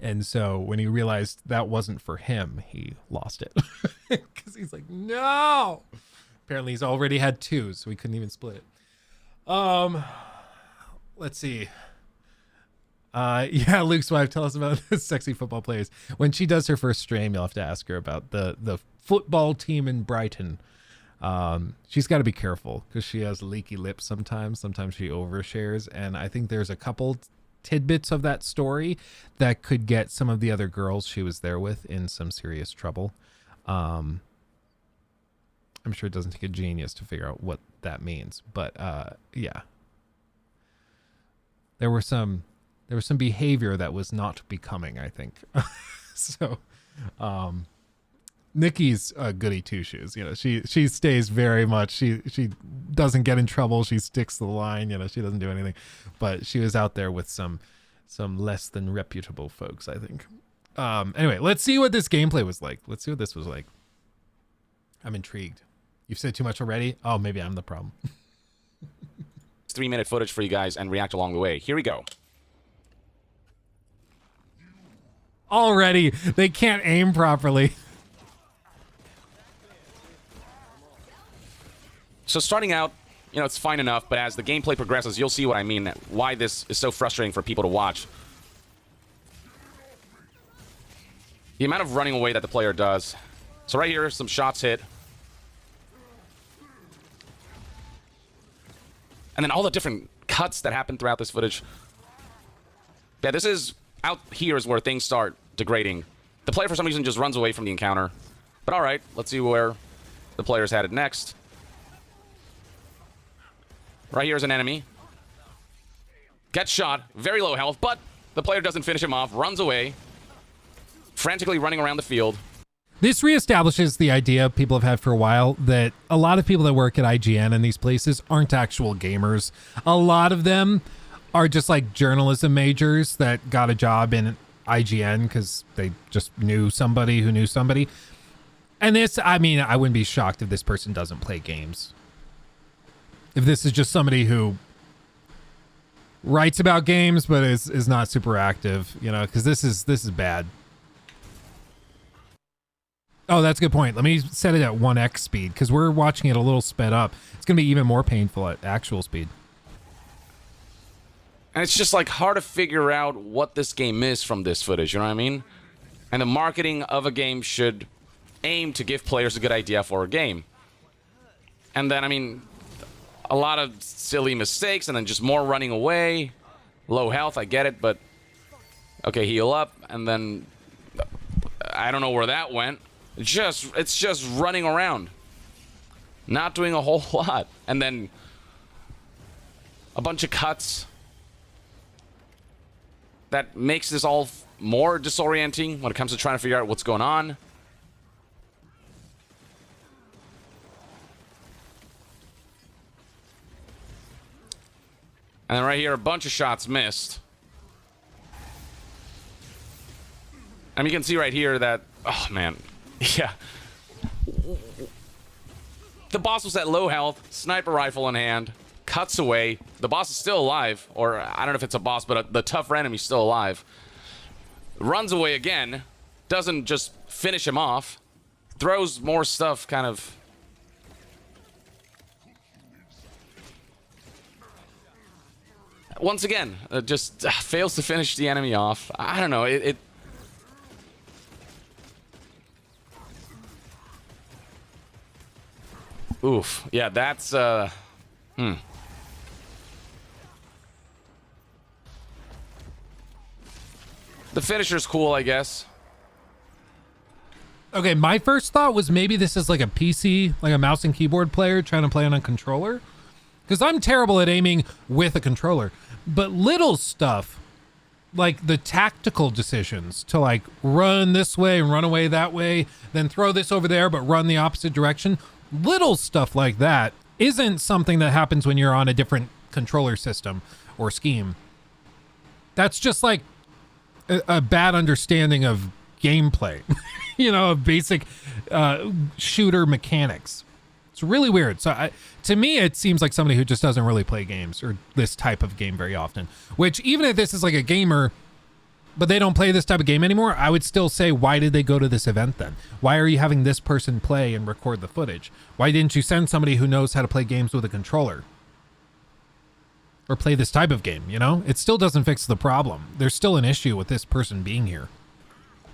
And so when he realized that wasn't for him, he lost it. Because he's like, no! Apparently he's already had 2, so we couldn't even split it. Let's see. Yeah, Luke's wife, tell us about the sexy football players. When she does her first stream, you'll have to ask her about the football team in Brighton. She's got to be careful because she has leaky lips sometimes. Sometimes she overshares. And I think there's a couple tidbits of that story that could get some of the other girls she was there with in some serious trouble. I'm sure it doesn't take a genius to figure out what that means. But yeah. There was some behavior that was not becoming, I think. So, Nikki's a goody two shoes. You know, she stays very much. She doesn't get in trouble. She sticks to the line. You know, she doesn't do anything. But she was out there with some less than reputable folks, I think. Anyway, let's see what this gameplay was like. Let's see what this was like. I'm intrigued. You've said too much already. Oh, maybe I'm the problem. It's 3-minute footage for you guys and react along the way. Here we go. Already, they can't aim properly. So starting out, you know, it's fine enough, but as the gameplay progresses, you'll see what I mean, why this is so frustrating for people to watch. The amount of running away that the player does. So right here, some shots hit. And then all the different cuts that happen throughout this footage. Yeah, this is... out here is where things start degrading. The player, for some reason, just runs away from the encounter. But alright, let's see where the player's headed next. Right here is an enemy. Gets shot. Very low health, but the player doesn't finish him off. Runs away. Frantically running around the field. This reestablishes the idea people have had for a while that a lot of people that work at IGN and these places aren't actual gamers. A lot of them are just like journalism majors that got a job in IGN because they just knew somebody who knew somebody. And this, I mean, I wouldn't be shocked if this person doesn't play games. If this is just somebody who writes about games but is not super active, you know, because this is bad. Oh, that's a good point. Let me set it at 1x speed because we're watching it a little sped up. It's going to be even more painful at actual speed. And it's just like hard to figure out what this game is from this footage, you know what I mean? And the marketing of a game should aim to give players a good idea for a game. And then, I mean, a lot of silly mistakes and then just more running away. Low health, I get it, but okay, heal up, and then I don't know where that went. It's just running around. Not doing a whole lot. And then a bunch of cuts. That makes this all more disorienting when it comes to trying to figure out what's going on. And then right here, a bunch of shots missed. And you can see right here that, oh man, yeah. The boss was at low health, sniper rifle in hand, cuts away. The boss is still alive, or I don't know if it's a boss, but the tougher enemy's still alive. Runs away again, doesn't just finish him off, throws more stuff kind of. Once again, just fails to finish the enemy off. I don't know, Oof. Yeah, that's, The finisher's cool, I guess. Okay, my first thought was maybe this is like a PC, like a mouse and keyboard player trying to play on a controller. Because I'm terrible at aiming with a controller. But little stuff, like the tactical decisions to like run this way and run away that way, then throw this over there but run the opposite direction. Little stuff like that isn't something that happens when you're on a different controller system or scheme. That's just like a bad understanding of gameplay, you know, of basic shooter mechanics. It's really weird. So to me, it seems like somebody who just doesn't really play games or this type of game very often, which even if this is like a gamer, but they don't play this type of game anymore, I would still say, why did they go to this event then? Why are you having this person play and record the footage? Why didn't you send somebody who knows how to play games with a controller? Or play this type of game, you know? It still doesn't fix the problem. There's still an issue with this person being here.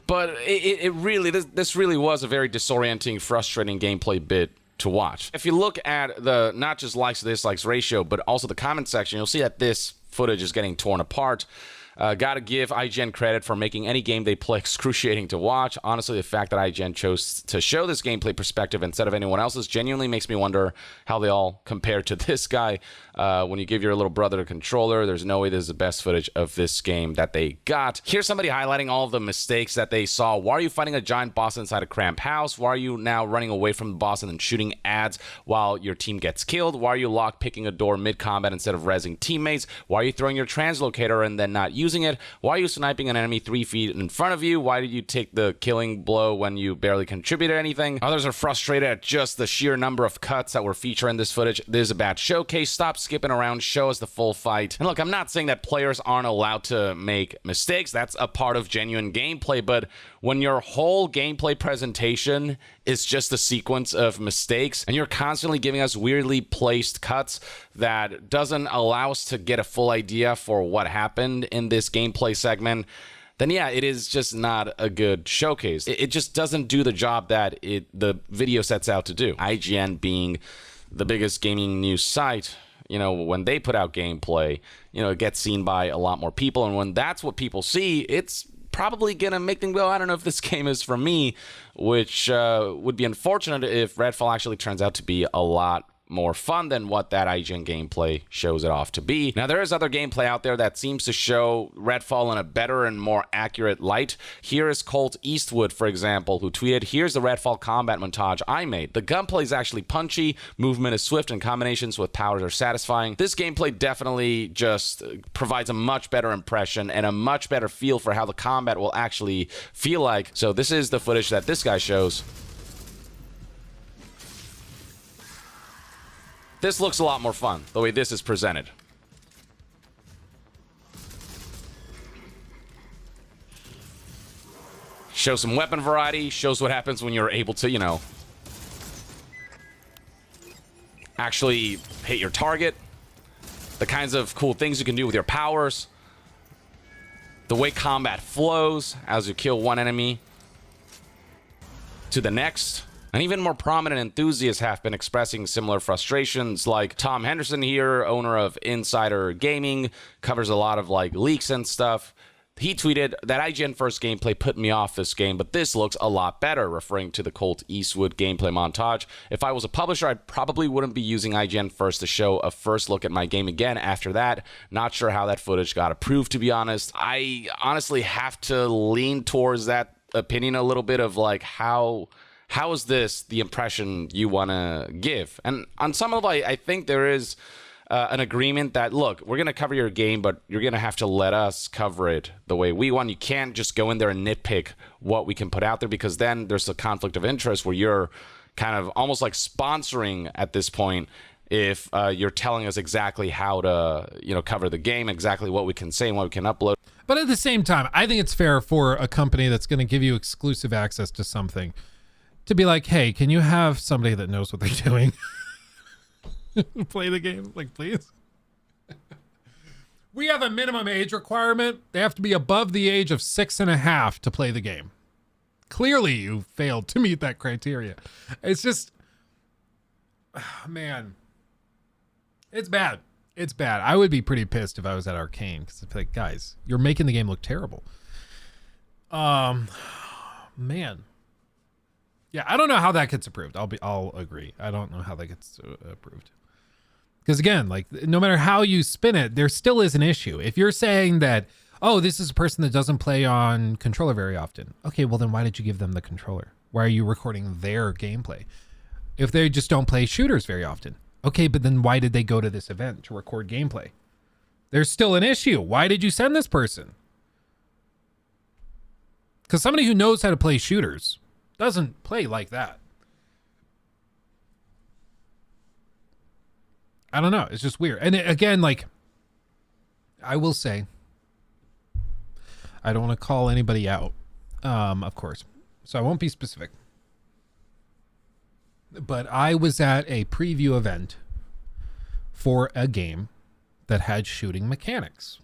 But it really, this really was a very disorienting, frustrating gameplay bit to watch. If you look at the, not just likes to dislikes ratio, but also the comment section, you'll see that this footage is getting torn apart. Gotta give IGN credit for making any game they play excruciating to watch. Honestly, the fact that IGN chose to show this gameplay perspective instead of anyone else's genuinely makes me wonder how they all compare to this guy. When you give your little brother a controller, there's no way this is the best footage of this game that they got. Here's somebody highlighting all of the mistakes that they saw. Why are you fighting a giant boss inside a cramped house? Why are you now running away from the boss and then shooting ads while your team gets killed? Why are you lock picking a door mid-combat instead of rezzing teammates? Why are you throwing your translocator and then not using it? Why are you sniping an enemy 3 feet in front of you? Why did you take the killing blow when you barely contributed anything? Others are frustrated at just the sheer number of cuts that were featured in this footage. This is a bad showcase. Stop skipping around. Show us the full fight. And look, I'm not saying that players aren't allowed to make mistakes. That's a part of genuine gameplay. But when your whole gameplay presentation is just a sequence of mistakes and you're constantly giving us weirdly placed cuts that doesn't allow us to get a full idea for what happened in this gameplay segment, then yeah, it is just not a good showcase. It just doesn't do the job that the video sets out to do. IGN being the biggest gaming news site, you know, when they put out gameplay, you know, it gets seen by a lot more people. And when that's what people see, it's probably going to make them go, I don't know if this game is for me, which would be unfortunate if Redfall actually turns out to be a lot more fun than what that IGN gameplay shows it off to be. Now, there is other gameplay out there that seems to show Redfall in a better and more accurate light. Here is Colt Eastwood, for example, who tweeted, "Here's the Redfall combat montage I made. The gunplay is actually punchy, movement is swift, and combinations with powers are satisfying. This gameplay definitely just provides a much better impression and a much better feel for how the combat will actually feel like." So this is the footage that this guy shows. This looks a lot more fun, the way this is presented. Shows some weapon variety, shows what happens when you're able to, you know, actually hit your target. The kinds of cool things you can do with your powers. The way combat flows as you kill one enemy to the next. And even more prominent enthusiasts have been expressing similar frustrations, like Tom Henderson here, owner of Insider Gaming, covers a lot of like leaks and stuff. He tweeted that IGN first gameplay put me off this game, but this looks a lot better, referring to the Colt Eastwood gameplay montage. If I was a publisher, I probably wouldn't be using IGN first to show a first look at my game again after that. Not sure how that footage got approved, to be honest. I honestly have to lean towards that opinion a little bit of like how is this the impression you want to give? And on some level, I think there is an agreement that, look, we're going to cover your game, but you're going to have to let us cover it the way we want. You can't just go in there and nitpick what we can put out there, because then there's a conflict of interest where you're kind of almost like sponsoring at this point if you're telling us exactly how to, you know, cover the game, exactly what we can say and what we can upload. But at the same time, I think it's fair for a company that's going to give you exclusive access to something to be like, hey, can you have somebody that knows what they're doing play the game? Like, please. We have a minimum age requirement. They have to be above the age of 6.5 to play the game. Clearly, you failed to meet that criteria. It's just, man, it's bad. It's bad. I would be pretty pissed if I was at Arcane, because it's like, guys, you're making the game look terrible. Man. Yeah, I don't know how that gets approved. I'll agree. I don't know how that gets approved. Because again, like, no matter how you spin it, there still is an issue. If you're saying that, oh, this is a person that doesn't play on controller very often. Okay, well then why did you give them the controller? Why are you recording their gameplay? If they just don't play shooters very often. Okay, but then why did they go to this event to record gameplay? There's still an issue. Why did you send this person? Because somebody who knows how to play shooters doesn't play like that. I don't know. It's just weird. And again, like, I will say, I don't want to call anybody out, of course. So I won't be specific. But I was at a preview event for a game that had shooting mechanics.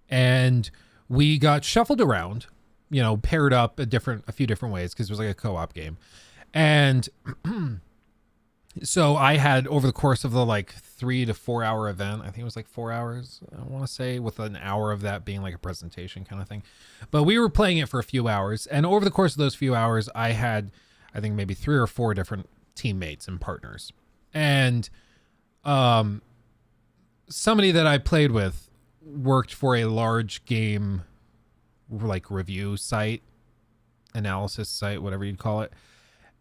And we got shuffled around, you know, paired up a few different ways, because it was like a co-op game. And so I had, over the course of the like 3 to 4 hour event, I think it was like 4 hours, I want to say, with an hour of that being like a presentation kind of thing. But we were playing it for a few hours. And over the course of those few hours, I had, I think, maybe 3 or 4 different teammates and partners. And somebody that I played with worked for a large game like review site, analysis site, whatever you'd call it.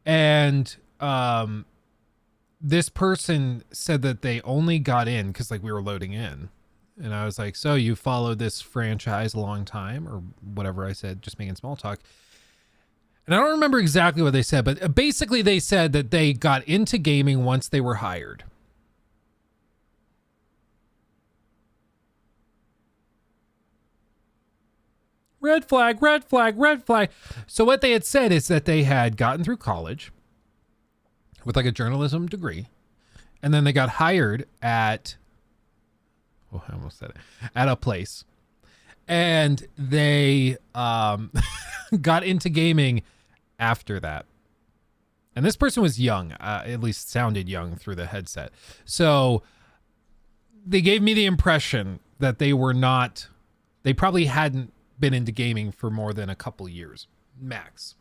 And this person said that they only got in because like we were loading in. And I was like, so you followed this franchise a long time, or whatever I said, just making small talk. And I don't remember exactly what they said, but basically they said that they got into gaming once they were hired. Red flag, red flag, red flag. So what they had said is that they had gotten through college with like a journalism degree, and then they got hired at, oh, I almost said it, at a place, and they got into gaming after that. And this person was young, at least sounded young through the headset. So they gave me the impression that they probably hadn't been into gaming for more than a couple years max.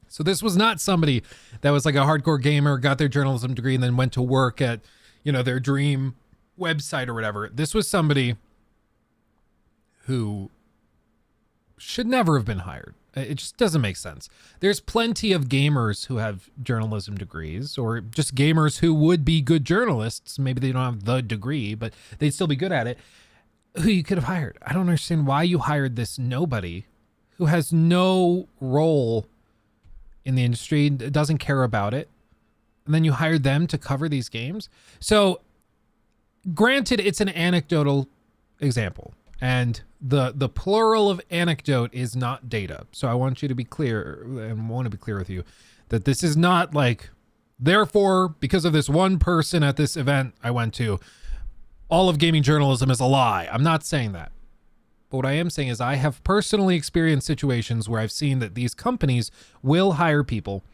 So this was not somebody that was like a hardcore gamer, got their journalism degree, and then went to work at, you know, their dream website or whatever. This was somebody who should never have been hired. It just doesn't make sense. There's plenty of gamers who have journalism degrees, or just gamers who would be good journalists. Maybe they don't have the degree, but they'd still be good at it, who you could have hired. I don't understand why you hired this nobody who has no role in the industry, doesn't care about it. and then you hired them to cover these games. So granted, it's an anecdotal example, and the plural of anecdote is not data. So I want you to be clear, and want to be clear with you, that this is not like, therefore, because of this one person at this event I went to, all of gaming journalism is a lie. I'm not saying that. But what I am saying is I have personally experienced situations where I've seen that these companies will hire people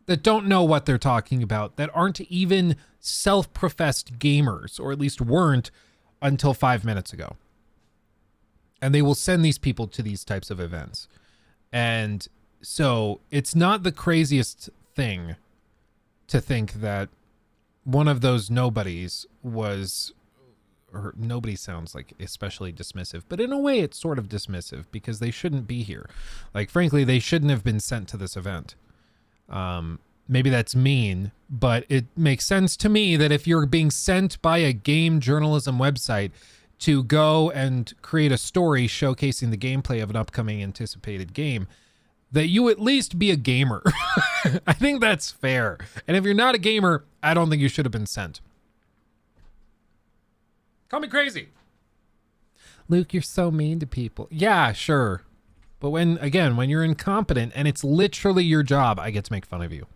that don't know what they're talking about, that aren't even self-professed gamers, or at least weren't until 5 minutes ago. And they will send these people to these types of events. And so it's not the craziest thing to think that one of those nobodies was, or nobody sounds like especially dismissive, but in a way it's sort of dismissive because they shouldn't be here. Like, frankly, they shouldn't have been sent to this event. Maybe that's mean, but it makes sense to me that if you're being sent by a game journalism website to go and create a story showcasing the gameplay of an upcoming anticipated game, that you at least be a gamer. I think that's fair. And if you're not a gamer, I don't think you should have been sent. Call me crazy. Luke, you're so mean to people. Yeah, sure. But when you're incompetent and it's literally your job, I get to make fun of you.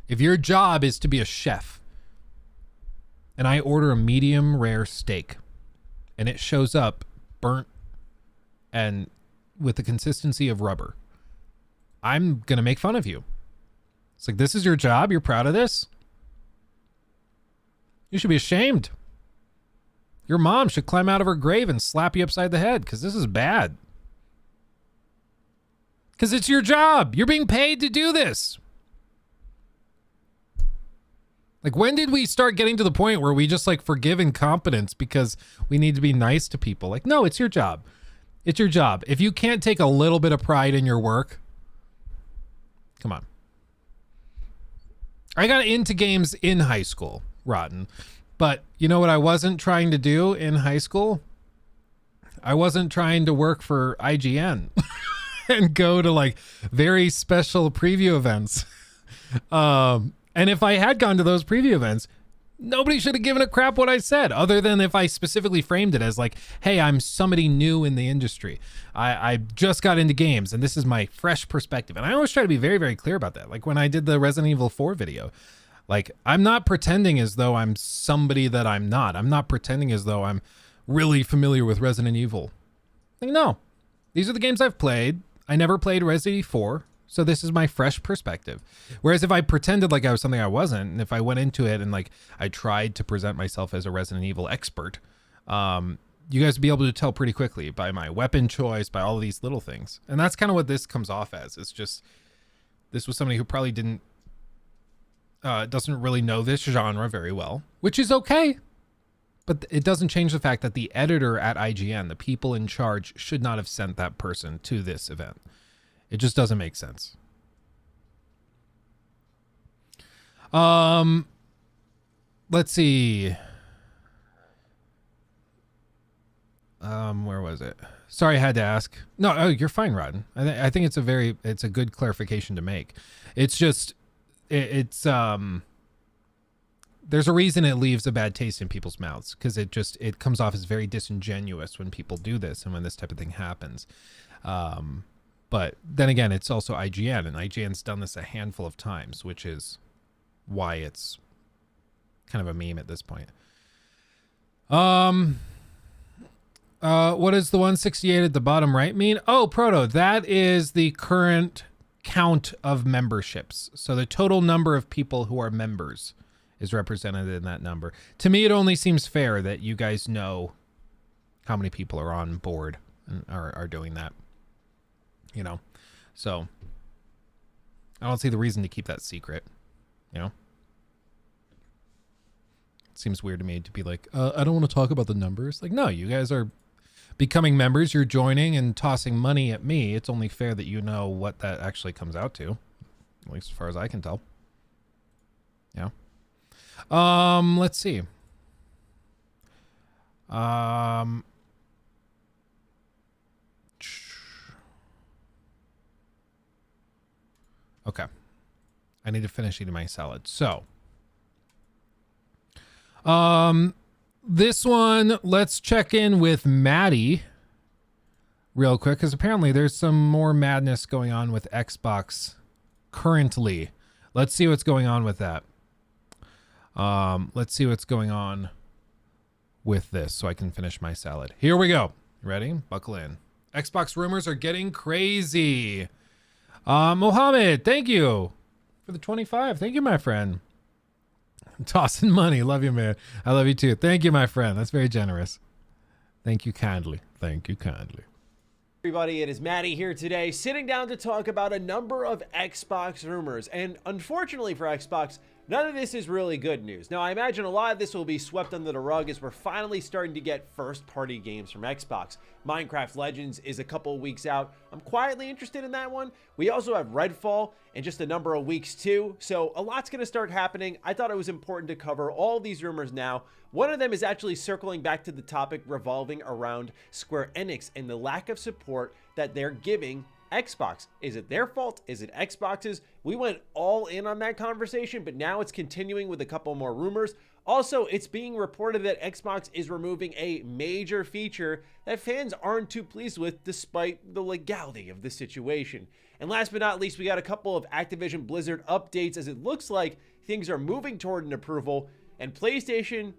If your job is to be a chef and I order a medium rare steak and it shows up burnt and with the consistency of rubber, I'm going to make fun of you. It's like, this is your job? You're proud of this? You should be ashamed. Your mom should climb out of her grave and slap you upside the head because this is bad. Because it's your job. You're being paid to do this. Like, when did we start getting to the point where we just like forgive incompetence because we need to be nice to people? Like, no, it's your job. It's your job. If you can't take a little bit of pride in your work, come on. I got into games in high school, Rotten. But you know what I wasn't trying to do in high school? I wasn't trying to work for IGN and go to like very special preview events. And if I had gone to those preview events, nobody should have given a crap what I said, other than if I specifically framed it as like, hey, I'm somebody new in the industry. I just got into games and this is my fresh perspective. And I always try to be very, very clear about that. Like when I did the Resident Evil 4 video, like I'm not pretending as though I'm somebody that I'm not. I'm not pretending as though I'm really familiar with Resident Evil. Like, no, these are the games I've played. I never played Resident Evil 4. So this is my fresh perspective. Whereas if I pretended like I was something I wasn't, and if I went into it and like I tried to present myself as a Resident Evil expert, you guys would be able to tell pretty quickly by my weapon choice, by all of these little things. And that's kind of what this comes off as. It's just, this was somebody who probably doesn't really know this genre very well, which is okay. But it doesn't change the fact that the editor at IGN, the people in charge, should not have sent that person to this event. It just doesn't make sense. Let's see. Where was it? Sorry, I had to ask. No, oh, you're fine, Rodden. I think it's a good clarification to make. It's just, there's a reason it leaves a bad taste in people's mouths, because it comes off as very disingenuous when people do this and when this type of thing happens. But then again, it's also IGN, and IGN's done this a handful of times, which is why it's kind of a meme at this point. What does the 168 at the bottom right mean? Oh, Proto, that is the current count of memberships. So the total number of people who are members is represented in that number. To me, it only seems fair that you guys know how many people are on board and are doing that. You know, so I don't see the reason to keep that secret. You know, it seems weird to me to be like, I don't want to talk about the numbers. Like, no, you guys are becoming members. You're joining and tossing money at me. It's only fair that you know what that actually comes out to, at least as far as I can tell. Yeah. Let's see. Okay. I need to finish eating my salad. So, this one, let's check in with Maddie real quick, because apparently there's some more madness going on with Xbox currently. Let's see what's going on with that. Let's see what's going on with this so I can finish my salad. Here we go. Ready? Buckle in. Xbox rumors are getting crazy. Mohammed, thank you for the 25. Thank you, my friend. Tossing money. Love you, man. I love you too. Thank you, my friend. That's very generous. Thank you kindly. Thank you kindly. Everybody, it is Maddie here today, sitting down to talk about a number of Xbox rumors. And unfortunately for Xbox, none of this is really good news. Now, I imagine a lot of this will be swept under the rug as we're finally starting to get first-party games from Xbox. Minecraft Legends is a couple weeks out. I'm quietly interested in that one. We also have Redfall in just a number of weeks too, so a lot's going to start happening. I thought it was important to cover all these rumors now. One of them is actually circling back to the topic revolving around Square Enix and the lack of support that they're giving Xbox. Is it their fault? Is it Xbox's? We went all in on that conversation, but now it's continuing with a couple more rumors. Also, it's being reported that Xbox is removing a major feature that fans aren't too pleased with despite the legality of the situation. And last but not least, we got a couple of Activision Blizzard updates as it looks like things are moving toward an approval, and PlayStation,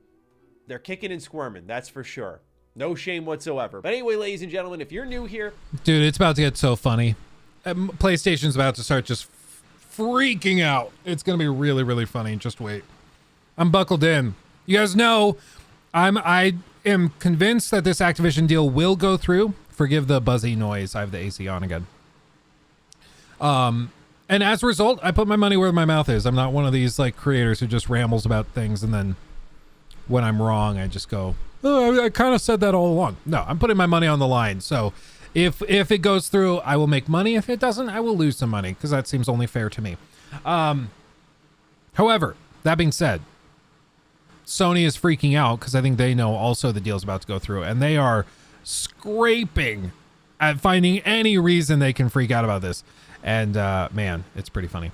they're kicking and squirming, that's for sure. No shame whatsoever. But anyway, ladies and gentlemen, if you're new here... Dude, it's about to get so funny. PlayStation's about to start just freaking out. It's going to be really, really funny. Just wait. I'm buckled in. You guys know I am convinced that this Activision deal will go through. Forgive the buzzy noise. I have the AC on again. And as a result, I put my money where my mouth is. I'm not one of these like creators who just rambles about things and then when I'm wrong, I just go, oh, I kind of said that all along. No, I'm putting my money on the line. So if it goes through, I will make money. If it doesn't, I will lose some money because that seems only fair to me. However, that being said, Sony is freaking out because I think they know also the deal's about to go through, and they are scraping at finding any reason they can freak out about this. And man, it's pretty funny.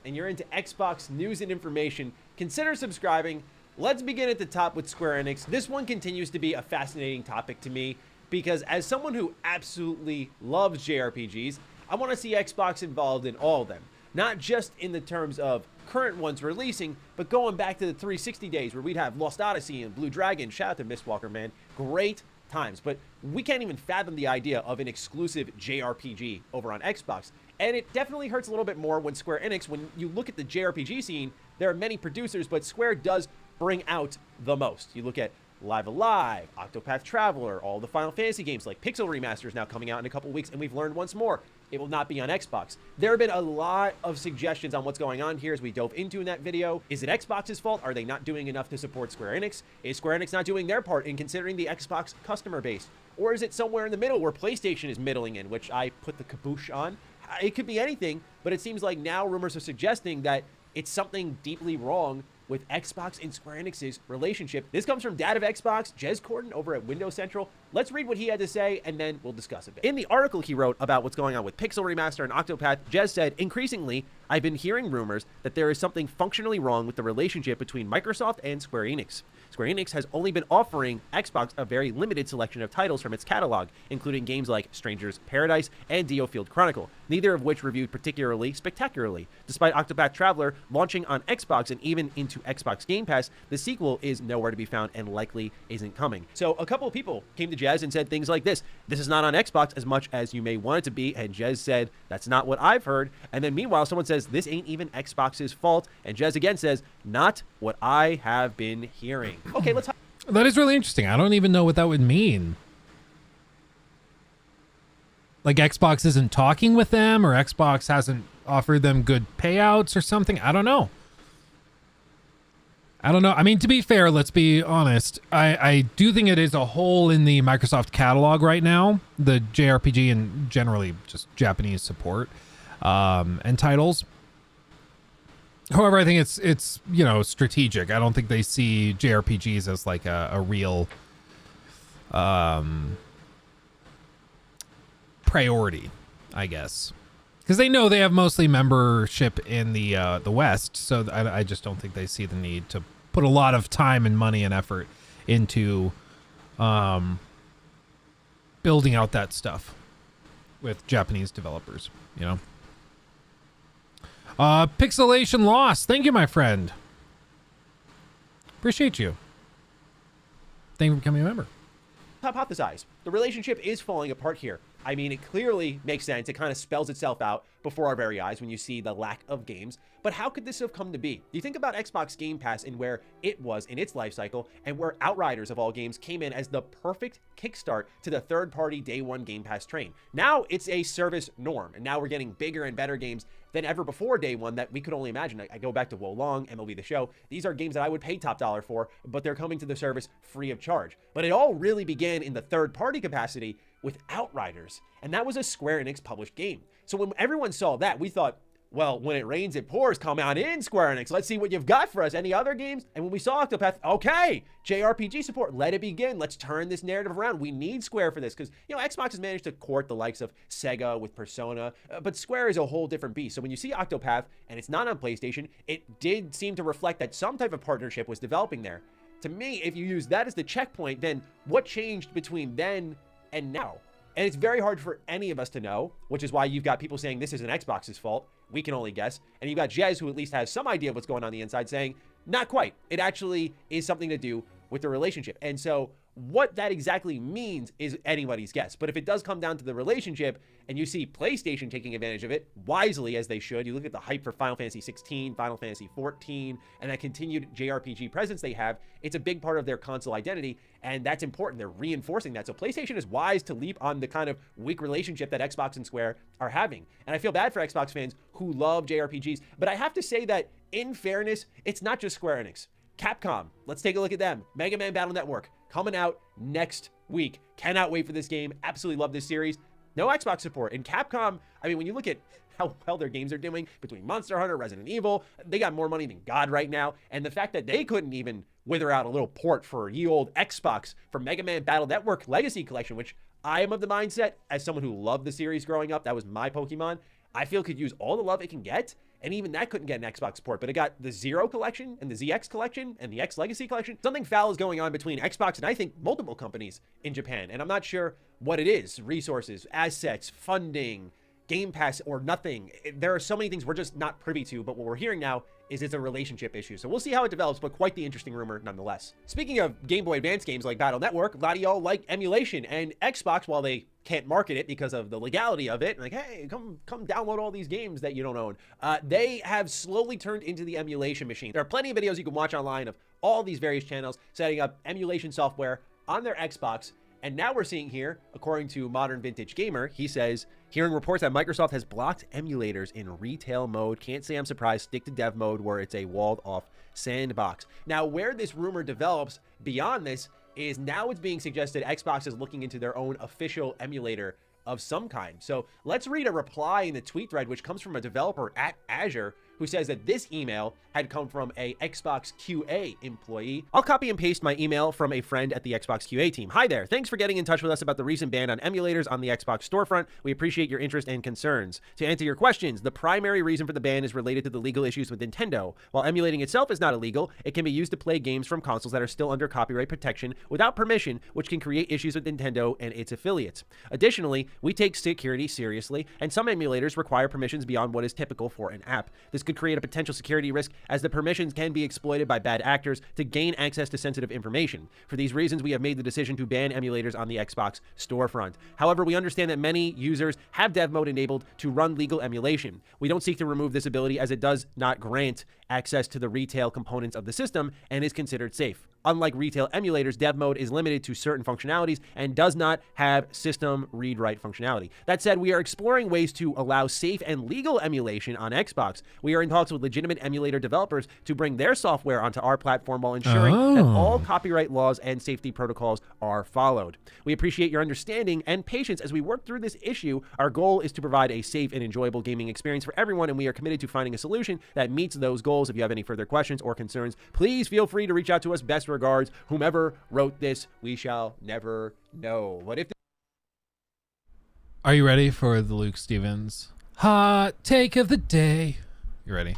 And you're into Xbox news and information, consider subscribing. Let's begin at the top with Square Enix. This one continues to be a fascinating topic to me because as someone who absolutely loves JRPGs, I want to see Xbox involved in all of them. Not just in the terms of current ones releasing, but going back to the 360 days where we'd have Lost Odyssey and Blue Dragon. Shout out to Mistwalker, man. Great times. But we can't even fathom the idea of an exclusive JRPG over on Xbox. And it definitely hurts a little bit more when Square Enix, when you look at the JRPG scene, there are many producers, but Square does bring out the most. You look at Live Alive, Octopath Traveler, all the Final Fantasy games like Pixel Remasters now coming out in a couple weeks, and we've learned once more, it will not be on Xbox. There have been a lot of suggestions on what's going on here as we dove into in that video. Is it Xbox's fault? Are they not doing enough to support Square Enix? Is Square Enix not doing their part in considering the Xbox customer base? Or is it somewhere in the middle where PlayStation is middling in, which I put the caboose on? It could be anything, but it seems like now rumors are suggesting that it's something deeply wrong with Xbox and Square Enix's relationship. This comes from Dad of Xbox, Jez Corden over at Windows Central. Let's read what he had to say, and then we'll discuss a bit. In the article he wrote about what's going on with Pixel Remaster and Octopath, Jez said, increasingly, I've been hearing rumors that there is something functionally wrong with the relationship between Microsoft and Square Enix. Square Enix has only been offering Xbox a very limited selection of titles from its catalog, including games like Stranger's Paradise and Diofield Chronicle, neither of which reviewed particularly spectacularly. Despite Octopath Traveler launching on Xbox and even into Xbox Game Pass, the sequel is nowhere to be found and likely isn't coming. So a couple of people came to Jez and said things like this: this is not on Xbox as much as you may want it to be, and Jez said, that's not what I've heard. And then meanwhile, someone says, this ain't even Xbox's fault, and Jez again says, not what I have been hearing. Okay, let's... That is really interesting. I don't even know what that would mean. Like Xbox isn't talking with them, or Xbox hasn't offered them good payouts or something. I don't know. I mean, to be fair, let's be honest. I do think it is a hole in the Microsoft catalog right now, the JRPG and generally just Japanese support and titles. However, I think it's you know, strategic. I don't think they see JRPGs as like a real priority, I guess. because they know they have mostly membership in the West, so I just don't think they see the need to put a lot of time and money and effort into building out that stuff with Japanese developers, you know. Pixelation Loss, thank you, my friend. Appreciate you. Thank you for becoming a member. Hypothesize. The relationship is falling apart here. I mean, it clearly makes sense. It kind of spells itself out before our very eyes when you see the lack of games. But how could this have come to be? You think about Xbox Game Pass and where it was in its life cycle, and where Outriders of all games came in as the perfect kickstart to the third-party day one Game Pass train. Now it's a service norm, and now we're getting bigger and better games than ever before day one that we could only imagine. I go back to Wolong, MLB The Show. These are games that I would pay top dollar for, but they're coming to the service free of charge. But it all really began in the third-party capacity with Outriders, and that was a Square Enix published game. So when everyone saw that, we thought, well, when it rains, it pours. Come on in, Square Enix. Let's see what you've got for us. Any other games? And when we saw Octopath, okay, JRPG support. Let it begin. Let's turn this narrative around. We need Square for this because, you know, Xbox has managed to court the likes of Sega with Persona, but Square is a whole different beast. So when you see Octopath and it's not on PlayStation, it did seem to reflect that some type of partnership was developing there. To me, if you use that as the checkpoint, then what changed between then and now? And it's very hard for any of us to know, which is why you've got people saying this isn't Xbox's fault. We can only guess. And you've got Jez, who at least has some idea of what's going on the inside, saying, not quite. It actually is something to do with the relationship. And so what that exactly means is anybody's guess. But if it does come down to the relationship, and you see PlayStation taking advantage of it, wisely as they should, you look at the hype for Final Fantasy 16, Final Fantasy 14, and that continued JRPG presence they have, it's a big part of their console identity, and that's important. They're reinforcing that. So PlayStation is wise to leap on the kind of weak relationship that Xbox and Square are having. And I feel bad for Xbox fans who love JRPGs, but I have to say that, in fairness, it's not just Square Enix. Capcom, let's take a look at them. Mega Man Battle Network, coming out next week. Cannot wait for this game. Absolutely love this series. No Xbox support. And Capcom, I mean, when you look at how well their games are doing between Monster Hunter, Resident Evil, they got more money than God right now. And the fact that they couldn't even wither out a little port for ye old Xbox for Mega Man Battle Network Legacy Collection, which I am of the mindset, as someone who loved the series growing up, that was my Pokemon, I feel could use all the love it can get. And even that couldn't get an Xbox support, but it got the Zero collection and the ZX collection and the X Legacy collection. Something foul is going on between Xbox and I think multiple companies in Japan. And I'm not sure what it is. Resources, assets, funding, Game Pass, or nothing. There are so many things we're just not privy to, but what we're hearing now is it's a relationship issue. So we'll see how it develops, but quite the interesting rumor nonetheless. Speaking of Game Boy Advance games like Battle Network, a lot of y'all like emulation, and Xbox, while they can't market it because of the legality of it, like, hey, come download all these games that you don't own, they have slowly turned into the emulation machine. There are plenty of videos you can watch online of all these various channels setting up emulation software on their Xbox. And now we're seeing here, according to Modern Vintage Gamer, he says, hearing reports that Microsoft has blocked emulators in retail mode. Can't say I'm surprised. Stick to dev mode where it's a walled off sandbox. Now, where this rumor develops beyond this is now it's being suggested Xbox is looking into their own official emulator of some kind. So let's read a reply in the tweet thread, which comes from a developer at Azure, who says that this email had come from a Xbox QA employee. I'll copy and paste my email from a friend at the Xbox QA team. Hi there. Thanks for getting in touch with us about the recent ban on emulators on the Xbox storefront. We appreciate your interest and concerns. To answer your questions, the primary reason for the ban is related to the legal issues with Nintendo. While emulating itself is not illegal, it can be used to play games from consoles that are still under copyright protection without permission, which can create issues with Nintendo and its affiliates. Additionally, we take security seriously, and some emulators require permissions beyond what is typical for an app. This could create a potential security risk, as the permissions can be exploited by bad actors to gain access to sensitive information. For these reasons, we have made the decision to ban emulators on the Xbox storefront. However, we understand that many users have dev mode enabled to run legal emulation. We don't seek to remove this ability, as it does not grant access to the retail components of the system and is considered safe. Unlike retail emulators, dev mode is limited to certain functionalities and does not have system read-write functionality. That said, we are exploring ways to allow safe and legal emulation on Xbox. We are in talks with legitimate emulator developers to bring their software onto our platform while ensuring that all copyright laws and safety protocols are followed. We appreciate your understanding and patience as we work through this issue. Our goal is to provide a safe and enjoyable gaming experience for everyone, and we are committed to finding a solution that meets those goals. If you have any further questions or concerns, please feel free to reach out to us. Best regards, whomever wrote this. We shall never know. What if... Are you ready for the Luke Stevens Hot take of the day. You ready?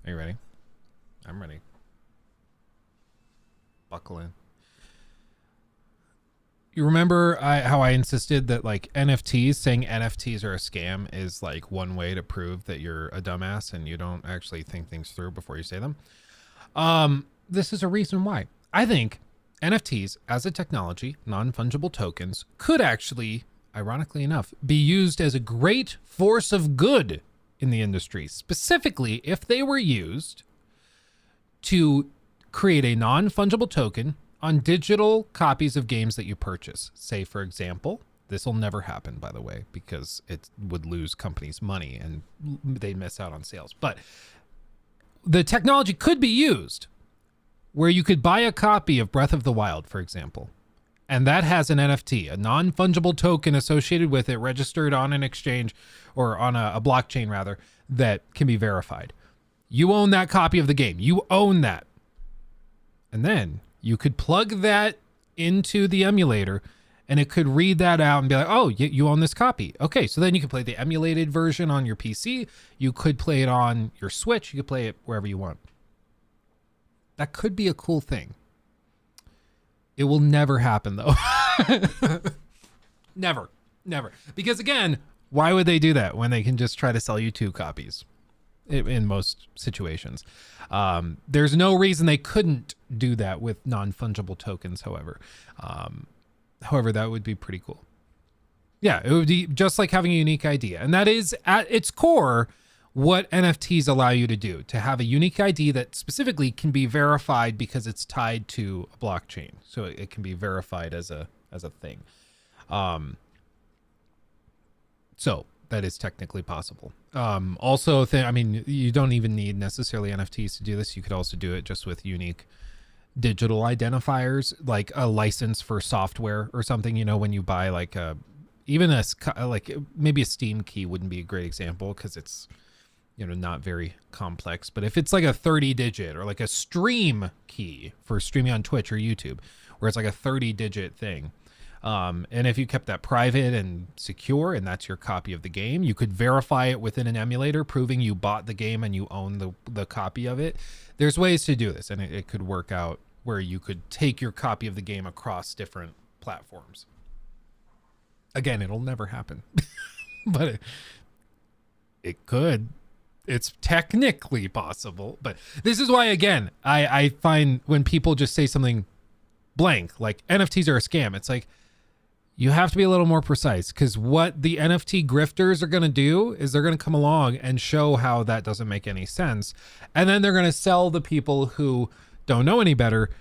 Are you ready? I'm ready. Buckle in. You remember how I insisted that like NFTs, saying NFTs are a scam is like one way to prove that you're a dumbass and you don't actually think things through before you say them. This is a reason why. I think NFTs as a technology, non-fungible tokens, could actually, ironically enough, be used as a great force of good in the industry, specifically if they were used to create a non-fungible token on digital copies of games that you purchase. Say, for example, this will never happen, by the way, because it would lose companies money and they miss out on sales. But the technology could be used where you could buy a copy of Breath of the Wild, for example, and that has an NFT, a non-fungible token associated with it, registered on an exchange or on a blockchain rather, that can be verified. You own that copy of the game. You own that. And then you could plug that into the emulator and it could read that out and be like, oh, you own this copy. Okay, so then you can play the emulated version on your PC. You could play it on your Switch. You could play it wherever you want. That could be a cool thing. It will never happen, though. Never. Because again, why would they do that when they can just try to sell you 2 copies in most situations? There's no reason they couldn't do that with non-fungible tokens, however. However, that would be pretty cool. Yeah, it would be just like having a unique ID. And that is, at its core, what NFTs allow you to do, to have a unique ID that specifically can be verified because it's tied to a blockchain. So it can be verified as a thing. So that is technically possible. Also, I mean, you don't even need necessarily NFTs to do this. You could also do it just with unique digital identifiers, like a license for software or something. You know, when you buy like maybe a Steam key wouldn't be a great example because it's, you know, not very complex. But if it's like a 30-digit or like a stream key for streaming on Twitch or YouTube, where it's like a 30-digit thing. And if you kept that private and secure and that's your copy of the game, you could verify it within an emulator, proving you bought the game and you own the copy of it. There's ways to do this, and it could work out where you could take your copy of the game across different platforms. Again, it'll never happen, but it could. It's technically possible, but this is why, again, I find when people just say something blank, like NFTs are a scam, it's like, you have to be a little more precise, because what the NFT grifters are going to do is they're going to come along and show how that doesn't make any sense. And then they're going to sell the people who don't know any better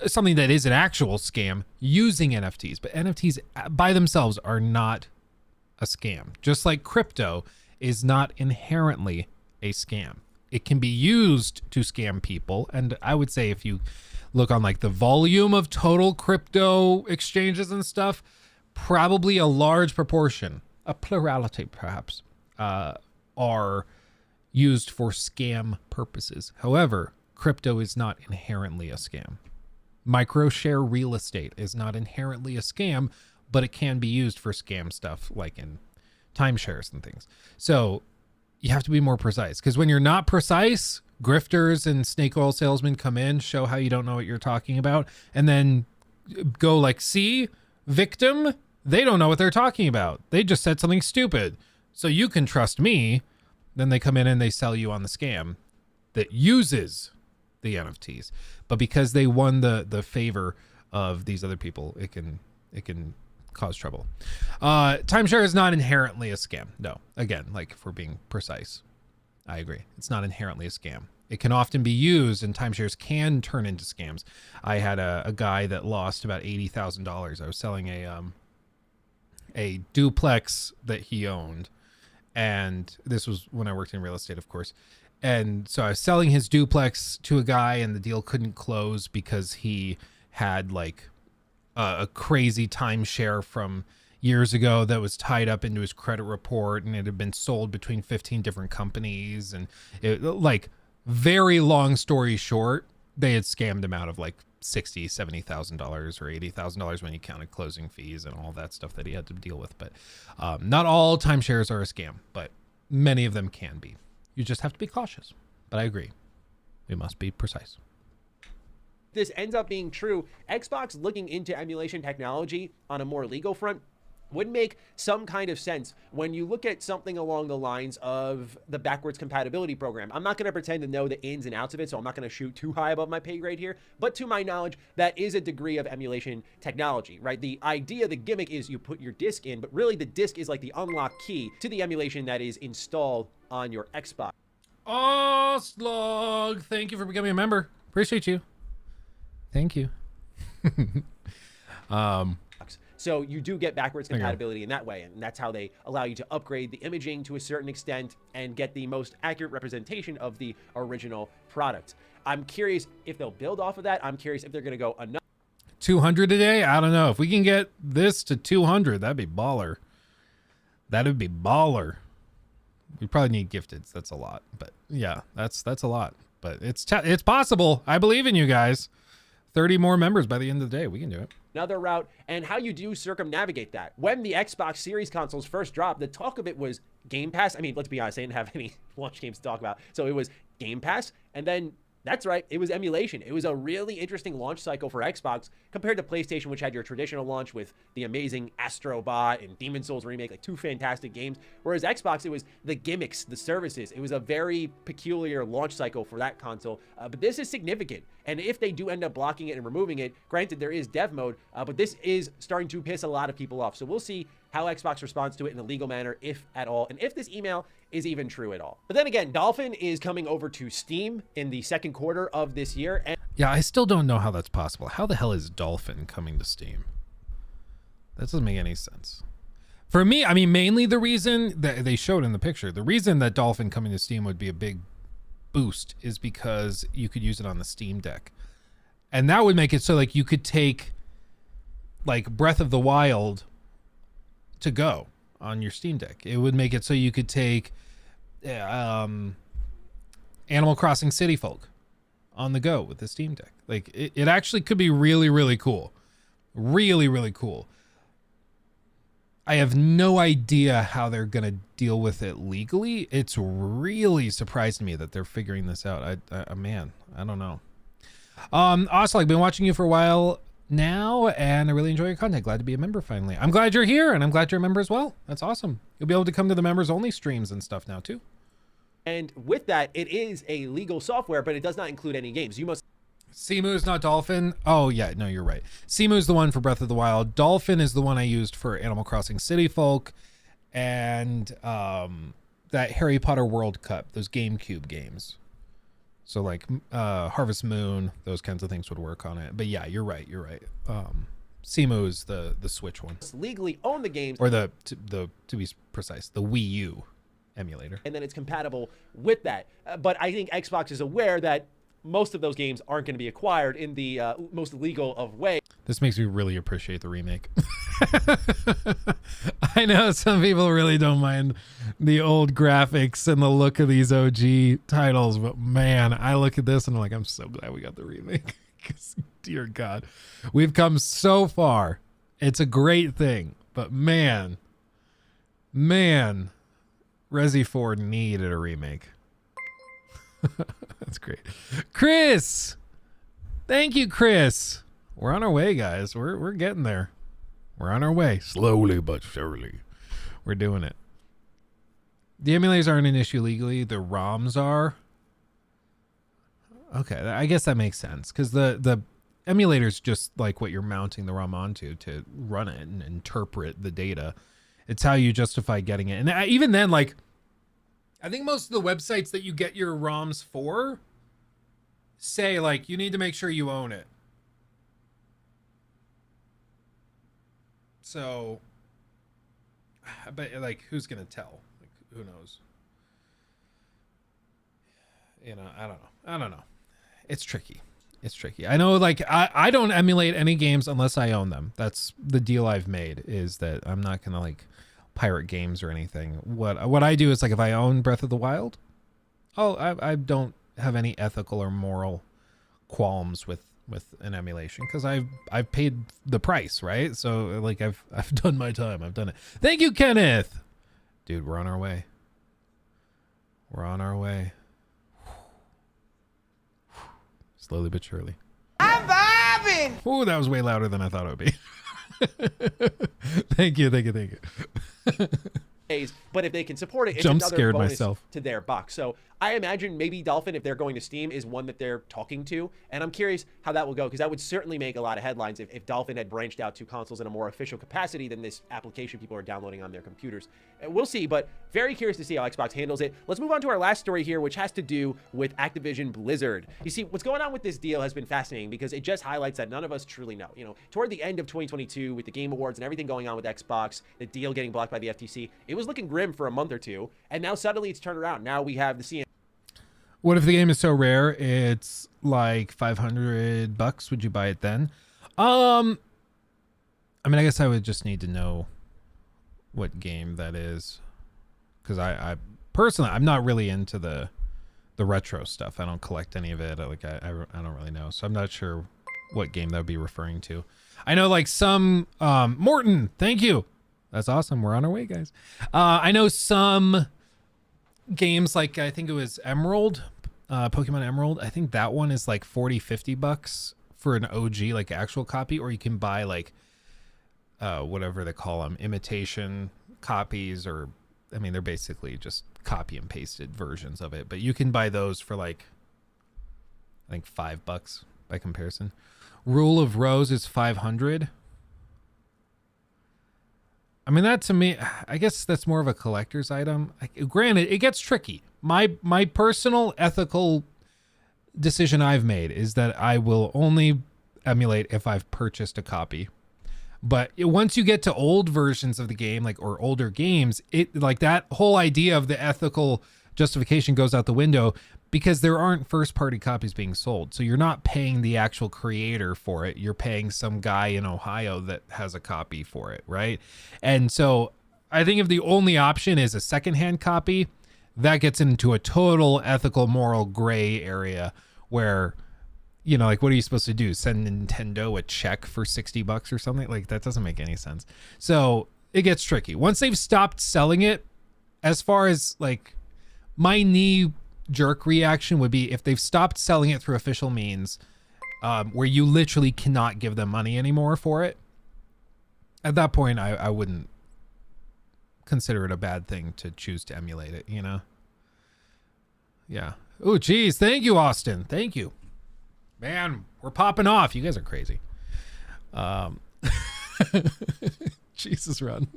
something that is an actual scam using NFTs. But NFTs by themselves are not a scam. Just like crypto is not inherently a scam. It can be used to scam people. And I would say if you look on like the volume of total crypto exchanges and stuff, probably a large proportion, a plurality perhaps, are used for scam purposes. However, crypto is not inherently a scam. Microshare real estate is not inherently a scam, but it can be used for scam stuff like in timeshares and things. So you have to be more precise, because when you're not precise, grifters and snake oil salesmen come in, show how you don't know what you're talking about, and then go like, see, victim, they don't know what they're talking about. They just said something stupid. So you can trust me. Then they come in and they sell you on the scam that uses the NFTs. But because they won the favor of these other people, it can cause trouble. Timeshare is not inherently a scam. No, again, like if we're being precise, I agree. It's not inherently a scam. It can often be used, and timeshares can turn into scams. I had a guy that lost about $80,000. I was selling a duplex that he owned, and this was when I worked in real estate, of course. And so I was selling his duplex to a guy, and the deal couldn't close because he had like a crazy timeshare from years ago that was tied up into his credit report, and it had been sold between 15 different companies. And it, like, very long story short, they had scammed him out of like $60,000, $70,000 or $80,000 when you counted closing fees and all that stuff that he had to deal with. But not all timeshares are a scam, but many of them can be. You just have to be cautious. But I agree. We must be precise. This ends up being true. Xbox looking into emulation technology on a more legal front would make some kind of sense when you look at something along the lines of the backwards compatibility program. I'm not going to pretend to know the ins and outs of it, so I'm not going to shoot too high above my pay grade here, but to my knowledge, that is a degree of emulation technology, right? The idea, the gimmick is you put your disc in, but really the disc is like the unlock key to the emulation that is installed on your Xbox. Oh, Slug, thank you for becoming a member. Appreciate you. Thank you. So you do get backwards compatibility in that way, and that's how they allow you to upgrade the imaging to a certain extent and get the most accurate representation of the original product. I'm curious if they'll build off of that. I'm curious if they're going to go another 200 a day? I don't know. If we can get this to 200, that'd be baller. That'd be baller. We probably need gifteds. That's a lot, but yeah, that's a lot. But it's possible. I believe in you guys. 30 more members by the end of the day. We can do it. Another route, and how you do circumnavigate that. When the Xbox Series consoles first dropped, the talk of it was Game Pass. I mean, let's be honest, they didn't have any launch games to talk about. So it was Game Pass, and then that's right, it was emulation. It was a really interesting launch cycle for Xbox compared to PlayStation, which had your traditional launch with the amazing Astro Bot and Demon's Souls remake, like two fantastic games. Whereas Xbox, it was the gimmicks, the services. It was a very peculiar launch cycle for that console. But this is significant. And if they do end up blocking it and removing it, granted, there is dev mode, but this is starting to piss a lot of people off. So we'll see how Xbox responds to it in a legal manner, if at all, and if this email is even true at all. But then again, Dolphin is coming over to Steam in the second quarter of this year. And yeah, I still don't know how that's possible. How the hell is Dolphin coming to Steam? That doesn't make any sense. For me, I mean, mainly the reason that they showed in the picture, the reason that Dolphin coming to Steam would be a big boost is because you could use it on the Steam Deck. And that would make it so like you could take like Breath of the Wild to go on your Steam Deck. It would make it so you could take Animal Crossing City Folk on the go with the Steam Deck. Like it actually could be really, really cool. Really, really cool. I have no idea how they're going to deal with it legally. It's really surprised me that they're figuring this out. Man, I don't know. Also, I've been watching you for a while now, and I really enjoy your content. Glad to be a member finally. I'm glad you're here, and I'm glad you're a member as well. That's awesome. You'll be able to come to the members only streams and stuff now too. And with that, it is a legal software, but it does not include any games. You must. Simu's not Dolphin. Oh yeah, no, you're right. Simu's the one for Breath of the Wild. Dolphin is the one I used for Animal Crossing City Folk and that Harry Potter World Cup, those GameCube games. So like Harvest Moon, those kinds of things would work on it. But yeah, you're right. You're right. Simu is the Switch one. Legally own the games, or to be precise, the Wii U emulator. And then it's compatible with that. But I think Xbox is aware that most of those games aren't going to be acquired in the most legal of ways. This makes me really appreciate the remake. I know some people really don't mind the old graphics and the look of these OG titles, but man, I look at this and I'm like, I'm so glad we got the remake. Because, dear God, we've come so far. It's a great thing, but man, Resi 4 needed a remake. That's great. Chris, thank you, Chris. We're on our way, guys. We're getting there. We're on our way, slowly but surely. We're doing it. The emulators aren't an issue legally. The ROMs are. Okay, I guess that makes sense because the emulator's just like what you're mounting the ROM onto to run it and interpret the data. It's how you justify getting it, and even then, like, I think most of the websites that you get your ROMs for say, like, you need to make sure you own it. So, but, like, who's going to tell? Like, who knows? You know, I don't know. It's tricky. I know, like, I don't emulate any games unless I own them. That's the deal I've made, is that I'm not going to, like, pirate games or anything. What I do is, like, if I own Breath of the Wild, I don't have any ethical or moral qualms with with an emulation because I've paid the price, right? So like I've done my time. I've done it. Thank you, Kenneth. Dude, we're on our way. We're on our way. Slowly but surely. I'm vibing. Oh, that was way louder than I thought it would be. Thank you. But if they can support it, it's Jump another scared bonus myself. to their box. So I imagine maybe Dolphin, if they're going to Steam, is one that they're talking to. And I'm curious how that will go, because that would certainly make a lot of headlines if Dolphin had branched out to consoles in a more official capacity than this application people are downloading on their computers. We'll see, but very curious to see how Xbox handles it. Let's move on to our last story here, which has to do with Activision Blizzard. You see, what's going on with this deal has been fascinating because it just highlights that none of us truly know. You know, toward the end of 2022, with the Game Awards and everything going on with Xbox, the deal getting blocked by the FTC, it was looking grim for a month or two, and now suddenly it's turned around. Now we have the CM. What if the game is so rare it's like $500? Would you buy it then? I mean, I guess I would just need to know what game that is, because I personally, I'm not really into the retro stuff. I don't collect any of it. Like I don't really know, so I'm not sure what game that would be referring to. I know like some Morton, thank you. That's awesome. We're on our way, guys. I know some games, like I think it was Emerald, Pokemon Emerald. I think that one is like $40-$50 for an OG, like actual copy, or you can buy like whatever they call them, imitation copies, or I mean, they're basically just copy and pasted versions of it. But you can buy those for like, I think $5 by comparison. Rule of Rose is 500. I mean, that to me, I guess that's more of a collector's item. Granted, it gets tricky. My personal ethical decision I've made is that I will only emulate if I've purchased a copy. But once you get to old versions of the game, like, or older games, it like that whole idea of the ethical justification goes out the window, because there aren't first party copies being sold. So you're not paying the actual creator for it. You're paying some guy in Ohio that has a copy for it, right? And so I think if the only option is a secondhand copy, that gets into a total ethical, moral gray area where, you know, like, what are you supposed to do? Send Nintendo a check for $60 or something? Like, that doesn't make any sense. So it gets tricky. Once they've stopped selling it, as far as like my knee jerk reaction would be if they've stopped selling it through official means, where you literally cannot give them money anymore for it. At that point, I wouldn't consider it a bad thing to choose to emulate it, you know? Yeah. Oh, geez. Thank you, Austin. Thank you. Man, we're popping off. You guys are crazy. Jesus, run.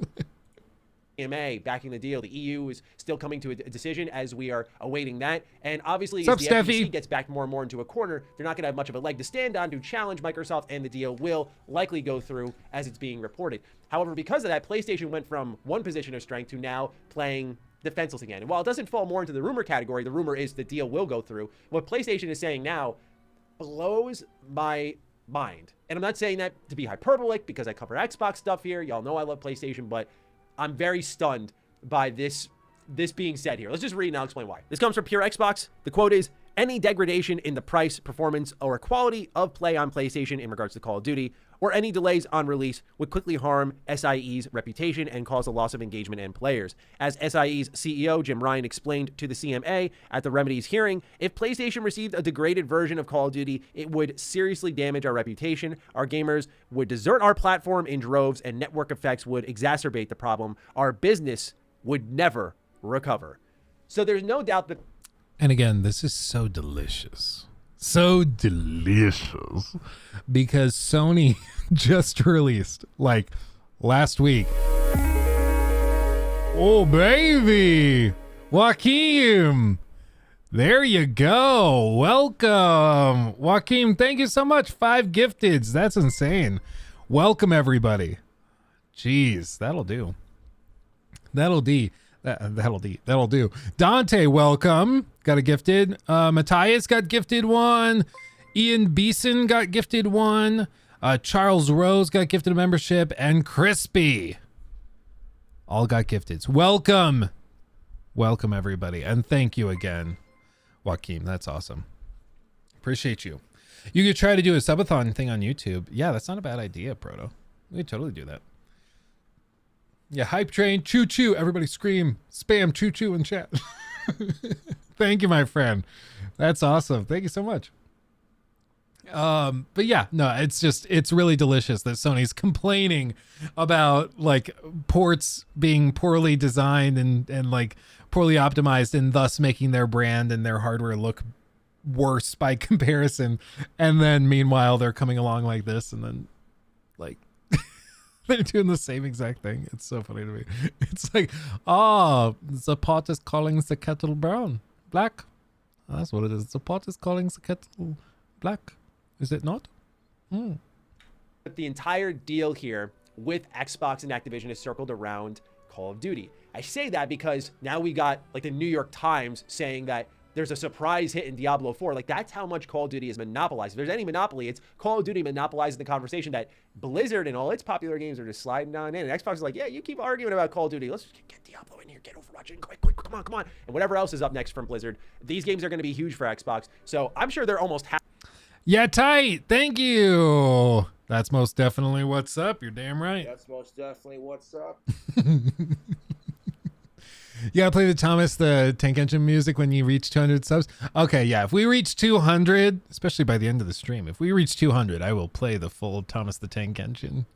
EMA backing the deal. The EU is still coming to a decision as we are awaiting that. And obviously, What's as up, the Steffi? FTC gets backed more and more into a corner, they're not going to have much of a leg to stand on to challenge Microsoft, and the deal will likely go through as it's being reported. However, because of that, PlayStation went from one position of strength to now playing defenseless again. And while it doesn't fall more into the rumor category, the rumor is the deal will go through. What PlayStation is saying now blows my mind. And I'm not saying that to be hyperbolic, because I cover Xbox stuff here. Y'all know I love PlayStation, but I'm very stunned by this being said here. Let's just read and I'll explain why. This comes from Pure Xbox. The quote is, any degradation in the price, performance, or quality of play on PlayStation in regards to Call of Duty, or any delays on release would quickly harm SIE's reputation and cause a loss of engagement in players. As SIE's CEO, Jim Ryan, explained to the CMA at the Remedies hearing, if PlayStation received a degraded version of Call of Duty, it would seriously damage our reputation. Our gamers would desert our platform in droves, and network effects would exacerbate the problem. Our business would never recover. So there's no doubt that... And again, this is so delicious. So delicious. Because Sony just released, like, last week. Oh, baby. Joaquim. There you go. Welcome. Joaquim, thank you so much. 5 gifteds. That's insane. Welcome, everybody. Jeez, that'll do. That'll do. Dante, welcome. Got a gifted. Matthias got gifted one. Ian Beeson got gifted one. Charles Rose got gifted a membership. And Crispy all got gifted. Welcome. Welcome, everybody. And thank you again, Joaquin. That's awesome. Appreciate you. You could try to do a subathon thing on YouTube. Yeah, that's not a bad idea, Proto. We could totally do that. Yeah, hype train, choo choo. Everybody scream, spam choo choo in chat. Thank you, my friend. That's awesome. Thank you so much. But yeah, no, it's really delicious that Sony's complaining about like ports being poorly designed and like poorly optimized and thus making their brand and their hardware look worse by comparison. And then meanwhile, they're coming along like this and then like they're doing the same exact thing. It's so funny to me. It's like, oh, the pot is calling the kettle brown. Black. That's what it is. The pot is calling the kettle black. Is it not? But the entire deal here with Xbox and Activision is circled around Call of Duty. I say that because now we got like the New York Times saying that there's a surprise hit in Diablo 4. Like, that's how much Call of Duty is monopolized. If there's any monopoly, it's Call of Duty monopolizing the conversation that Blizzard and all its popular games are just sliding on in. And Xbox is like, yeah, you keep arguing about Call of Duty. Let's just get Diablo in here, get Overwatch in, quick, come on. And whatever else is up next from Blizzard. These games are going to be huge for Xbox. So I'm sure they're almost half. Yeah, tight. Thank you. That's most definitely what's up. You're damn right. That's most definitely what's up. You gotta play the Thomas the Tank Engine music when you reach 200 subs. Okay, yeah. If we reach 200, especially by the end of the stream, if we reach 200, I will play the full Thomas the Tank Engine.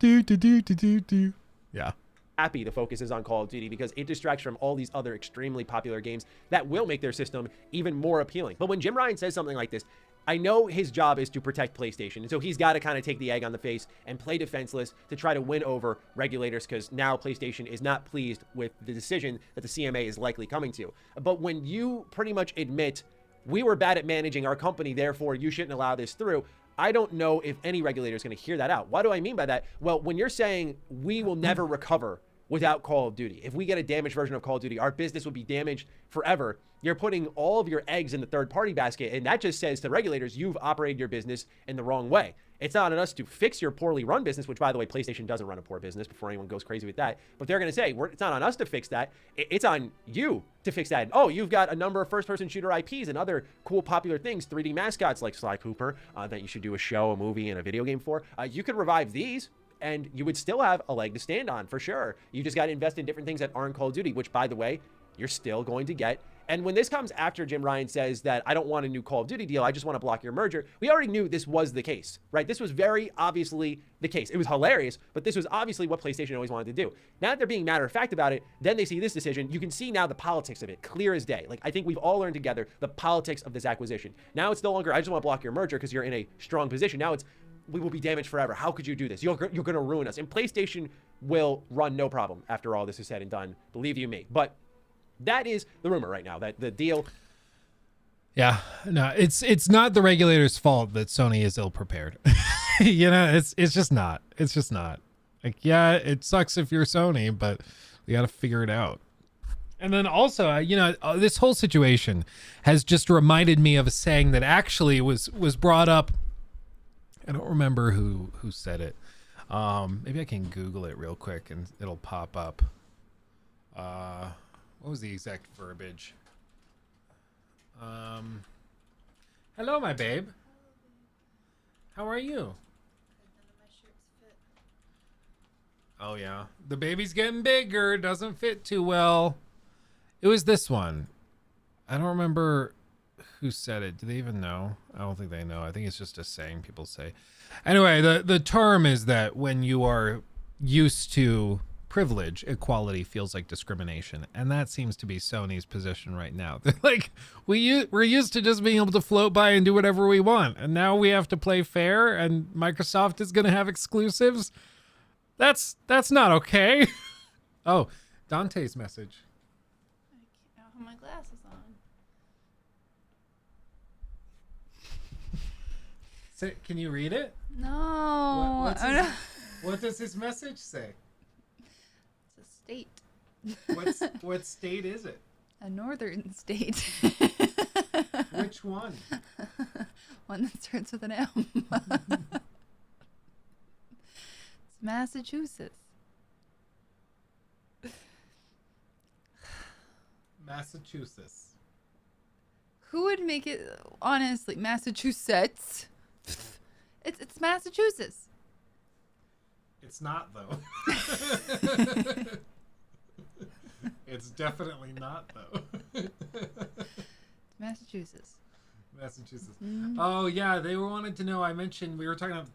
Yeah. Happy the focus is on Call of Duty because it distracts from all these other extremely popular games that will make their system even more appealing. But when Jim Ryan says something like this, I know his job is to protect PlayStation, and so he's got to kind of take the egg on the face and play defenseless to try to win over regulators because now PlayStation is not pleased with the decision that the CMA is likely coming to. But when you pretty much admit, we were bad at managing our company, therefore you shouldn't allow this through, I don't know if any regulator is going to hear that out. What do I mean by that? Well, when you're saying we will never recover without Call of Duty, if we get a damaged version of Call of Duty, our business would be damaged forever. You're putting all of your eggs in the third-party basket, and that just says to regulators, you've operated your business in the wrong way. It's not on us to fix your poorly run business, which, by the way, PlayStation doesn't run a poor business before anyone goes crazy with that. But they're going to say, it's not on us to fix that. It's on you to fix that. Oh, you've got a number of first-person shooter IPs and other cool, popular things, 3D mascots like Sly Cooper, that you should do a show, a movie, and a video game for. You could revive these, and you would still have a leg to stand on, for sure. You just got to invest in different things that aren't Call of Duty, which, by the way, you're still going to get. And when this comes after Jim Ryan says that I don't want a new Call of Duty deal, I just want to block your merger, we already knew this was the case, right? This was very obviously the case. It was hilarious, but this was obviously what PlayStation always wanted to do. Now that they're being matter of fact about it, then they see this decision. You can see now the politics of it, clear as day. Like, I think we've all learned together the politics of this acquisition. Now it's no longer, I just want to block your merger because you're in a strong position. Now it's, we will be damaged forever. How could you do this? You're going to ruin us. And PlayStation will run no problem after all this is said and done. Believe you me. But that is the rumor right now, that the deal. Yeah, no, it's not the regulators' fault that Sony is ill prepared. You know, it's just not. It's just not. Like, yeah, it sucks if you're Sony, but we got to figure it out. And then also, you know, this whole situation has just reminded me of a saying that actually was brought up. I don't remember who said it. Maybe I can Google it real quick and it'll pop up. What was the exact verbiage? Hello, my babe. How are you? Oh, yeah. The baby's getting bigger. Doesn't fit too well. It was this one. I don't remember who said it. Do they even know? I don't think they know. I think it's just a saying people say. Anyway, the term is that when you are used to privilege, equality feels like discrimination, and that seems to be Sony's position right now. They're like, we're used to just being able to float by and do whatever we want, and now we have to play fair, and Microsoft is going to have exclusives. That's not okay. Oh, Dante's message. I don't have my glasses on. So, can you read it? No. What does his message say? It's a state. What state is it? A northern state. Which one? One that starts with an M. It's Massachusetts. Massachusetts. Who would make it? Honestly, Massachusetts. It's Massachusetts. It's not, though. It's definitely not, though. Massachusetts. Massachusetts. Oh, yeah, they wanted to know. I mentioned, we were talking at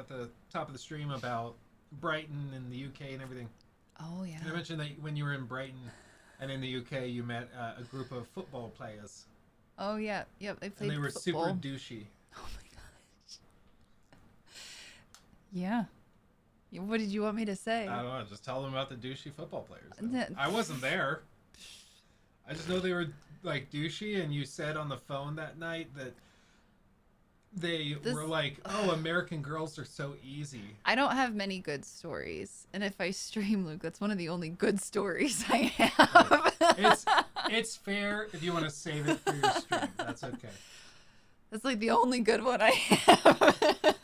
the top of the stream about Brighton and the UK and everything. Oh, yeah. And I mentioned that when you were in Brighton and in the UK, you met a group of football players. Oh, yeah. Yep, they played And they were football. super douchey. Oh, my gosh. Yeah. What did you want me to say? I don't know. Just tell them about the douchey football players. That- I wasn't there. I just know they were like douchey, and you said on the phone that night that they were like, "Oh, American girls are so easy." I don't have many good stories, and if I stream, Luke, that's one of the only good stories I have. It's fair if you want to save it for your stream. That's okay. That's like the only good one I have.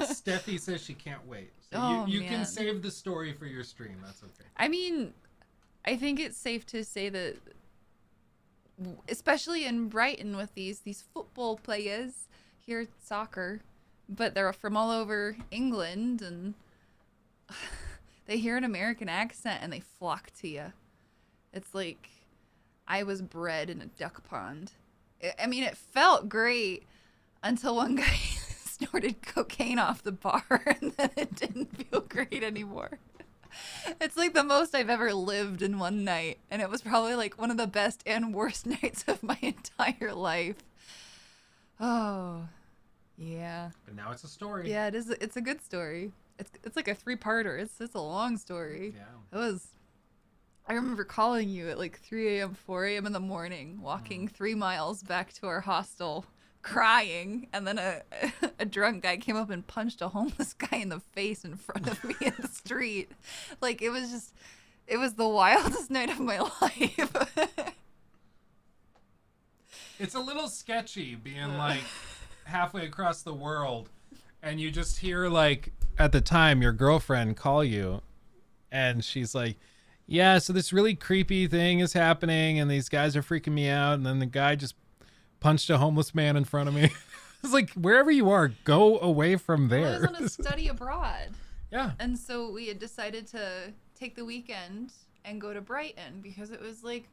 Steffi says she can't wait. So Oh, you can man. save the story for your stream. That's okay. I mean, I think it's safe to say that, especially in Brighton with these football players here, soccer, but they're from all over England, and they hear an American accent and they flock to you. It's like I was bred in a duck pond. I mean, it felt great until one guy snorted cocaine off the bar, and then it didn't feel great anymore. It's like the most I've ever lived in one night, and it was probably like one of the best and worst nights of my entire life. Oh, yeah. But now it's a story. Yeah, it is. It's a good story. It's like a 3-parter. It's a long story. Yeah. It was. I remember calling you at like 3 a.m., 4 a.m. in the morning, walking 3 miles back to our hostel, crying, and then a drunk guy came up and punched a homeless guy in the face in front of me in the street. Like, it was the wildest night of my life. It's a little sketchy being like halfway across the world, and you just hear like at the time your girlfriend call you, and she's like, "Yeah, so this really creepy thing is happening, and these guys are freaking me out," and then the guy just punched a homeless man in front of me. It's like, wherever you are, go away from there. I was on a study abroad. Yeah. And so we had decided to take the weekend and go to Brighton because it was like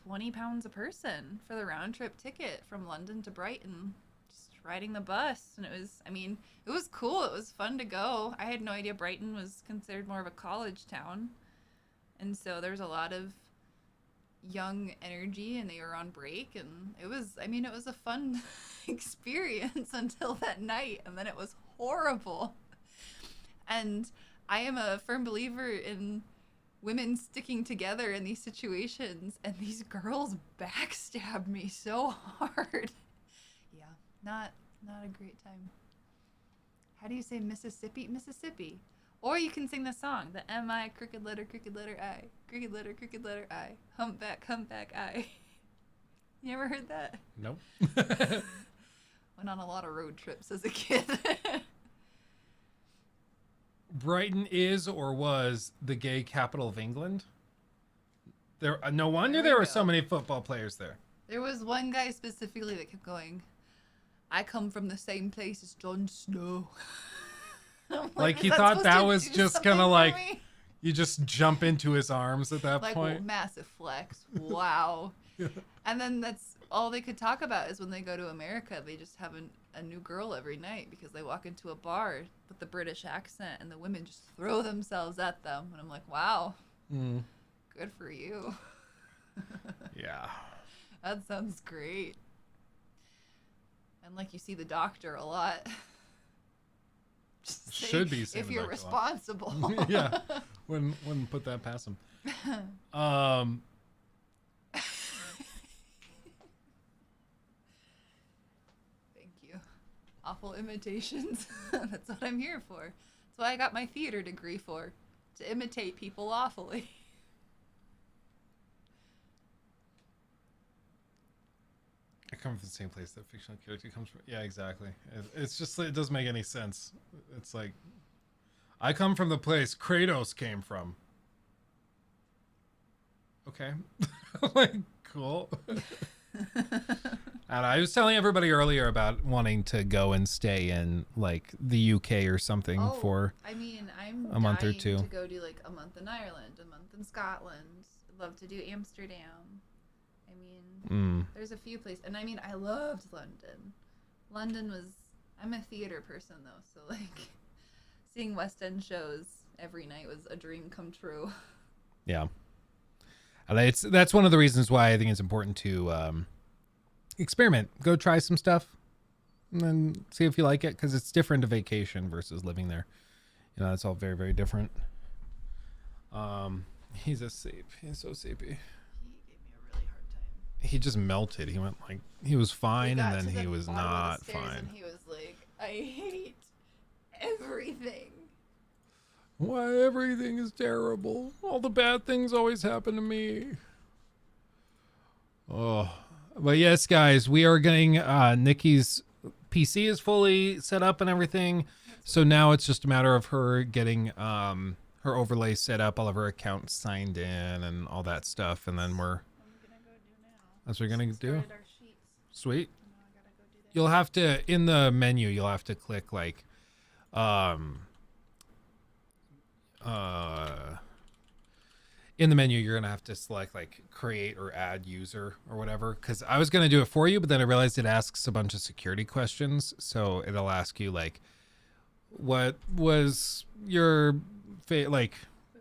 20 pounds a person for the round trip ticket from London to Brighton, just riding the bus. And it was cool. It was fun to go. I had no idea Brighton was considered more of a college town. And so there was a lot of young energy, and they were on break, and it was a fun experience until that night, and then it was horrible. And I am a firm believer in women sticking together in these situations, and these girls backstabbed me so hard. Yeah, not a great time. How do you say Mississippi? Mississippi. Or you can sing the song, the M-I, crooked letter, I, crooked letter, I, humpback, I. You ever heard that? Nope. Went on a lot of road trips as a kid. Brighton is or was the gay capital of England. There, no wonder there were so many football players there. There was one guy specifically that kept going, "I come from the same place as Jon Snow." Like he "Is that thought supposed that to was do just something kind of for like, me?" you just jump into his arms at that Like, point. massive flex. Wow. And then that's all they could talk about is when they go to America, they just have a new girl every night because they walk into a bar with the British accent and the women just throw themselves at them. And I'm like, wow, good for you. Yeah. That sounds great. And like you see the doctor a lot. Just Should be if seeing the you're doctor a lot. responsible. Yeah. Wouldn't put that past him. Thank you. Awful imitations. That's what I'm here for. That's what I got my theater degree for. To imitate people awfully. I come from the same place that fictional character comes from. Yeah, exactly. It's just, it doesn't make any sense. It's like, I come from the place Kratos came from. Okay. Like, cool. And I was telling everybody earlier about wanting to go and stay in like the UK or something for I mean, I'm a month or dying two. to go do like a month in Ireland, a month in Scotland. I'd love to do Amsterdam. I mean, there's a few places, and I mean, I loved London. London was. I'm a theater person though, so like seeing West End shows every night was a dream come true. Yeah, and that's one of the reasons why I think it's important to experiment. Go try some stuff, and then see if you like it, because it's different to vacation versus living there. You know, it's all very, very different. He's a sape. He's so sapey. He gave me a really hard time. He just melted. He went like he was fine, and got then to he the was bottom of the not stairs fine. And he was like, I hate everything. Why everything is terrible. All the bad things always happen to me. Oh, but yes, guys, we are getting Nikki's PC is fully set up and everything. So now it's just a matter of her getting her overlay set up, all of her accounts signed in and all that stuff. And then that's what we're going to do. Sweet. You'll have to, in the menu, you'll have to click like, in the menu, you're going to have to select like create or add user or whatever. Cause I was going to do it for you, but then I realized it asks a bunch of security questions. So it'll ask you like, what was your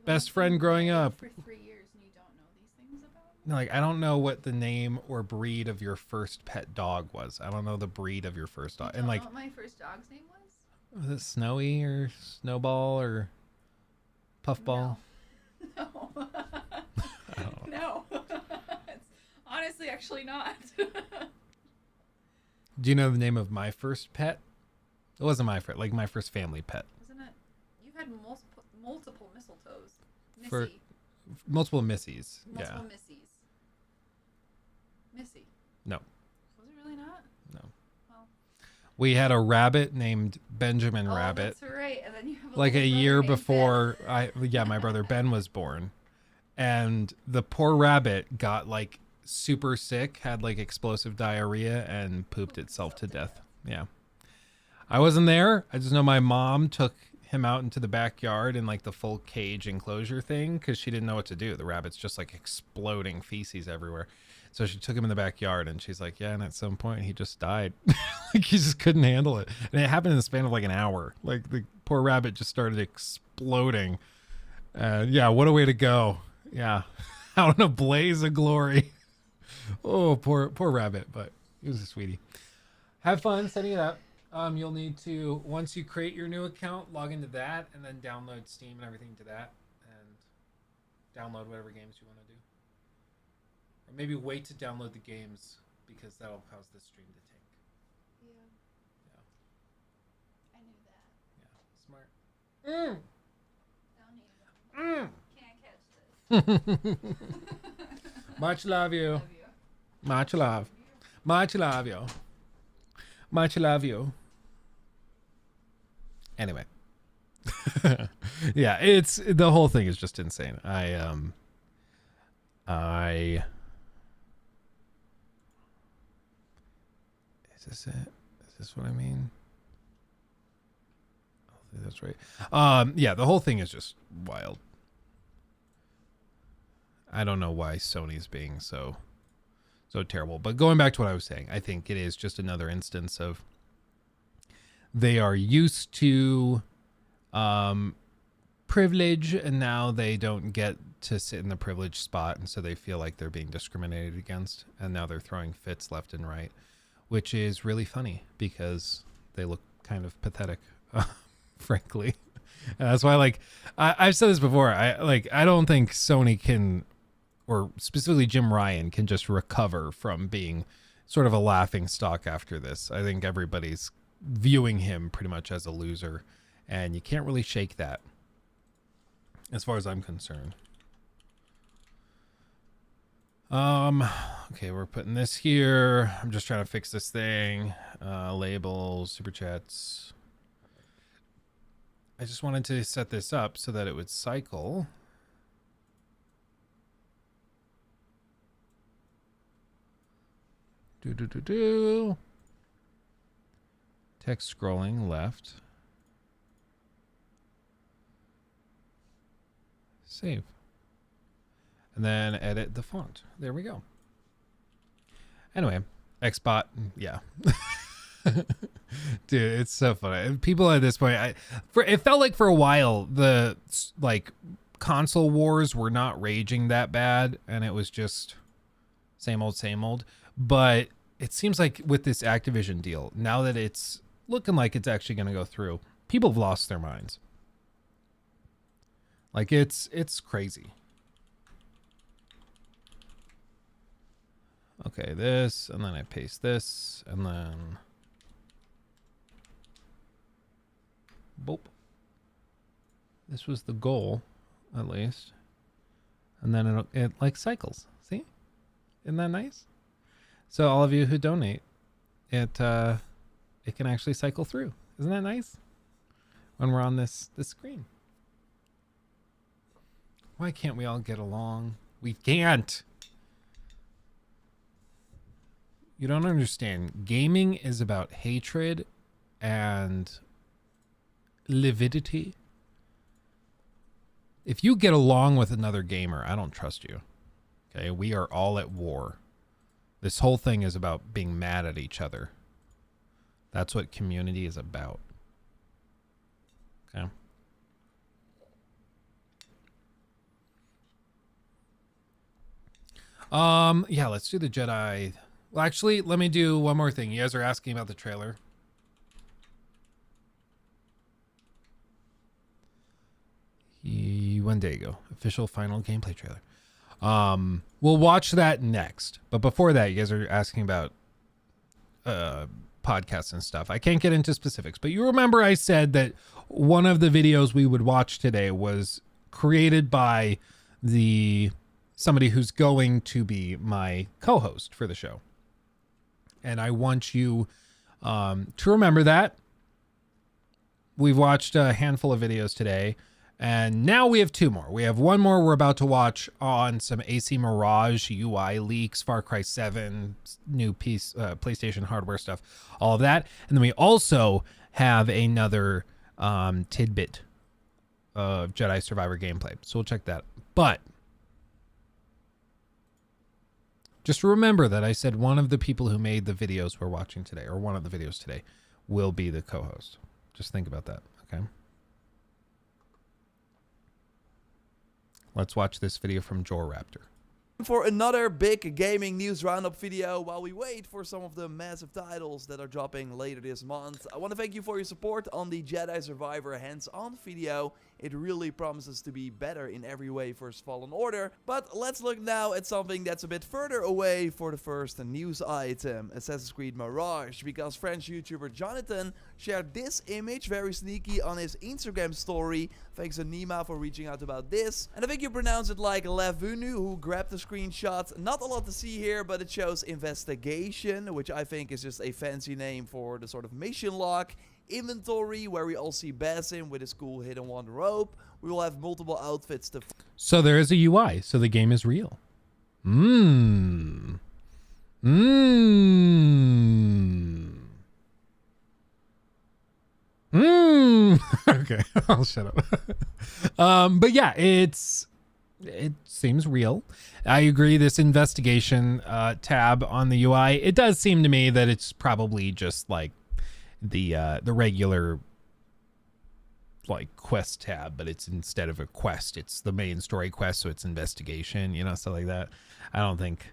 best friend growing up? For 3 years and you don't know these things about me? Like, I don't know what the name or breed of your first pet dog was. I don't know the breed of your first dog. You don't know what my first dog's name was? Was it Snowy or Snowball or Puffball? No. No. It's honestly actually not. Do you know the name of my first pet? It wasn't my first, like my first family pet. Wasn't it? You've had multiple mistletoes. Missy. For multiple Missies. Multiple Yeah. Missies. Missy. No. Was it really not? No. Well. We had a rabbit named Benjamin Rabbit. That's right. And then you have Like a little year brother named before my brother Ben was born. And the poor rabbit got like super sick, had like explosive diarrhea and pooped itself to death. Yeah. I wasn't there. I just know my mom took him out into the backyard in like the full cage enclosure thing because she didn't know what to do. The rabbit's just like exploding feces everywhere. So she took him in the backyard and she's like, yeah, and at some point he just died. Like he just couldn't handle it. And it happened in the span of like an hour. Like the poor rabbit just started exploding. Yeah, what a way to go. Yeah. Out in a blaze of glory. Oh, poor rabbit, but he was a sweetie. Have fun setting it up. You'll need to, once you create your new account, log into that and then download Steam and everything to that and download whatever games you want to do. Or maybe wait to download the games because that'll cause the stream to tank. Yeah. I knew that. Yeah. Smart. Don't need them. Can't catch this. Much love you. Much love. Much love you. Much love you. Anyway. Yeah, it's the whole thing is just insane. Is this it? Is this what I mean? I think that's right. Yeah, the whole thing is just wild. I don't know why Sony's being so terrible. But going back to what I was saying, I think it is just another instance of they are used to privilege and now they don't get to sit in the privileged spot, and so they feel like they're being discriminated against, and now they're throwing fits left and right, which is really funny because they look kind of pathetic, frankly. And that's why, like, I've said this before, I don't think Sony can, or specifically Jim Ryan, can just recover from being sort of a laughing stock after this. I think everybody's viewing him pretty much as a loser, and you can't really shake that as far as I'm concerned. Okay, we're putting this here. I'm just trying to fix this thing. Labels, super chats. I just wanted to set this up so that it would cycle. Text scrolling left. Save. And then edit the font. There we go. Anyway, Xbot, yeah. Dude, it's so funny. People at this point, it felt like for a while the like console wars were not raging that bad, and it was just same old, same old. But it seems like with this Activision deal, now that it's looking like it's actually going to go through, people have lost their minds. Like it's crazy. Okay, this, and then I paste this, and then boop. This was the goal, at least. And then it like cycles. See? Isn't that nice? So all of you who donate, it can actually cycle through. Isn't that nice? When we're on this screen. Why can't we all get along? We can't. You don't understand. Gaming is about hatred and lividity. If you get along with another gamer, I don't trust you. Okay, we are all at war. This whole thing is about being mad at each other. That's what community is about. Okay. Yeah, let's do the Jedi. Well, actually, let me do one more thing. You guys are asking about the trailer. One day ago, official final gameplay trailer. We'll watch that next. But before that, you guys are asking about podcasts and stuff. I can't get into specifics, but you remember I said that one of the videos we would watch today was created by somebody who's going to be my co-host for the show. And I want you to remember that. We've watched a handful of videos today, and now we have two more. We have one more we're about to watch on some AC Mirage UI leaks, Far Cry 7, new piece, PlayStation hardware stuff, all of that. And then we also have another tidbit of Jedi Survivor gameplay. So we'll check that. But just remember that I said one of the people who made the videos we're watching today, or one of the videos today, will be the co-host. Just think about that, okay? Let's watch this video from Joraptor. For another big gaming news roundup video while we wait for some of the massive titles that are dropping later this month. I want to thank you for your support on the Jedi Survivor hands-on video. It really promises to be better in every way for Fallen Order. But let's look now at something that's a bit further away for the first news item, Assassin's Creed Mirage, because French YouTuber Jonathan shared this image very sneaky on his Instagram story. Thanks to Nima for reaching out about this. And I think you pronounce it like Lavunu, who grabbed the screenshot. Not a lot to see here, but it shows investigation, which I think is just a fancy name for the sort of mission log. Inventory, where we all see Basim with his cool hidden one rope. We will have multiple outfits to... So there is a UI, so the game is real. Okay, I'll shut up. But yeah, it seems real. I agree. This investigation tab on the UI, it does seem to me that it's probably just like the regular like quest tab, but it's instead of a quest, it's the main story quest, so it's investigation, you know, stuff like that. I don't think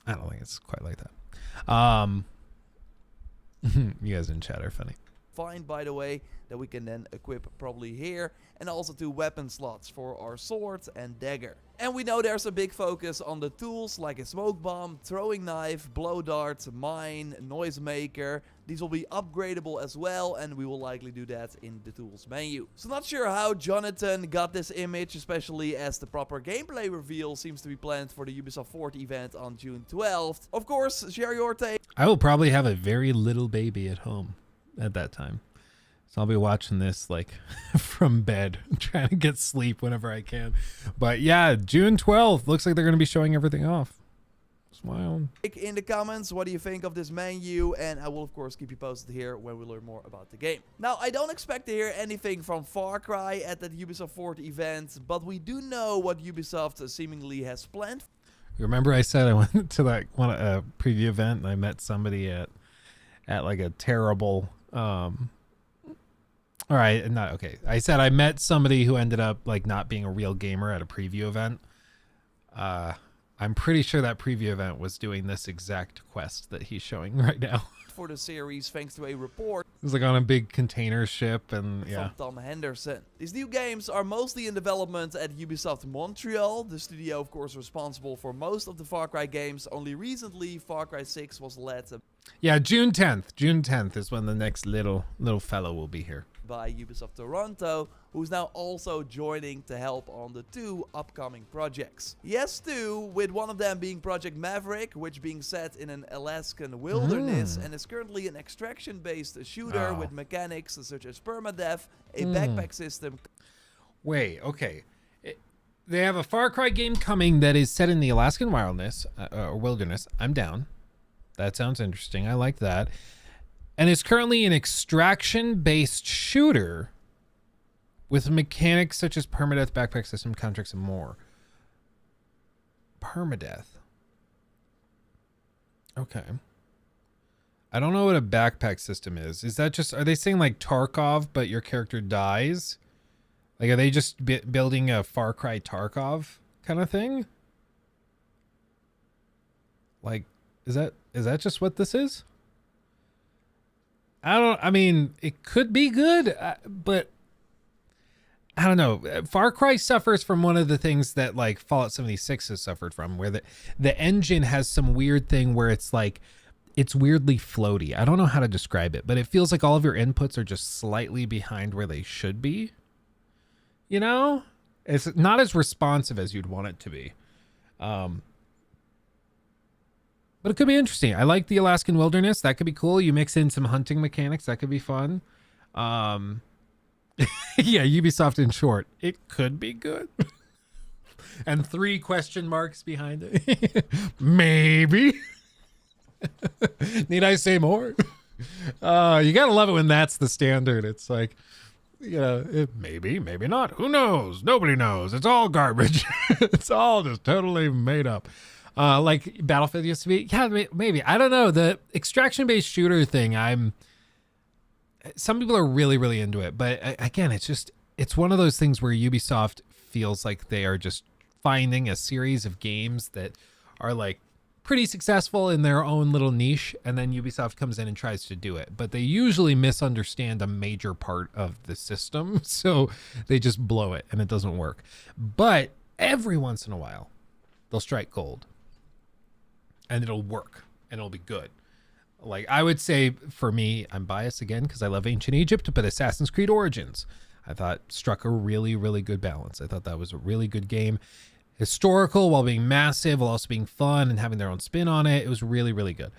it's quite like that. You guys in chat are funny. Find, by the way, that we can then equip probably here, and also 2 weapon slots for our sword and dagger. And we know there's a big focus on the tools like a smoke bomb, throwing knife, blow dart, mine, noisemaker. These will be upgradable as well, and we will likely do that in the tools menu. So not sure how Jonathan got this image, especially as the proper gameplay reveal seems to be planned for the Ubisoft Forward event on June 12th. Of course, share your take. I will probably have a very little baby at home at that time. So I'll be watching this like from bed, trying to get sleep whenever I can. But yeah, June 12th, looks like they're going to be showing everything off. wild. In the comments, what do you think of this menu? And I will, of course, keep you posted here when we learn more about the game. Now, I don't expect to hear anything from Far Cry at that Ubisoft Forward event, but we do know what Ubisoft seemingly has planned. Remember I said I went to that one preview event and I met somebody at like a terrible all right, not okay. I said I met somebody who ended up like not being a real gamer at a preview event. I'm pretty sure that preview event was doing this exact quest that he's showing right now. For the series, thanks to a report. It was like on a big container ship, and yeah. From Tom Henderson. These new games are mostly in development at Ubisoft Montreal, the studio, of course, responsible for most of the Far Cry games. Only recently, Far Cry 6 was led Yeah, June 10th. June 10th is when the next little fellow will be here. By Ubisoft Toronto, who's now also joining to help on the 2 upcoming projects. Yes, 2, with one of them being Project Maverick, which being set in an Alaskan wilderness and is currently an extraction-based shooter with mechanics such as permadeath, a backpack system. Wait, okay. They have a Far Cry game coming that is set in the Alaskan wilderness or wilderness. I'm down. That sounds interesting. I like that. And it's currently an extraction-based shooter with mechanics such as permadeath, backpack system, contracts, and more. Permadeath. Okay. I don't know what a backpack system is. Is that just, are they saying like Tarkov, but your character dies? Like, are they just building a Far Cry Tarkov kind of thing? Like, is that just what this is? I mean, it could be good, but I don't know. Far Cry suffers from one of the things that like Fallout 76 has suffered from, where the engine has some weird thing where it's like, it's weirdly floaty. I don't know how to describe it, but it feels like all of your inputs are just slightly behind where they should be. You know? It's not as responsive as you'd want it to be. But it could be interesting. I like the Alaskan wilderness. That could be cool. You mix in some hunting mechanics. That could be fun. Yeah, Ubisoft in short. It could be good. And 3 question marks behind it. Maybe. Need I say more? You gotta love it when that's the standard. It's like, you know, maybe, maybe not. Who knows? Nobody knows. It's all garbage. It's all just totally made up. Like Battlefield used to be. Yeah, maybe. I don't know. The extraction-based shooter thing, some people are really, really into it. But again, it's one of those things where Ubisoft feels like they are just finding a series of games that are like pretty successful in their own little niche. And then Ubisoft comes in and tries to do it. But they usually misunderstand a major part of the system. So they just blow it and it doesn't work. But every once in a while, they'll strike gold. And it'll work and it'll be good. Like I would say for me, I'm biased again because I love ancient Egypt, but Assassin's Creed Origins, I thought struck a really, really good balance. I thought that was a really good game. Historical while being massive, while also being fun and having their own spin on it. It was really, really good.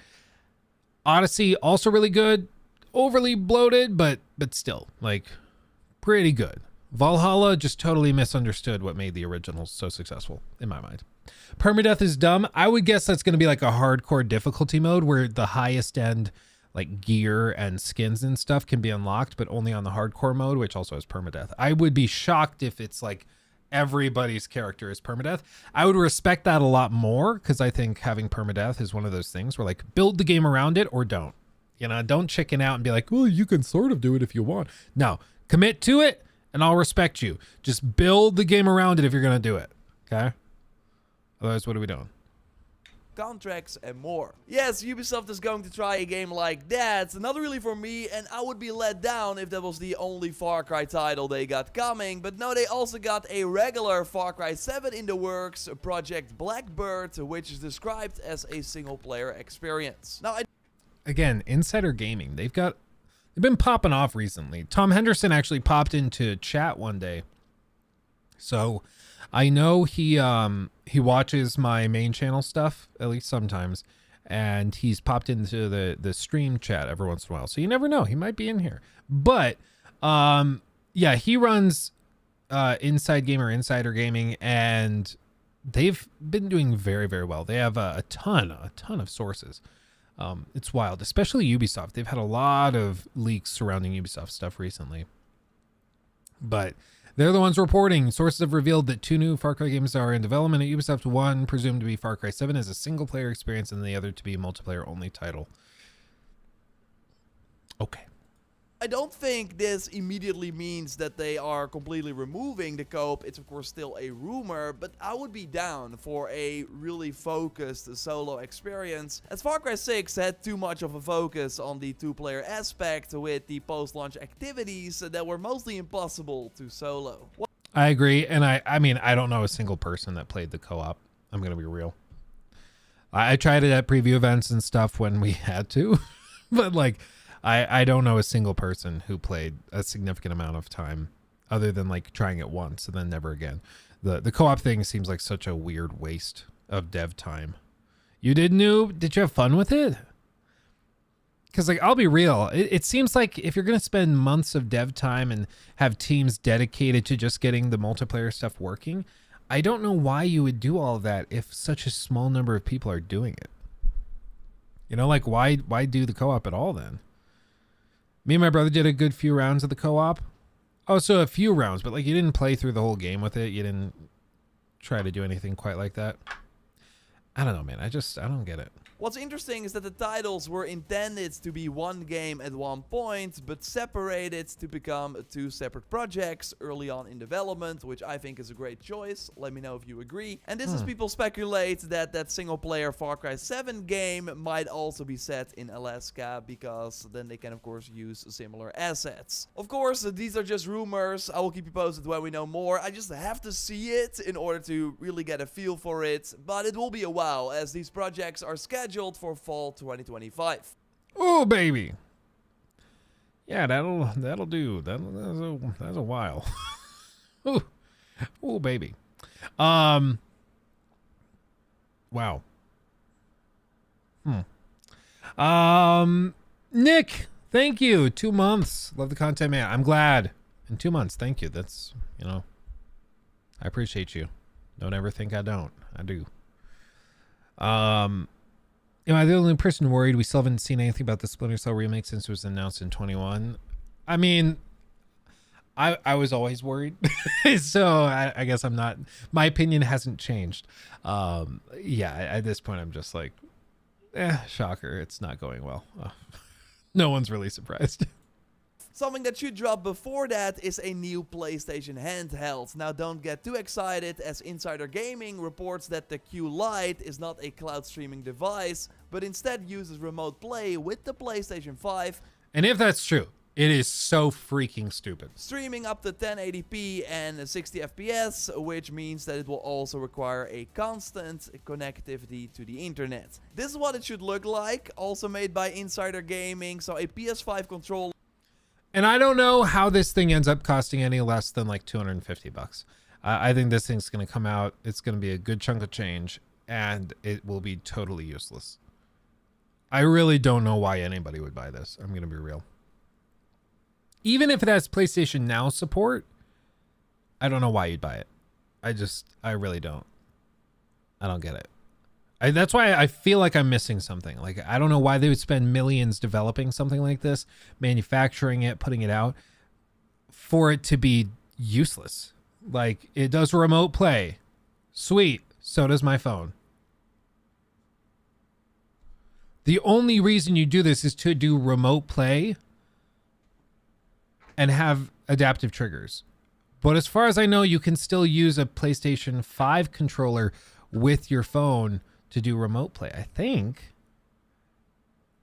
Odyssey, also really good. Overly bloated, but still like pretty good. Valhalla just totally misunderstood what made the originals so successful in my mind. Permadeath is dumb. I would guess that's going to be like a hardcore difficulty mode where the highest end like gear and skins and stuff can be unlocked, but only on the hardcore mode, which also has permadeath. I would be shocked if it's like everybody's character is permadeath. I would respect that a lot more because I think having permadeath is one of those things where like build the game around it or don't. You know, don't chicken out and be like, well, you can sort of do it if you want. No, commit to it and I'll respect you. Just build the game around it if you're going to do it. Okay? Otherwise, what are we doing? Contracts and more. Yes, Ubisoft is going to try a game like that. Not really for me, and I would be let down if that was the only Far Cry title they got coming. But no, they also got a regular Far Cry 7 in the works, Project Blackbird, which is described as a single-player experience. Now, again, Insider Gaming, they've been popping off recently. Tom Henderson actually popped into chat one day. So I know he watches my main channel stuff, at least sometimes, and he's popped into the stream chat every once in a while. So you never know, he might be in here. But yeah, he runs Inside Gamer, Insider Gaming, and they've been doing very, very well. They have a ton of sources. It's wild, especially Ubisoft. They've had a lot of leaks surrounding Ubisoft stuff recently. But they're the ones reporting. Sources have revealed that 2 new Far Cry games are in development at Ubisoft. One presumed to be Far Cry 7 as a single-player experience, and the other to be a multiplayer-only title. Okay. I don't think this immediately means that they are completely removing the co-op. It's of course still a rumor, but I would be down for a really focused solo experience, as Far Cry 6 had too much of a focus on the 2-player aspect with the post-launch activities that were mostly impossible to solo. I agree, and I mean, I don't know a single person that played the co-op. I'm going to be real. I tried it at preview events and stuff when we had to, but like, I don't know a single person who played a significant amount of time other than like trying it once and then never again. The co-op thing seems like such a weird waste of dev time. You did, Noob? Did you have fun with it? Because like, I'll be real. It seems like if you're going to spend months of dev time and have teams dedicated to just getting the multiplayer stuff working, I don't know why you would do all of that if such a small number of people are doing it. You know, like why do the co-op at all then? Me and my brother did a good few rounds of the co-op. Oh, so a few rounds, but like you didn't play through the whole game with it. You didn't try to do anything quite like that. I don't know, man. I don't get it. What's interesting is that the titles were intended to be one game at one point, but separated to become 2 separate projects early on in development, which I think is a great choice. Let me know if you agree. And this is people speculate that that single-player Far Cry 7 game might also be set in Alaska, because then they can of course use similar assets. Of course, these are just rumors. I will keep you posted when we know more. I just have to see it in order to really get a feel for it, but it will be a while, as these projects are scheduled for fall 2025. Oh baby, yeah, that'll do. That's a while. Oh baby. Wow. Nick, thank you. 2 months. Love the content, man. I'm glad. In 2 months, thank you. That's, you know, I appreciate you. Don't ever think I don't. I do. Am I the only person worried? We still haven't seen anything about the Splinter Cell remake since it was announced in 21. I mean, I was always worried. So I guess I'm not, my opinion hasn't changed. Yeah, at this point I'm just like, shocker, it's not going well. No one's really surprised. Something that should drop before that is a new PlayStation handheld. Now don't get too excited, as Insider Gaming reports that the Q Lite is not a cloud streaming device, but instead uses remote play with the PlayStation 5. And if that's true, it is so freaking stupid. Streaming up to 1080p and 60 FPS, which means that it will also require a constant connectivity to the internet. This is what it should look like, also made by Insider Gaming, so a PS5 controller. And I don't know how this thing ends up costing any less than like $250. I think this thing's going to come out. It's going to be a good chunk of change, and it will be totally useless. I really don't know why anybody would buy this. I'm going to be real. Even if it has PlayStation Now support, I don't know why you'd buy it. I really don't. I don't get it. That's why I feel like I'm missing something. Like, I don't know why they would spend millions developing something like this, manufacturing it, putting it out, for it to be useless. Like, it does remote play. Sweet. So does my phone. The only reason you do this is to do remote play and have adaptive triggers. But as far as I know, you can still use a PlayStation 5 controller with your phone to do remote play. I think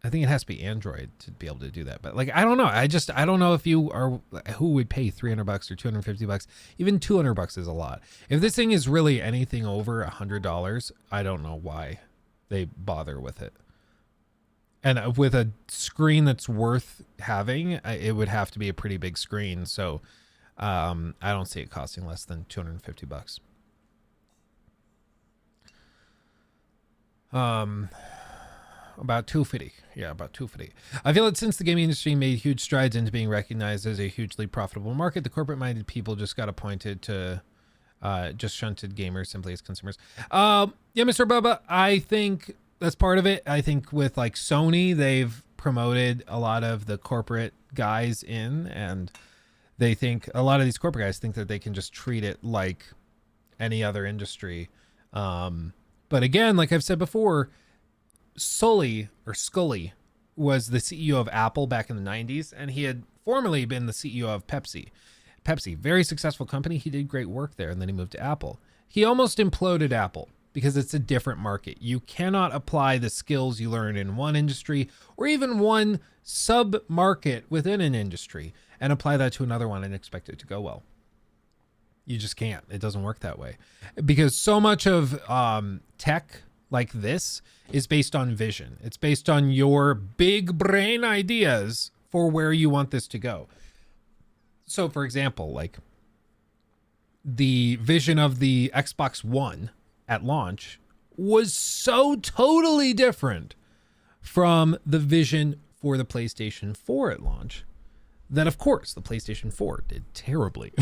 it has to be Android to be able to do that. But like, I don't know. I don't know if you are, who would pay $300 or $250. Even $200 is a lot. If this thing is really anything over $100, I don't know why they bother with it. And with a screen that's worth having, it would have to be a pretty big screen. So I don't see it costing less than $250. About 250. Yeah, about 250. I feel that since the gaming industry made huge strides into being recognized as a hugely profitable market, the corporate-minded people just got appointed to just shunted gamers simply as consumers. Yeah, Mr. Bubba, I think that's part of it. I think with like Sony, they've promoted a lot of the corporate guys in, and they think a lot of these corporate guys think that they can just treat it like any other industry. But again, like I've said before, Scully was the CEO of Apple back in the 90s, and he had formerly been the CEO of Pepsi. Pepsi, very successful company. He did great work there, and then he moved to Apple. He almost imploded Apple because it's a different market. You cannot apply the skills you learn in one industry or even one sub-market within an industry and apply that to another one and expect it to go well. You just can't. It doesn't work that way. Because so much of tech like this is based on vision. It's based on your big brain ideas for where you want this to go. So, for example, like the vision of the Xbox One at launch was so totally different from the vision for the PlayStation 4 at launch that, of course, the PlayStation 4 did terribly.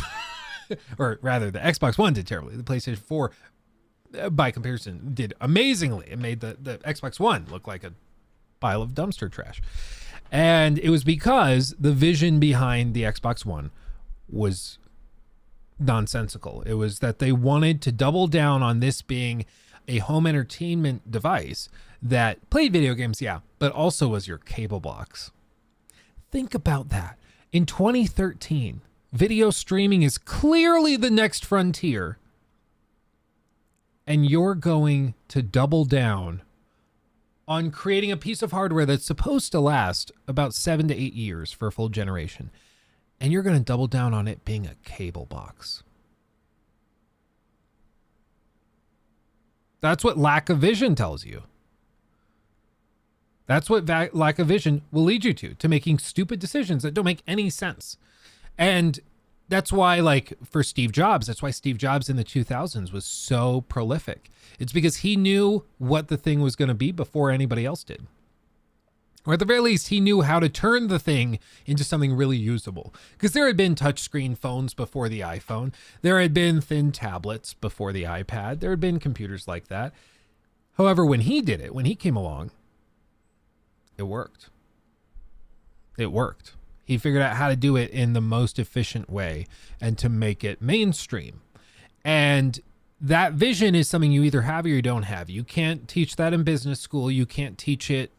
Or rather, the Xbox One did terribly. The PlayStation 4, by comparison, did amazingly. It made the Xbox One look like a pile of dumpster trash. And it was because the vision behind the Xbox One was nonsensical. It was that they wanted to double down on this being a home entertainment device that played video games, yeah, but also was your cable box. Think about that. In 2013, video streaming is clearly the next frontier, and you're going to double down on creating a piece of hardware that's supposed to last about 7 to 8 years for a full generation. And you're going to double down on it being a cable box. That's what lack of vision tells you. That's what lack of vision will lead you to making stupid decisions that don't make any sense. And that's why, like, for Steve Jobs, that's why Steve Jobs in the 2000s was so prolific. It's because he knew what the thing was going to be before anybody else did. Or at the very least, he knew how to turn the thing into something really usable. Because there had been touchscreen phones before the iPhone. There had been thin tablets before the iPad. There had been computers like that. However, when he did it, when he came along, it worked. It worked. He figured out how to do it in the most efficient way and to make it mainstream. And that vision is something you either have or you don't have. You can't teach that in business school. You can't teach it,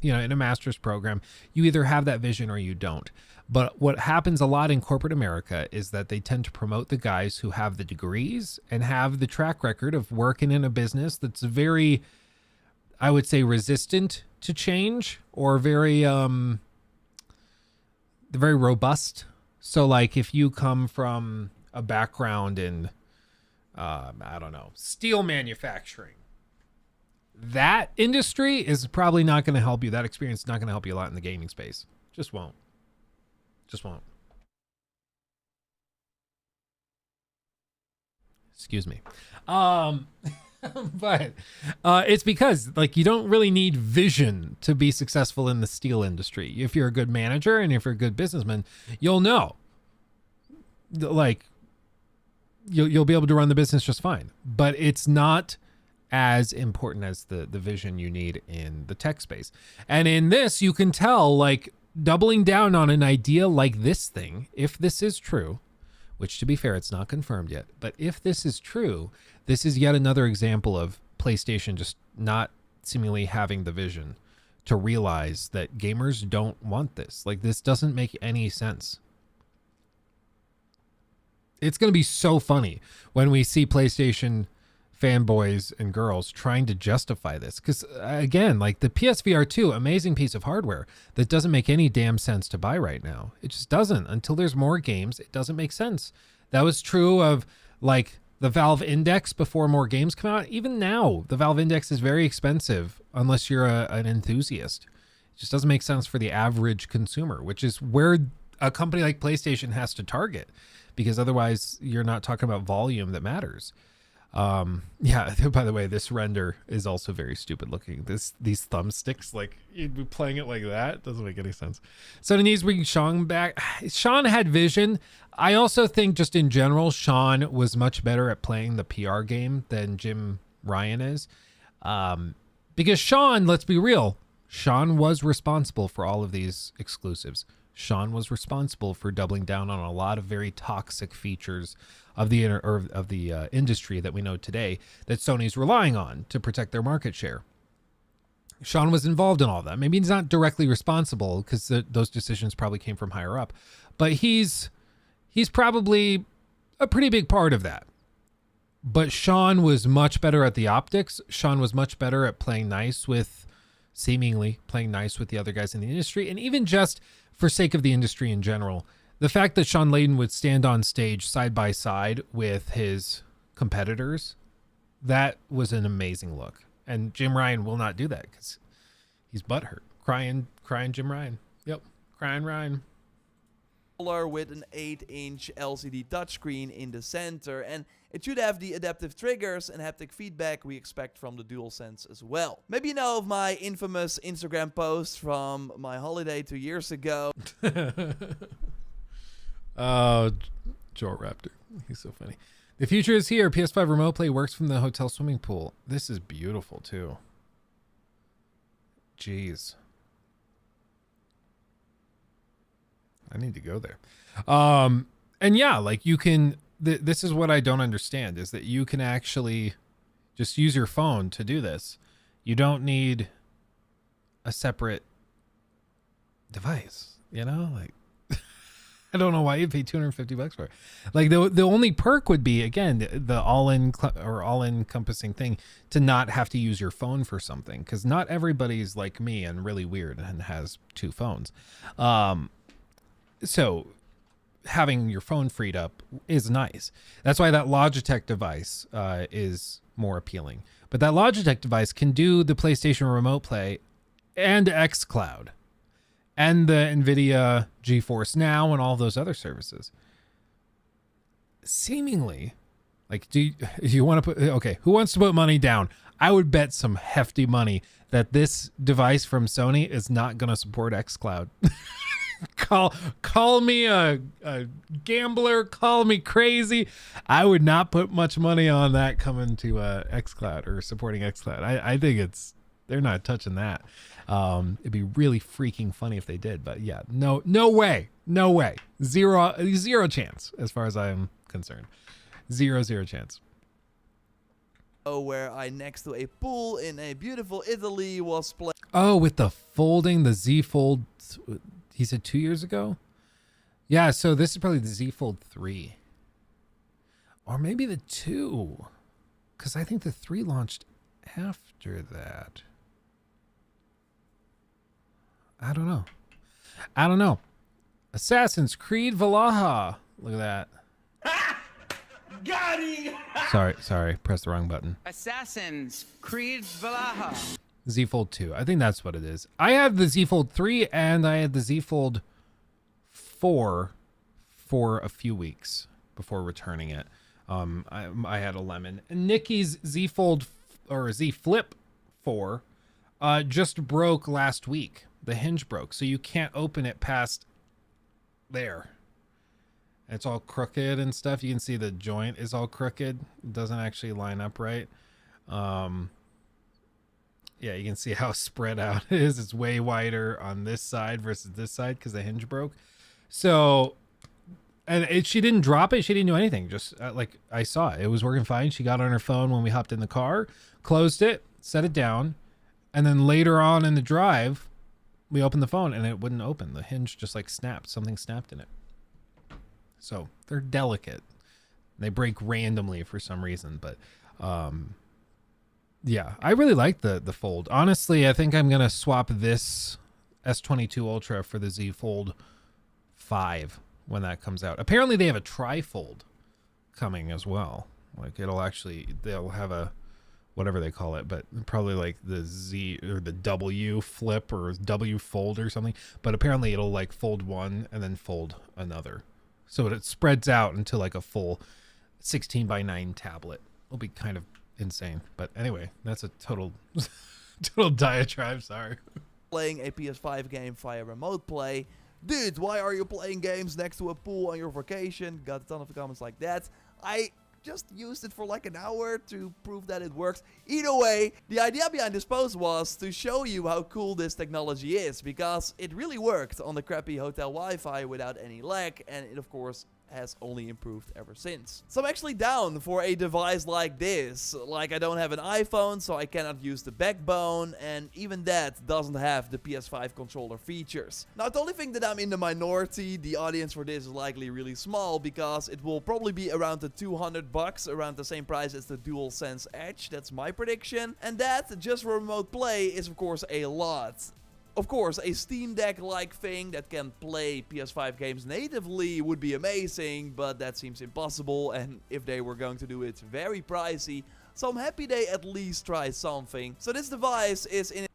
in a master's program. You either have that vision or you don't. But what happens a lot in corporate America is that they tend to promote the guys who have the degrees and have the track record of working in a business that's very, I would say, resistant to change, or very robust. So like if you come from a background in, I don't know, steel manufacturing, that industry is probably not going to help you. That experience is not going to help you a lot in the gaming space. Just won't. Excuse me. But it's because, like, you don't really need vision to be successful in the steel industry. If you're a good manager and if you're a good businessman, you'll know. Like, you'll be able to run the business just fine. But it's not as important as the vision you need in the tech space. And in this, you can tell, like, doubling down on an idea like this thing, if this is true, which, to be fair, it's not confirmed yet, but if this is true, this is yet another example of PlayStation just not seemingly having the vision to realize that gamers don't want this. Like, this doesn't make any sense. It's going to be so funny when we see PlayStation fanboys and girls trying to justify this. Because, again, like, the PSVR 2, amazing piece of hardware that doesn't make any damn sense to buy right now. It just doesn't. Until there's more games, it doesn't make sense. That was true of, like, the Valve Index before more games come out. Even now, the Valve Index is very expensive unless you're an enthusiast. It just doesn't make sense for the average consumer, which is where a company like PlayStation has to target, because otherwise you're not talking about volume that matters. Yeah, by the way, this render is also very stupid looking. These thumbsticks, like, you'd be playing it like that. Doesn't make any sense. So Denise bringing Sean back. Sean had vision. I also think just in general, Sean was much better at playing the PR game than Jim Ryan is. Because Sean, let's be real, Sean was responsible for all of these exclusives. Sean was responsible for doubling down on a lot of very toxic features of the industry that we know today that Sony's relying on to protect their market share. Sean was involved in all that. Maybe he's not directly responsible because those decisions probably came from higher up, but he's probably a pretty big part of that. But Sean was much better at the optics. Sean was much better at seemingly playing nice with the other guys in the industry. And even just for sake of the industry in general, the fact that Sean Layden would stand on stage side by side with his competitors, that was an amazing look. And Jim Ryan will not do that because he's butthurt. Crying Jim Ryan. Yep, crying Ryan. With an 8-inch LCD touchscreen in the center, and it should have the adaptive triggers and haptic feedback we expect from the DualSense as well. Maybe you know of my infamous Instagram post from my holiday 2 years ago. Oh, Joel Raptor. He's so funny. The future is here. PS5 remote play works from the hotel swimming pool. This is beautiful too. Jeez. I need to go there. And yeah, like you can, this is what I don't understand is that you can actually just use your phone to do this. You don't need a separate device, you know, like I don't know why you pay $250 for it. Like the only perk would be, again, the all-encompassing thing to not have to use your phone for something. Cause not everybody's like me and really weird and has two phones. So having your phone freed up is nice. That's why that Logitech device is more appealing. But that Logitech device can do the PlayStation Remote Play and xCloud and the NVIDIA GeForce Now and all those other services. Seemingly, like, do you want to put, okay, who wants to put money down? I would bet some hefty money that this device from Sony is not going to support xCloud. Call me a gambler, call me crazy. I would not put much money on that coming to xCloud or supporting xCloud. I think they're not touching that. It'd be really freaking funny if they did, but yeah, no way, zero chance as far as I'm concerned. Zero chance. Where I, next to a pool in a beautiful Italy, was playing. Oh, with the Z Fold. He said 2 years ago? Yeah, so this is probably the Z Fold 3. Or maybe the 2. Because I think the 3 launched after that. I don't know. Assassin's Creed Valhalla. Look at that. Got him! Sorry. Press the wrong button. Assassin's Creed Valhalla. Z Fold 2. I think that's what it is. I had the Z Fold 3 and I had the Z Fold 4 for a few weeks before returning it. I had a lemon. And Nikki's Z Fold or Z Flip 4 just broke last week. The hinge broke, so you can't open it past there. It's all crooked and stuff. You can see the joint is all crooked. It doesn't actually line up right. Yeah, you can see how spread out it is. It's way wider on this side versus this side because the hinge broke. So, and she didn't drop it. She didn't do anything. Just like I saw it. It was working fine. She got on her phone when we hopped in the car, closed it, set it down. And then later on in the drive, we opened the phone and it wouldn't open. The hinge just like snapped. Something snapped in it. So they're delicate. They break randomly for some reason, but yeah, I really like the Fold. Honestly, I think I'm going to swap this S22 Ultra for the Z Fold 5 when that comes out. Apparently they have a tri-fold coming as well. Like they'll have a, whatever they call it, but probably like the Z or the W Flip or W Fold or something. But apparently it'll like fold one and then fold another. So it spreads out into like a full 16:9 tablet. It'll be kind of insane. But anyway, that's a total diatribe. Sorry. Playing a PS5 game via remote play dude, why are you playing games next to a pool on your vacation? Got a ton of comments like that. I just used it for like an hour to prove that it works. Either way, the idea behind this post was to show you how cool this technology is, because it really worked on the crappy hotel Wi-Fi without any lag, and it of course has only improved ever since. So I'm actually down for a device like this. Like, I don't have an iPhone, so I cannot use the backbone, and even that doesn't have the PS5 controller features. Now, I totally think that I'm in the minority. The audience for this is likely really small, because it will probably be around the $200, around the same price as the DualSense Edge. That's my prediction. And that, just for remote play, is of course a lot. Of course, a Steam Deck-like thing that can play PS5 games natively would be amazing, but that seems impossible, and if they were going to do it, very pricey. So I'm happy they at least try something. So this device is in...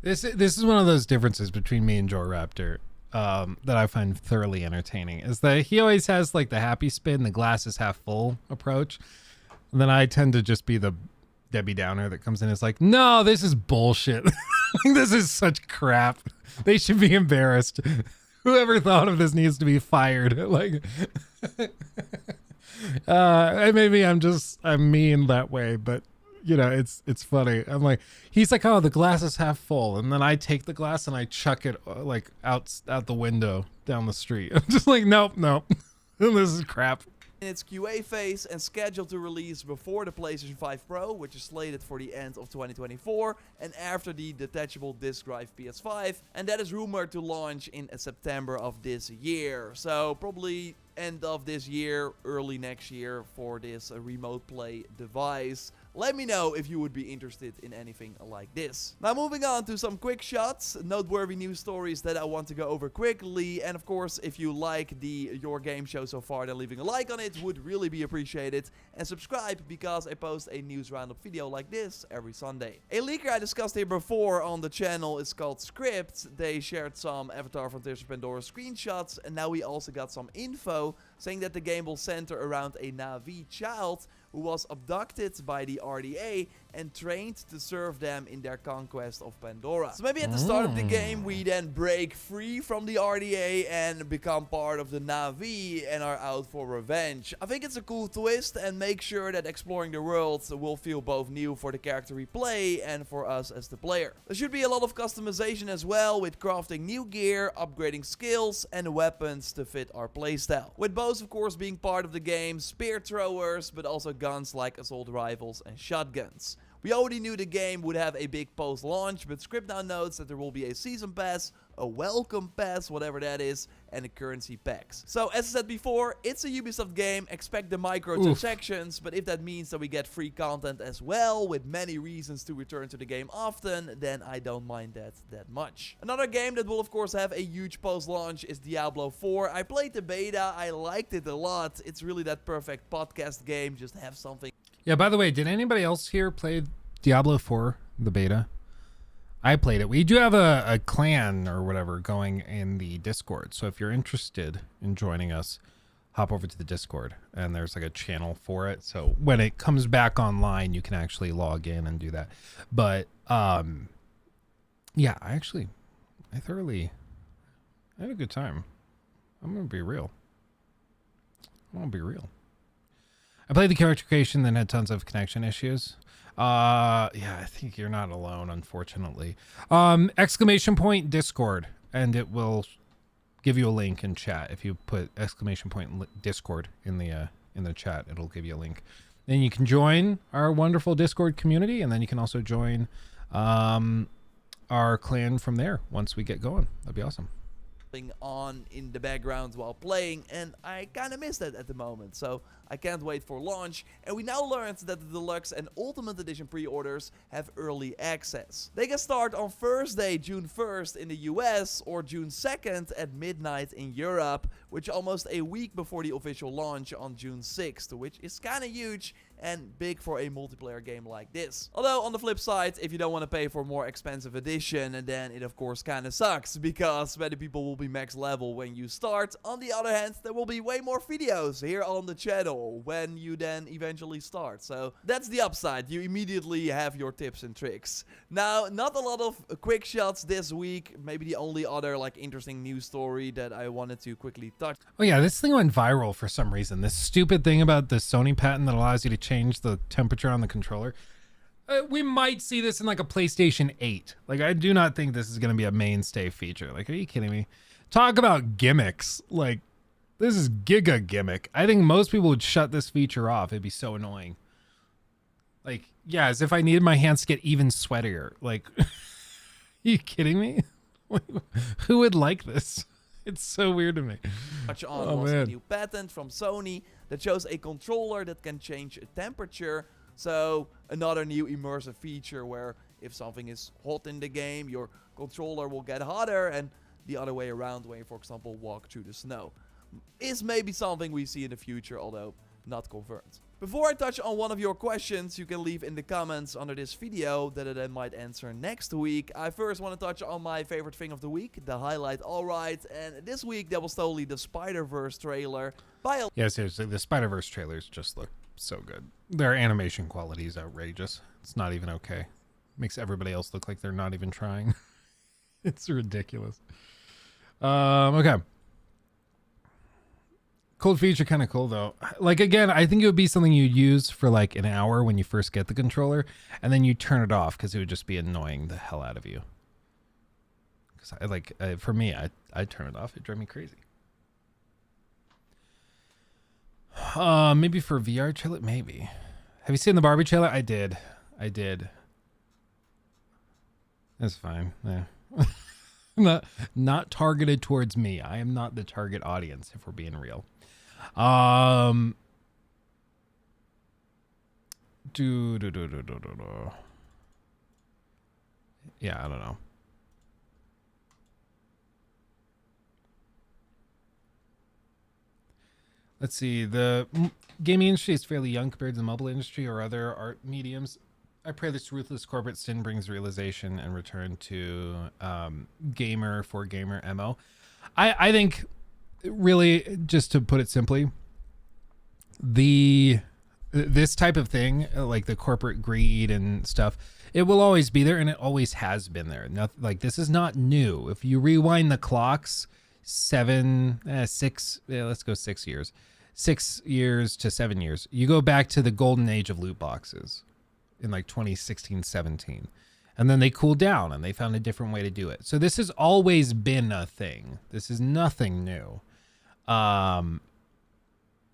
This is one of those differences between me and Joe Raptor that I find thoroughly entertaining, is that he always has like the happy spin, the glass is half full approach, and then I tend to just be the Debbie Downer that comes in and is like, no, this is bullshit. This is such crap. They should be embarrassed. Whoever thought of this needs to be fired. Like, maybe I'm mean that way, but you know, it's funny. I'm like, he's like, oh, the glass is half full, and then I take the glass and I chuck it like out the window down the street. I'm just like, nope. This is crap. In its QA phase and scheduled to release before the PlayStation 5 Pro, which is slated for the end of 2024, and after the detachable disc drive PS5, and that is rumored to launch in September of this year. So probably end of this year, early next year for this remote play device. Let me know if you would be interested in anything like this. Now moving on to some quick shots, noteworthy news stories that I want to go over quickly. And of course, if you like the Your Game show so far, then leaving a like on it would really be appreciated. And subscribe, because I post a news roundup video like this every Sunday. A leaker I discussed here before on the channel is called Script. They shared some Avatar Frontiers of Pandora screenshots, and now we also got some info saying that the game will center around a Na'vi child who was abducted by the RDA and trained to serve them in their conquest of Pandora. So maybe at the start of the game, we then break free from the RDA and become part of the Na'vi and are out for revenge. I think it's a cool twist, and make sure that exploring the world will feel both new for the character we play and for us as the player. There should be a lot of customization as well, with crafting new gear, upgrading skills and weapons to fit our playstyle. With bows, of course, being part of the game, spear throwers, but also guns like assault rifles and shotguns. We already knew the game would have a big post-launch, but Script now notes that there will be a season pass, a welcome pass, whatever that is, and a currency packs. So as I said before, it's a Ubisoft game, expect the microtransactions, but if that means that we get free content as well, with many reasons to return to the game often, then I don't mind that much. Another game that will of course have a huge post-launch is Diablo 4. I played the beta, I liked it a lot. It's really that perfect podcast game, just have something. Yeah, by the way, did anybody else here play Diablo 4, the beta? I played it. We do have a clan or whatever going in the Discord. So if you're interested in joining us, hop over to the Discord, and there's like a channel for it. So when it comes back online, you can actually log in and do that. But yeah, I had a good time. I'm going to be real. I played the character creation, then had tons of connection issues. Yeah, I think you're not alone, unfortunately. Exclamation point Discord, and it will give you a link in chat. If you put exclamation point Discord in the chat, it'll give you a link. Then you can join our wonderful Discord community, and then you can also join our clan from there once we get going. That'd be awesome. On in the background while playing, and I kind of miss that at the moment, so I can't wait for launch. And we now learned that the Deluxe and Ultimate Edition pre-orders have early access. They can start on Thursday, June 1st in the US, or June 2nd at midnight in Europe, which almost a week before the official launch on June 6th, which is kind of huge and big for a multiplayer game like this. Although on the flip side, if you don't want to pay for a more expensive edition, then it of course kind of sucks, because many people will be max level when you start. On the other hand, there will be way more videos here on the channel when you then eventually start. So that's the upside. You immediately have your tips and tricks. Now, not a lot of quick shots this week. Maybe the only other like interesting news story that I wanted to quickly touch. Oh yeah, this thing went viral for some reason. This stupid thing about the Sony patent that allows you to change the temperature on the controller. We might see this in like a PlayStation 8. Like, I do not think this is going to be a mainstay feature. Like, are you kidding me? Talk about gimmicks. Like, this is giga gimmick. I think most people would shut this feature off. It'd be so annoying. Like, yeah, as if I needed my hands to get even sweatier. Like, are you kidding me? Who would like this? It's so weird to me. Was a new patent from Sony that shows a controller that can change temperature. So another new immersive feature where if something is hot in the game, your controller will get hotter, and the other way around when you, for example, walk through the snow. Is maybe something we see in the future, although not confirmed. Before I touch on one of your questions, you can leave in the comments under this video that I then might answer next week. I first want to touch on my favorite thing of the week, the highlight alright, and this week that was totally the Spider-Verse trailer by Yeah, seriously, the Spider-Verse trailers just look so good. Their animation quality is outrageous. It's not even okay. Makes everybody else look like they're not even trying. It's ridiculous. Okay. Cold feature, kind of cool though. Like, again, I think it would be something you'd use for like an hour when you first get the controller, and then you turn it off because it would just be annoying the hell out of you. Because for me, I'd turn it off. It'd drive me crazy. Maybe for a VR trailer, maybe. Have you seen the Barbie trailer? I did. That's fine. Yeah. Not targeted towards me. I am not the target audience, if we're being real. Yeah, I don't know. Let's see. The gaming industry is fairly young compared to the mobile industry or other art mediums. I pray this ruthless corporate sin brings realization and return to gamer for gamer MO. I think, really, just to put it simply, this type of thing, like the corporate greed and stuff, it will always be there, and it always has been there. Like, this is not new. If you rewind the clocks, 6 years. 6 years to 7 years. You go back to the golden age of loot boxes in like 2016, 17. And then they cooled down and they found a different way to do it. So this has always been a thing. This is nothing new. And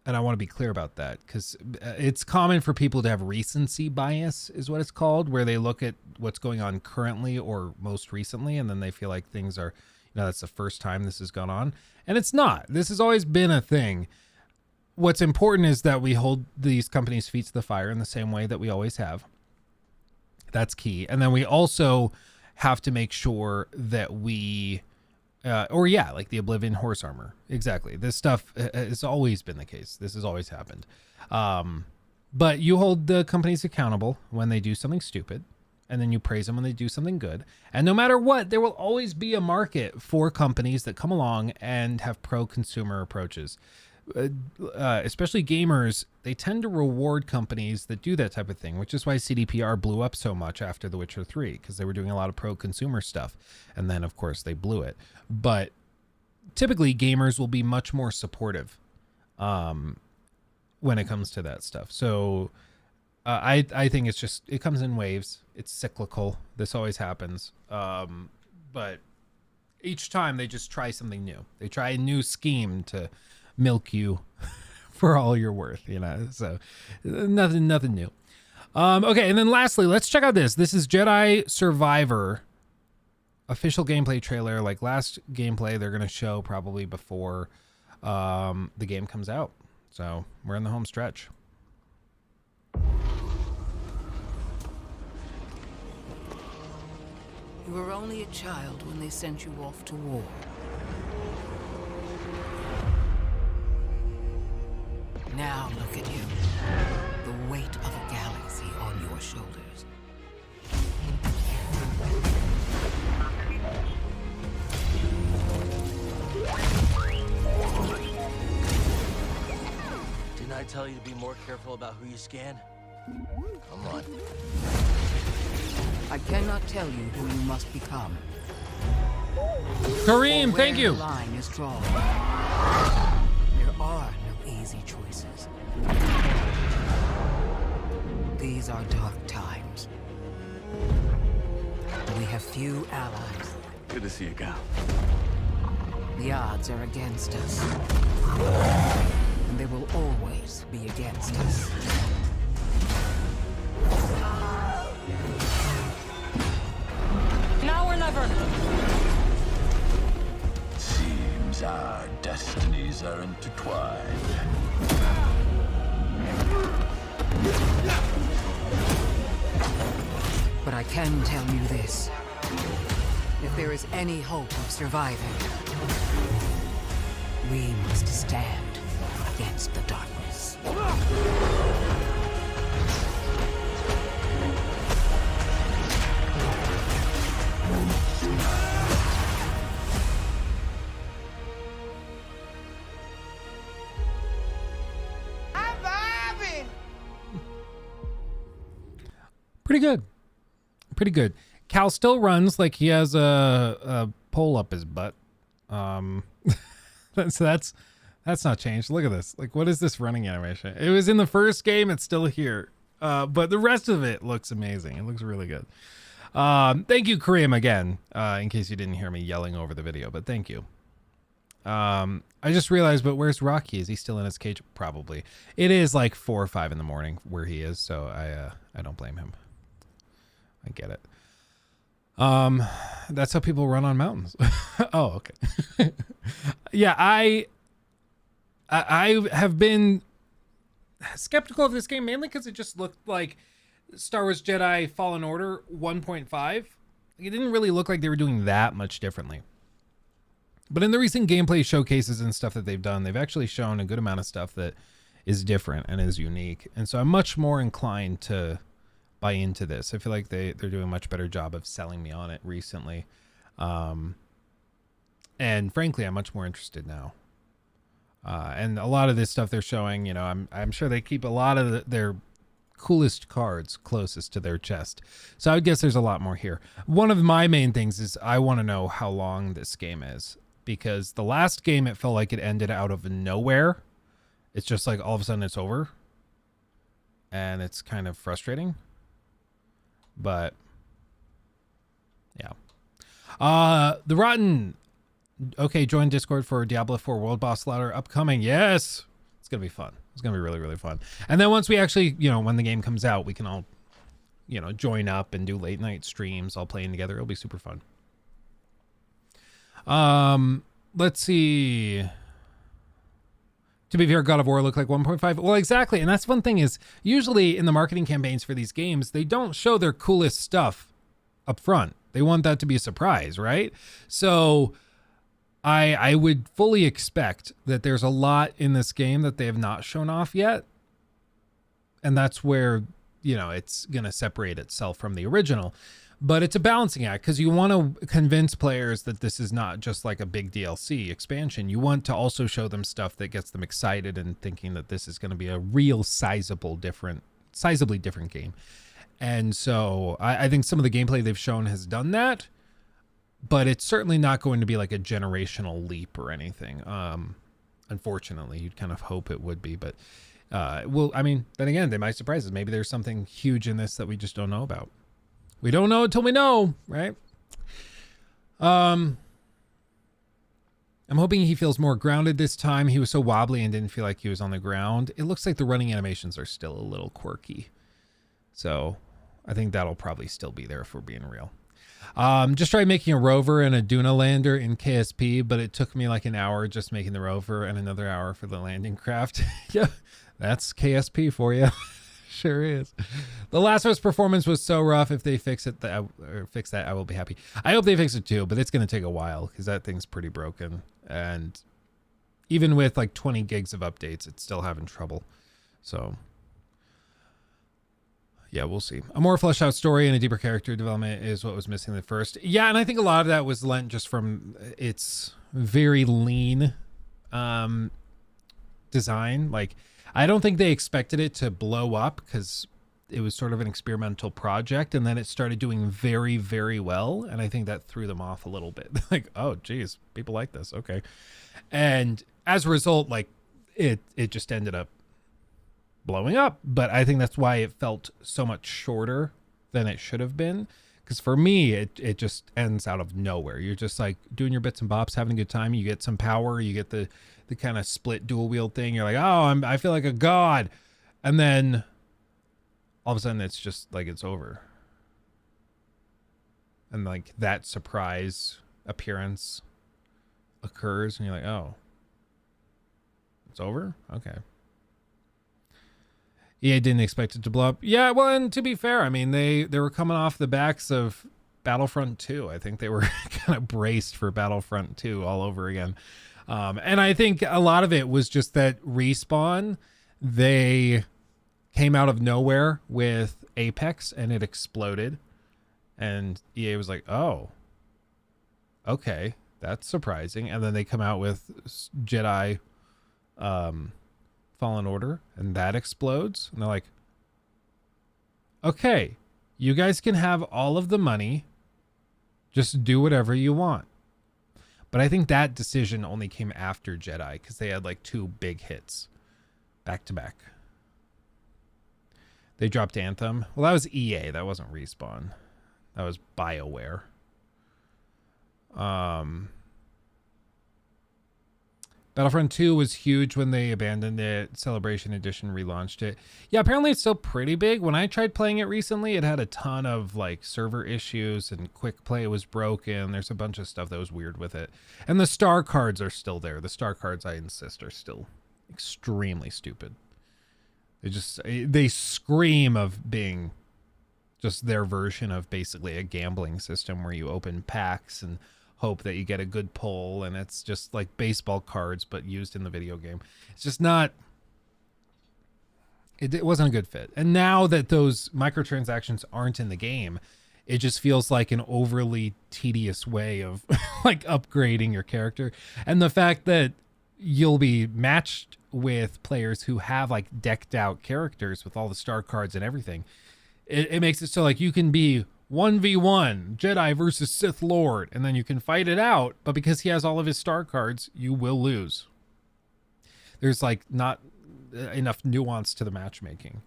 I want to be clear about that, because it's common for people to have recency bias, is what it's called, where they look at what's going on currently or most recently, and then they feel like things are, that's the first time this has gone on. And it's not. This has always been a thing. What's important is that we hold these companies' feet to the fire in the same way that we always have. That's key. And then we also have to make sure that we, like the Oblivion horse armor. Exactly. This stuff has always been the case. This has always happened. But you hold the companies accountable when they do something stupid, and then you praise them when they do something good. And no matter what, there will always be a market for companies that come along and have pro-consumer approaches. Especially gamers, they tend to reward companies that do that type of thing, which is why CDPR blew up so much after The Witcher 3, because they were doing a lot of pro-consumer stuff, and then of course they blew it. But typically gamers will be much more supportive when it comes to that stuff. So I think it comes in waves. It's cyclical. This always happens. But each time they just try something new. They try a new scheme to milk you for all you're worth, so nothing new. Okay, and then lastly, let's check out this is Jedi Survivor official gameplay trailer. Like last gameplay they're gonna show probably before the game comes out, so we're in the home stretch. You were only a child when they sent you off to war. Now look at you. The the weight of a galaxy on your shoulders. Didn't I tell you to be more careful about who you scan? Come on. I cannot tell you who you must become. Kareem, thank you. The line is drawn. There are no easy choices. These are dark times. We have few allies. Good to see you, Gal. The odds are against us. And they will always be against us. Now or never. Seems our destinies are intertwined. But I can tell you this. If there is any hope of surviving, we must stand against the darkness. I'm vibing. Pretty good. Pretty good. Cal still runs like he has a pole up his butt. So that's not changed. Look at this. Like, what is this running animation? It was in the first game. It's still here. But the rest of it looks amazing. It looks really good. Thank you, Kareem, again, in case you didn't hear me yelling over the video, but thank you. I just realized, but where's Rocky? Is he still in his cage? Probably. It is like 4 or 5 in the morning where he is, so I don't blame him. I get it. That's how people run on mountains. Oh, okay. Yeah, I have been skeptical of this game mainly because it just looked like Star Wars Jedi Fallen Order 1.5. It didn't really look like they were doing that much differently. But in the recent gameplay showcases and stuff that they've done, they've actually shown a good amount of stuff that is different and is unique. And so I'm much more inclined to buy into this. I feel like they're doing a much better job of selling me on it recently. And frankly, I'm much more interested now. And a lot of this stuff they're showing, you know, I'm sure they keep a lot of their coolest cards closest to their chest. So I would guess there's a lot more here. One of my main things is I want to know how long this game is, because the last game, it felt like it ended out of nowhere. It's just like all of a sudden it's over. And it's kind of frustrating. But yeah. The Rotten. Okay, join Discord for Diablo 4 World Boss Ladder upcoming. Yes. It's going to be fun. It's going to be really, really fun. And then once we actually, you know, when the game comes out, we can all, you know, join up and do late night streams all playing together. It'll be super fun. Let's see. To be fair, God of War looked like 1.5. Well, exactly. And that's one thing is usually in the marketing campaigns for these games, they don't show their coolest stuff up front. They want that to be a surprise, right? So I would fully expect that there's a lot in this game that they have not shown off yet. And that's where, you know, it's going to separate itself from the original. But it's a balancing act because you want to convince players that this is not just like a big DLC expansion. You want to also show them stuff that gets them excited and thinking that this is going to be a real sizably different game. And so I think some of the gameplay they've shown has done that, but it's certainly not going to be like a generational leap or anything. Unfortunately, you'd kind of hope it would be, but well, I mean, then again, they might surprise us. Maybe there's something huge in this that we just don't know about. We don't know until we know, right? I'm hoping he feels more grounded this time. He was so wobbly and didn't feel like he was on the ground. It looks like the running animations are still a little quirky. So I think that'll probably still be there if we're being real. Just tried making a rover and a Duna lander in KSP, but it took me like an hour just making the rover and another hour for the landing craft. Yeah, that's KSP for you. Sure is. The Last of Us performance was so rough. If they fix it, I will be happy. I hope they fix it too, but it's going to take a while because that thing's pretty broken. And even with like 20 gigs of updates, it's still having trouble. So Yeah, we'll see. A more fleshed out story and a deeper character development is what was missing in the first. Yeah, and I think a lot of that was lent just from its very lean design. Like, I don't think they expected it to blow up because it was sort of an experimental project, and then it started doing very, very well, and I think that threw them off a little bit. Like, oh geez, people like this, okay. And as a result, like it just ended up blowing up. But I think that's why it felt so much shorter than it should have been, because for me it just ends out of nowhere. You're just like doing your bits and bops, having a good time, you get some power, you get the kind of split dual wield thing, you're like, oh, I feel like a god, and then all of a sudden it's just like it's over. And like that surprise appearance occurs and you're like, oh, it's over? Okay. EA didn't expect it to blow up. Yeah, well, and to be fair, I mean, they were coming off the backs of Battlefront 2. I think they were kind of braced for Battlefront 2 all over again. And I think a lot of it was just that Respawn, they came out of nowhere with Apex and it exploded, and EA was like, oh, okay, that's surprising. And then they come out with Jedi Fallen Order and that explodes, and they're like, okay, you guys can have all of the money, just do whatever you want. But I think that decision only came after Jedi, because they had like 2 big hits back to back. They dropped Anthem. Well, that was EA. That wasn't Respawn. That was BioWare. Battlefront 2 was huge when they abandoned it. Celebration Edition relaunched it. Yeah, apparently it's still pretty big. When I tried playing it recently, it had a ton of like server issues and quick play was broken. There's a bunch of stuff that was weird with it. And the star cards are still there. The star cards, I insist, are still extremely stupid. They scream of being just their version of basically a gambling system where you open packs and hope that you get a good pull, and it's just like baseball cards but used in the video game. It's just not, it wasn't a good fit. And now that those microtransactions aren't in the game, it just feels like an overly tedious way of like upgrading your character. And the fact that you'll be matched with players who have like decked out characters with all the star cards and everything, it makes it so like you can be 1v1 Jedi versus Sith Lord, and then you can fight it out, but because he has all of his star cards, you will lose. There's like not enough nuance to the matchmaking.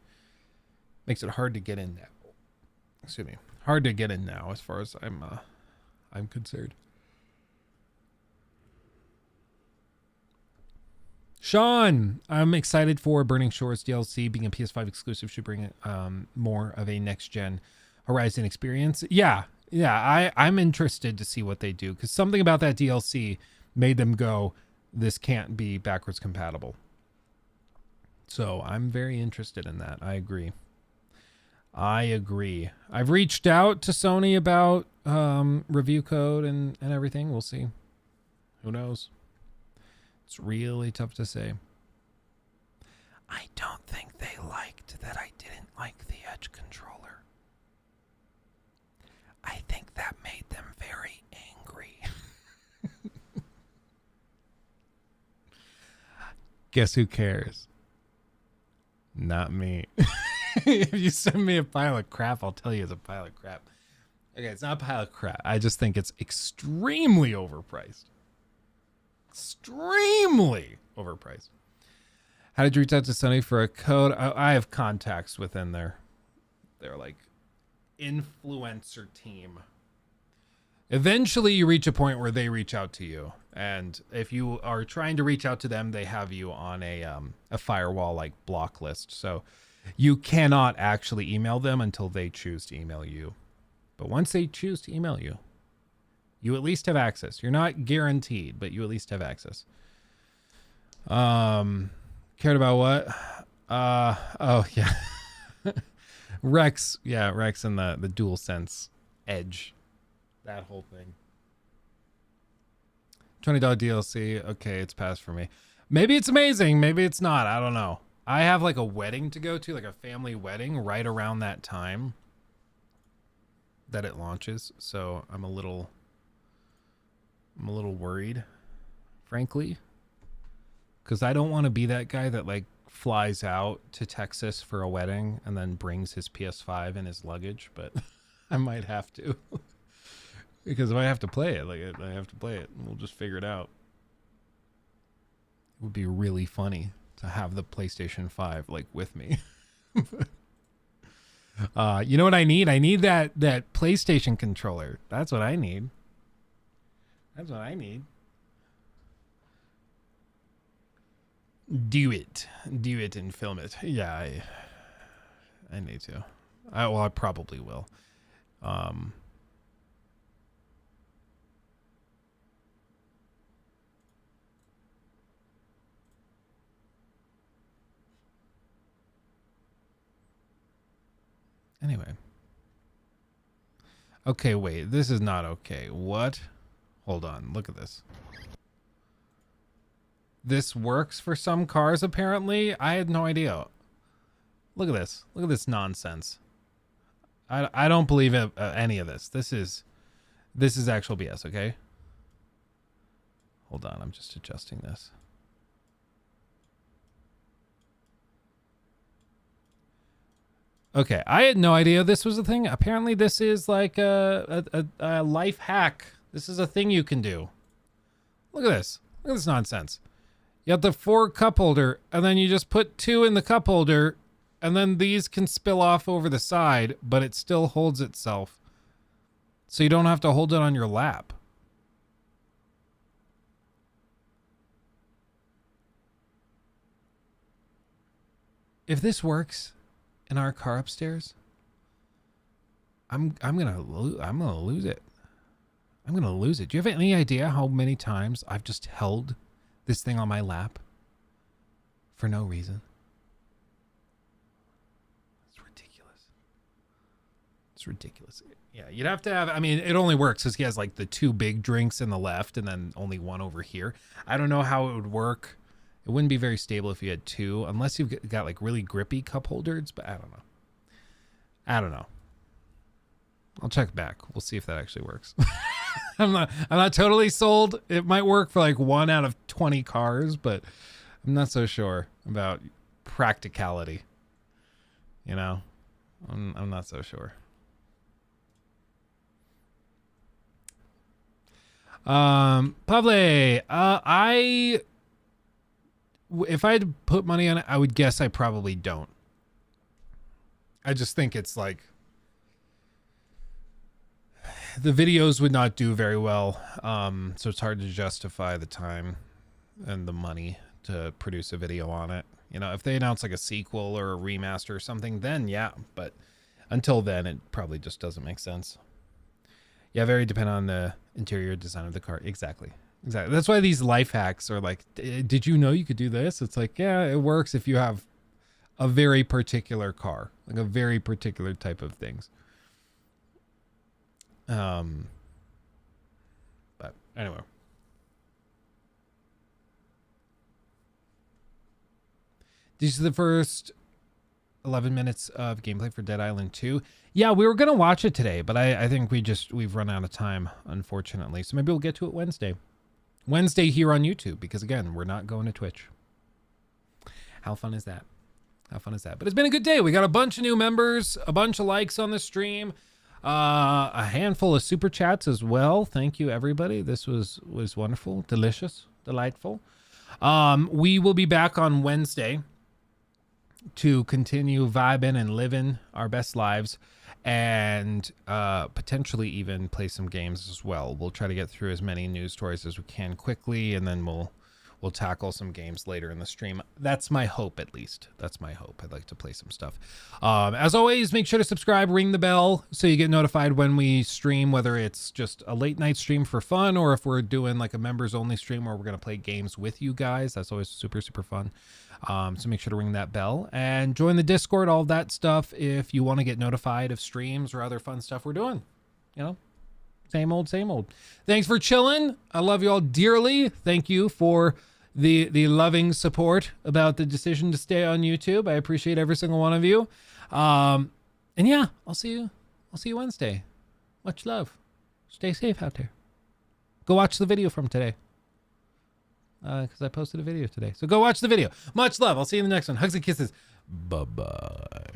Makes it hard to get in now. Excuse me. Hard to get in now as far as I'm concerned. Sean, I'm excited for Burning Shores DLC. Being a PS5 exclusive should bring more of a next-gen Horizon experience. Yeah, I'm interested to see what they do, because something about that DLC made them go, this can't be backwards compatible. So I'm very interested in that. I agree. I've reached out to Sony about review code and everything. We'll see. Who knows? It's really tough to say. I don't think they liked that I didn't like the Edge controller. I think that made them very angry. Guess who cares? Not me. If you send me a pile of crap, I'll tell you it's a pile of crap. Okay, it's not a pile of crap. I just think it's extremely overpriced. Extremely overpriced. How did you reach out to Sony for a code? I have contacts within their like influencer team. Eventually you reach a point where they reach out to you, and if you are trying to reach out to them, they have you on a firewall like block list, so you cannot actually email them until they choose to email you. But once they choose to email you, you at least have access. You're not guaranteed, but you at least have access. Cared about what? Oh yeah. Rex. Yeah, Rex and the DualSense Edge. That whole thing. $20 DLC. Okay, it's passed for me. Maybe it's amazing. Maybe it's not. I don't know. I have like a wedding to go to, like a family wedding right around that time that it launches. So I'm a little worried, frankly, because I don't want to be that guy that like flies out to Texas for a wedding and then brings his PS5 in his luggage, but I might have to. Because if I have to play it, like I have to play it. We'll just figure it out. It would be really funny to have the PlayStation 5 like with me. You know what I need? I need that PlayStation controller. That's what I need. That's what I need. Do it and film it. Yeah, I need to. I probably will. Anyway. Okay, wait. This is not okay. What? Hold on. Look at this. This works for some cars, apparently. I had no idea. Look at this. Look at this nonsense. I don't believe any of this. This is actual BS, okay? Hold on. I'm just adjusting this. Okay, I had no idea this was a thing. Apparently this is like a life hack. This is a thing you can do. Look at this. Look at this nonsense. You have the 4 cup holder, and then you just put 2 in the cup holder, and then these can spill off over the side, but it still holds itself. So you don't have to hold it on your lap. If this works in our car upstairs, I'm gonna lose it. I'm gonna lose it. Do you have any idea how many times I've just held this thing on my lap for no reason? It's ridiculous. It's ridiculous. Yeah, you'd have to have, I mean, it only works because he has like the 2 big drinks in the left and then only 1 over here. I don't know how it would work. It wouldn't be very stable if you had 2, unless you've got like really grippy cup holders, but I don't know. I'll check back. We'll see if that actually works. I'm not totally sold. It might work for like 1 out of 20 cars, but I'm not so sure about practicality. You know, I'm not so sure. Pavle, if I had to put money on it, I would guess I probably don't. I just think it's like the videos would not do very well. So it's hard to justify the time and the money to produce a video on it. You know, if they announce like a sequel or a remaster or something, then yeah. But until then, it probably just doesn't make sense. Yeah, very dependent on the interior design of the car. Exactly. That's why these life hacks are like, did you know you could do this? It's like, yeah, it works if you have a very particular car, like a very particular type of things. But anyway. Did you see the first 11 minutes of gameplay for Dead Island 2? Yeah, we were going to watch it today, but I think we've run out of time, unfortunately. So maybe we'll get to it Wednesday. Wednesday here on YouTube, because again, we're not going to Twitch. How fun is that? How fun is that? But it's been a good day. We got a bunch of new members, a bunch of likes on the stream, a handful of super chats as well. Thank you, everybody. This was wonderful, delicious, delightful. We will be back on Wednesday to continue vibing and living our best lives, and potentially even play some games as well. We'll try to get through as many news stories as we can quickly, and then we'll tackle some games later in the stream. That's my hope, at least. That's my hope. I'd like to play some stuff. As always, make sure to subscribe, ring the bell, so you get notified when we stream, whether it's just a late night stream for fun, or if we're doing like a members only stream where we're going to play games with you guys. That's always super, super fun. So make sure to ring that bell and join the Discord, all that stuff, if you want to get notified of streams or other fun stuff we're doing. You know, same old, same old. Thanks for chilling. I love you all dearly. Thank you for the loving support about the decision to stay on YouTube. I appreciate every single one of you. And yeah, I'll see you Wednesday. Much love. Stay safe out there. Go watch the video from today. Because I posted a video today. So go watch the video. Much love. I'll see you in the next one. Hugs and kisses. Bye-bye.